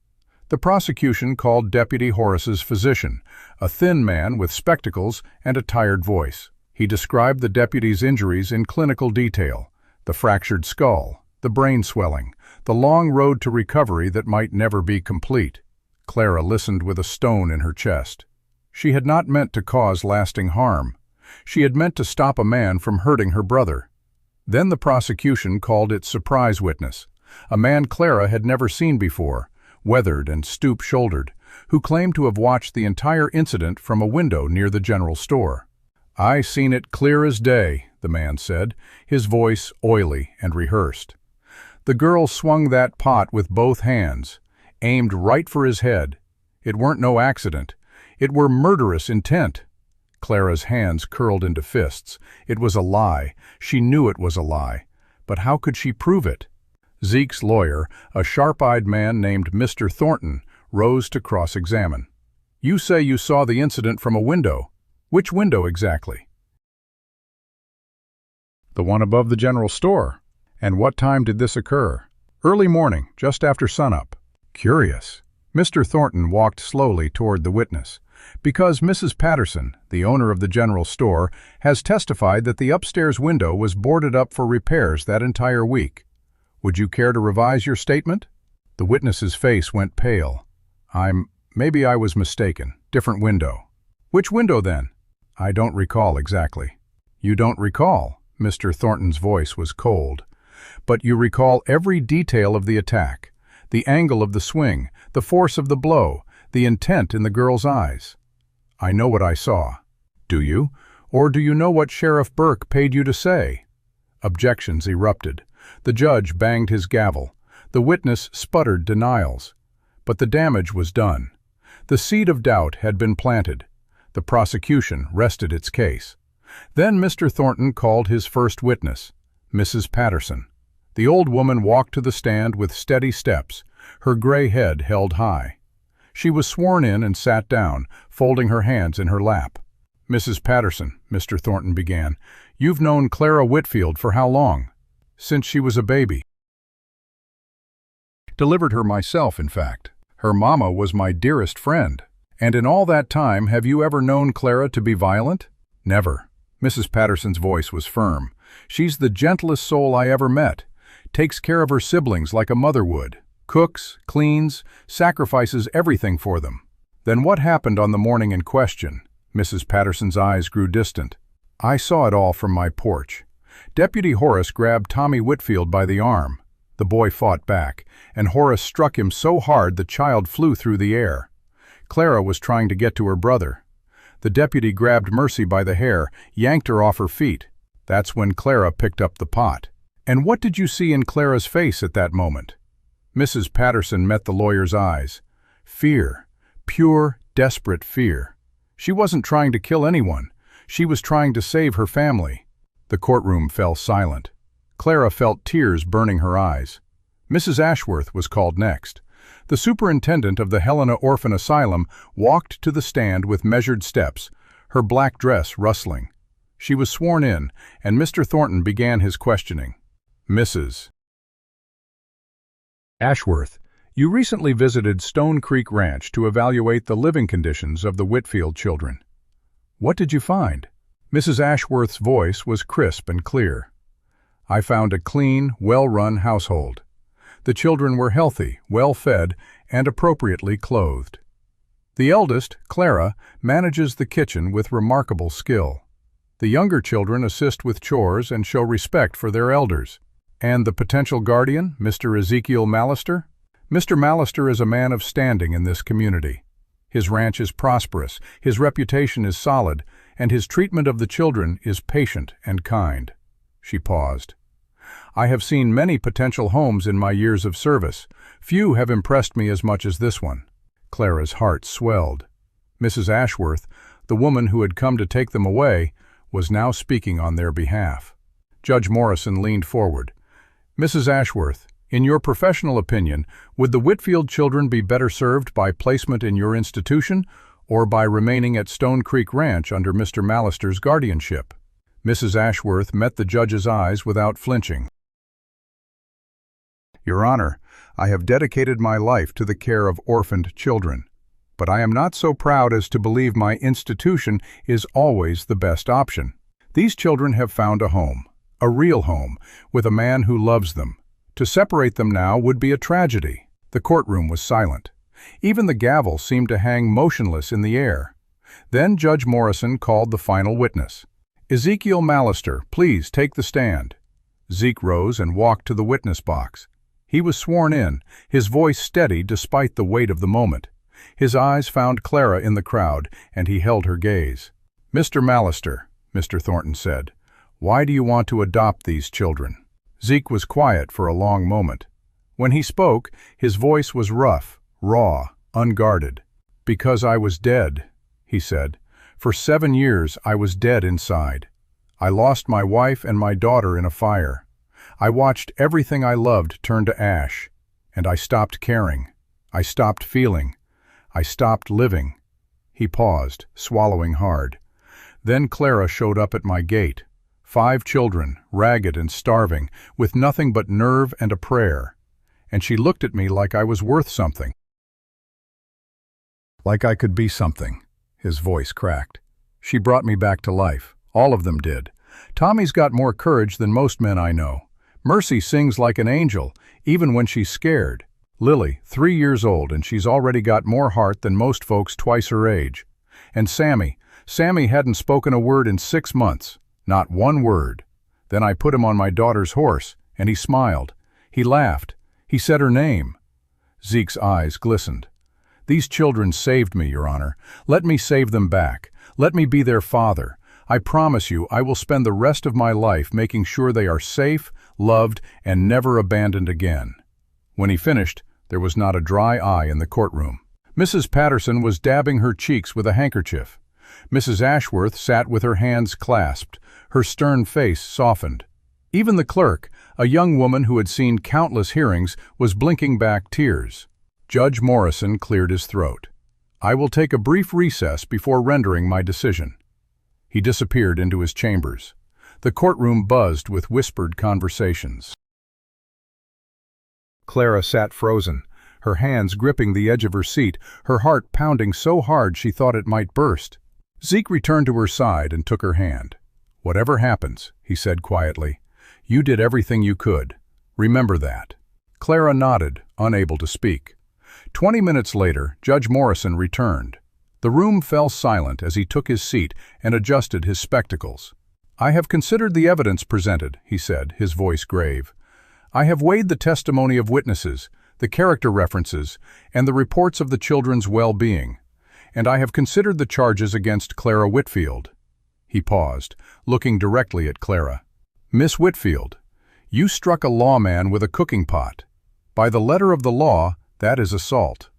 The prosecution called Deputy Horace's physician, a thin man with spectacles and a tired voice. He described the deputy's injuries in clinical detail: the fractured skull, the brain swelling, the long road to recovery that might never be complete. Clara listened with a stone in her chest. She had not meant to cause lasting harm. She had meant to stop a man from hurting her brother. Then the prosecution called its surprise witness, a man Clara had never seen before, weathered and stoop-shouldered, who claimed to have watched the entire incident from a window near the general store. "I seen it clear as day," the man said, his voice oily and rehearsed. "The girl swung that pot with both hands, aimed right for his head. It weren't no accident. It were murderous intent." Clara's hands curled into fists. It was a lie. She knew it was a lie. But how could she prove it? Zeke's lawyer, a sharp-eyed man named Mr. Thornton, rose to cross-examine. "You say you saw the incident from a window. Which window exactly?" "The one above the general store." "And what time did this occur?" "Early morning, just after sunup." "Curious." Mr. Thornton walked slowly toward the witness. "Because Mrs. Patterson, the owner of the general store, has testified that the upstairs window was boarded up for repairs that entire week. Would you care to revise your statement?" The witness's face went pale. Maybe I was mistaken. Different window." "Which window then?" "I don't recall exactly." "You don't recall?" Mr. Thornton's voice was cold. "But you recall every detail of the attack, the angle of the swing, the force of the blow, the intent in the girl's eyes." "I know what I saw." "Do you? Or do you know what Sheriff Burke paid you to say?" Objections erupted. The judge banged his gavel. The witness sputtered denials. But the damage was done. The seed of doubt had been planted. The prosecution rested its case. Then Mr. Thornton called his first witness, Mrs. Patterson. The old woman walked to the stand with steady steps, her gray head held high. She was sworn in and sat down, folding her hands in her lap. "Mrs. Patterson," Mr. Thornton began, "you've known Clara Whitfield for how long?" "Since she was a baby. Delivered her myself, in fact. Her mama was my dearest friend." "And in all that time, have you ever known Clara to be violent?" "Never." Mrs. Patterson's voice was firm. "She's the gentlest soul I ever met. Takes care of her siblings like a mother would. Cooks, cleans, sacrifices everything for them. Then what happened on the morning in question? Mrs. Patterson's eyes grew distant. I saw it all from my porch. Deputy Horace grabbed Tommy Whitfield by the arm. The boy fought back, and Horace struck him so hard the child flew through the air. Clara was trying to get to her brother. The deputy grabbed Mercy by the hair, yanked her off her feet. That's when Clara picked up the pot. And what did you see in Clara's face at that moment? Mrs. Patterson met the lawyer's eyes. Fear. Pure, desperate fear. She wasn't trying to kill anyone. She was trying to save her family. The courtroom fell silent. Clara felt tears burning her eyes. Mrs. Ashworth was called next. The superintendent of the Helena Orphan Asylum walked to the stand with measured steps, her black dress rustling. She was sworn in, and Mr. Thornton began his questioning. Mrs. Ashworth, you recently visited Stone Creek Ranch to evaluate the living conditions of the Whitfield children. What did you find? Mrs. Ashworth's voice was crisp and clear. I found a clean, well-run household. The children were healthy, well-fed, and appropriately clothed. The eldest, Clara, manages the kitchen with remarkable skill. The younger children assist with chores and show respect for their elders. And the potential guardian, Mr. Ezekiel Mallister? Mr. Mallister is a man of standing in this community. His ranch is prosperous, his reputation is solid, and his treatment of the children is patient and kind. She paused. I have seen many potential homes in my years of service. Few have impressed me as much as this one. Clara's heart swelled. Mrs. Ashworth, the woman who had come to take them away, was now speaking on their behalf. Judge Morrison leaned forward. Mrs. Ashworth, in your professional opinion, would the Whitfield children be better served by placement in your institution or by remaining at Stone Creek Ranch under Mr. Mallister's guardianship? Mrs. Ashworth met the judge's eyes without flinching. Your Honor, I have dedicated my life to the care of orphaned children, but I am not so proud as to believe my institution is always the best option. These children have found a home, a real home, with a man who loves them. To separate them now would be a tragedy. The courtroom was silent. Even the gavel seemed to hang motionless in the air. Then Judge Morrison called the final witness. Ezekiel Mallister, please take the stand. Zeke rose and walked to the witness box. He was sworn in, his voice steady despite the weight of the moment. His eyes found Clara in the crowd, and he held her gaze. Mr. Mallister, Mr. Thornton said, why do you want to adopt these children? Zeke was quiet for a long moment. When he spoke, his voice was rough, raw, unguarded. Because I was dead, he said. For 7 years I was dead inside. I lost my wife and my daughter in a fire. I watched everything I loved turn to ash, and I stopped caring. I stopped feeling. I stopped living. He paused, swallowing hard. Then Clara showed up at my gate. 5 children, ragged and starving, with nothing but nerve and a prayer. And she looked at me like I was worth something. Like I could be something. His voice cracked. She brought me back to life. All of them did. Tommy's got more courage than most men I know. Mercy sings like an angel, even when she's scared. Lily, 3 years old, and she's already got more heart than most folks twice her age. And Sammy hadn't spoken a word in 6 months. Not one word. Then I put him on my daughter's horse, and he smiled. He laughed. He said her name. Zeke's eyes glistened. These children saved me, Your Honor. Let me save them back. Let me be their father. I promise you I will spend the rest of my life making sure they are safe, loved, and never abandoned again. When he finished, there was not a dry eye in the courtroom. Mrs. Patterson was dabbing her cheeks with a handkerchief. Mrs. Ashworth sat with her hands clasped, her stern face softened. Even the clerk, a young woman who had seen countless hearings, was blinking back tears. Judge Morrison cleared his throat. I will take a brief recess before rendering my decision. He disappeared into his chambers. The courtroom buzzed with whispered conversations. Clara sat frozen, her hands gripping the edge of her seat, her heart pounding so hard she thought it might burst. Zeke returned to her side and took her hand. Whatever happens, he said quietly, you did everything you could. Remember that. Clara nodded, unable to speak. 20 minutes later, Judge Morrison returned. The room fell silent as he took his seat and adjusted his spectacles. "I have considered the evidence presented," he said, his voice grave. "I have weighed the testimony of witnesses, the character references, and the reports of the children's well-being. And I have considered the charges against Clara Whitfield." He paused, looking directly at Clara. "Miss Whitfield, you struck a lawman with a cooking pot. By the letter of the law, that is assault.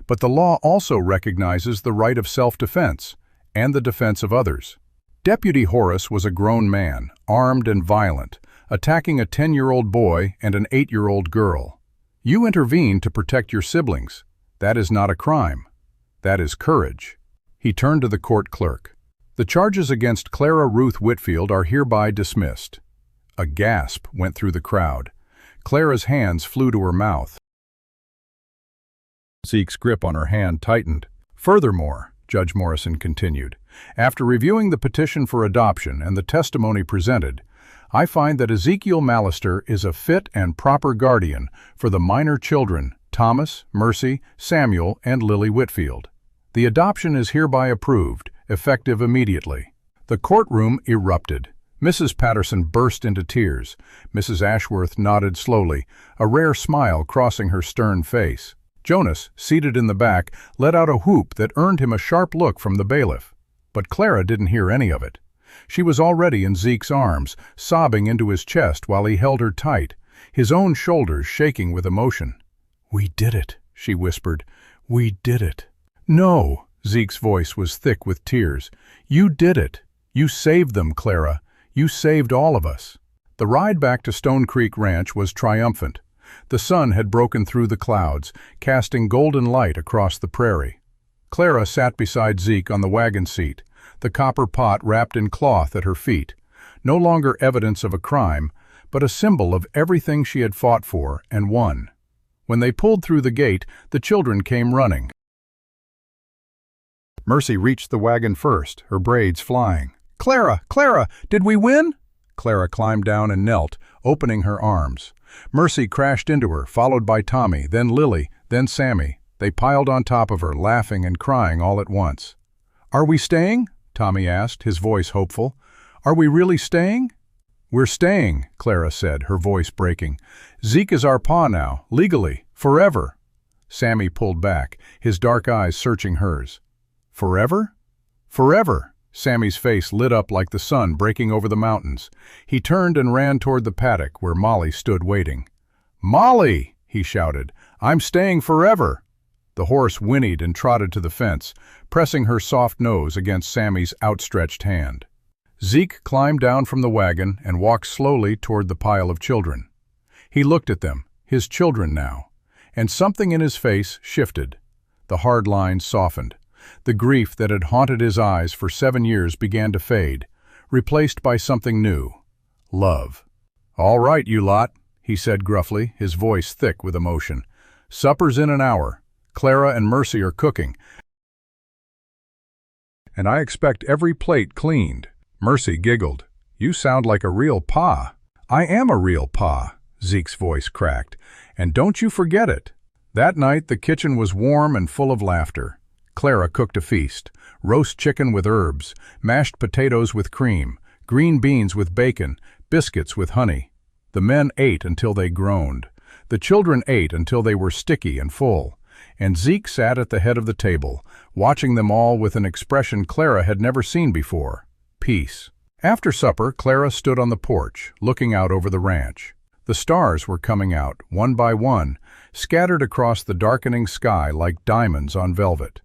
But the law also recognizes the right of self-defense and the defense of others. Deputy Horace was a grown man, armed and violent, attacking a 10-year-old boy and an 8-year-old girl. You intervened to protect your siblings. That is not a crime. That is courage." He turned to the court clerk. "The charges against Clara Ruth Whitfield are hereby dismissed." A gasp went through the crowd. Clara's hands flew to her mouth. Zeke's grip on her hand tightened. "Furthermore," Judge Morrison continued, "after reviewing the petition for adoption and the testimony presented, I find that Ezekiel Mallister is a fit and proper guardian for the minor children, Thomas, Mercy, Samuel, and Lily Whitfield. The adoption is hereby approved, effective immediately." The courtroom erupted. Mrs. Patterson burst into tears. Mrs. Ashworth nodded slowly, a rare smile crossing her stern face. Jonas, seated in the back, let out a whoop that earned him a sharp look from the bailiff. But Clara didn't hear any of it. She was already in Zeke's arms, sobbing into his chest while he held her tight, his own shoulders shaking with emotion. "We did it," she whispered. "We did it." "No," Zeke's voice was thick with tears. "You did it. You saved them, Clara. You saved all of us." The ride back to Stone Creek Ranch was triumphant. The sun had broken through the clouds, casting golden light across the prairie. Clara sat beside Zeke on the wagon seat, the copper pot wrapped in cloth at her feet, no longer evidence of a crime, but a symbol of everything she had fought for and won. When they pulled through the gate, the children came running. Mercy reached the wagon first, her braids flying. "Clara! Clara! Did we win?" Clara climbed down and knelt, opening her arms. Mercy crashed into her, followed by Tommy, then Lily, then Sammy. They piled on top of her, laughing and crying all at once. "Are we staying?" Tommy asked, his voice hopeful. "Are we really staying?" "We're staying," Clara said, her voice breaking. "Zeke is our pa now, legally, forever." Sammy pulled back, his dark eyes searching hers. "Forever?" "Forever." Sammy's face lit up like the sun breaking over the mountains. He turned and ran toward the paddock where Molly stood waiting. "Molly!" he shouted. "I'm staying forever!" The horse whinnied and trotted to the fence, pressing her soft nose against Sammy's outstretched hand. Zeke climbed down from the wagon and walked slowly toward the pile of children. He looked at them, his children now, and something in his face shifted. The hard lines softened. The grief that had haunted his eyes for 7 years began to fade, replaced by something new. Love. "All right, you lot," he said gruffly, his voice thick with emotion. "Supper's in an hour. Clara and Mercy are cooking, and I expect every plate cleaned." Mercy giggled. "You sound like a real pa." "I am a real pa," Zeke's voice cracked, "and don't you forget it." That night the kitchen was warm and full of laughter. Clara cooked a feast: roast chicken with herbs, mashed potatoes with cream, green beans with bacon, biscuits with honey. The men ate until they groaned. The children ate until they were sticky and full. And Zeke sat at the head of the table, watching them all with an expression Clara had never seen before: peace. After supper, Clara stood on the porch, looking out over the ranch. The stars were coming out, one by one, scattered across the darkening sky like diamonds on velvet.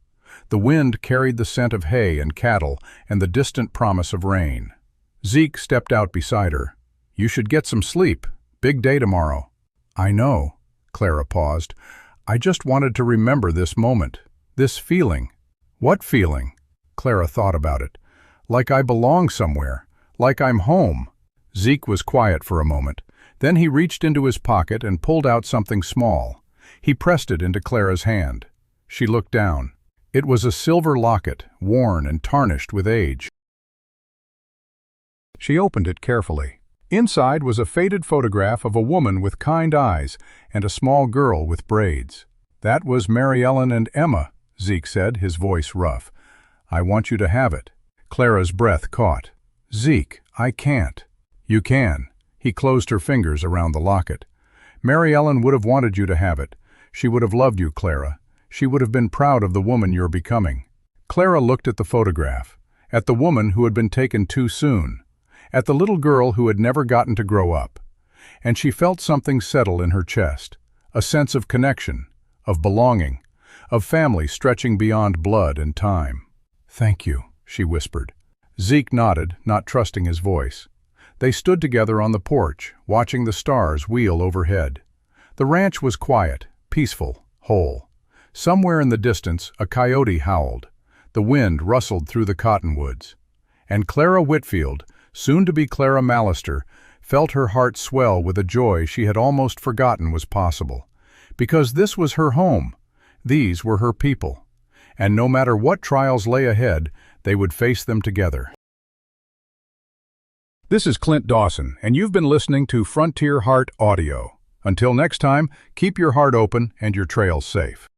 The wind carried the scent of hay and cattle and the distant promise of rain. Zeke stepped out beside her. "You should get some sleep. Big day tomorrow." "I know." Clara paused. "I just wanted to remember this moment, this feeling." "What feeling?" Clara thought about it. "Like I belong somewhere, like I'm home." Zeke was quiet for a moment. Then he reached into his pocket and pulled out something small. He pressed it into Clara's hand. She looked down. It was a silver locket, worn and tarnished with age. She opened it carefully. Inside was a faded photograph of a woman with kind eyes and a small girl with braids. "That was Mary Ellen and Emma," Zeke said, his voice rough. "I want you to have it." Clara's breath caught. "Zeke, I can't." "You can." He closed her fingers around the locket. "Mary Ellen would have wanted you to have it. She would have loved you, Clara. She would have been proud of the woman you're becoming." Clara looked at the photograph, at the woman who had been taken too soon, at the little girl who had never gotten to grow up, and she felt something settle in her chest, a sense of connection, of belonging, of family stretching beyond blood and time. "Thank you," she whispered. Zeke nodded, not trusting his voice. They stood together on the porch, watching the stars wheel overhead. The ranch was quiet, peaceful, whole. Somewhere in the distance, a coyote howled. The wind rustled through the cottonwoods. And Clara Whitfield, soon to be Clara Mallister, felt her heart swell with a joy she had almost forgotten was possible. Because this was her home. These were her people. And no matter what trials lay ahead, they would face them together. This is Clint Dawson, and you've been listening to Frontier Heart Audio. Until next time, keep your heart open and your trails safe.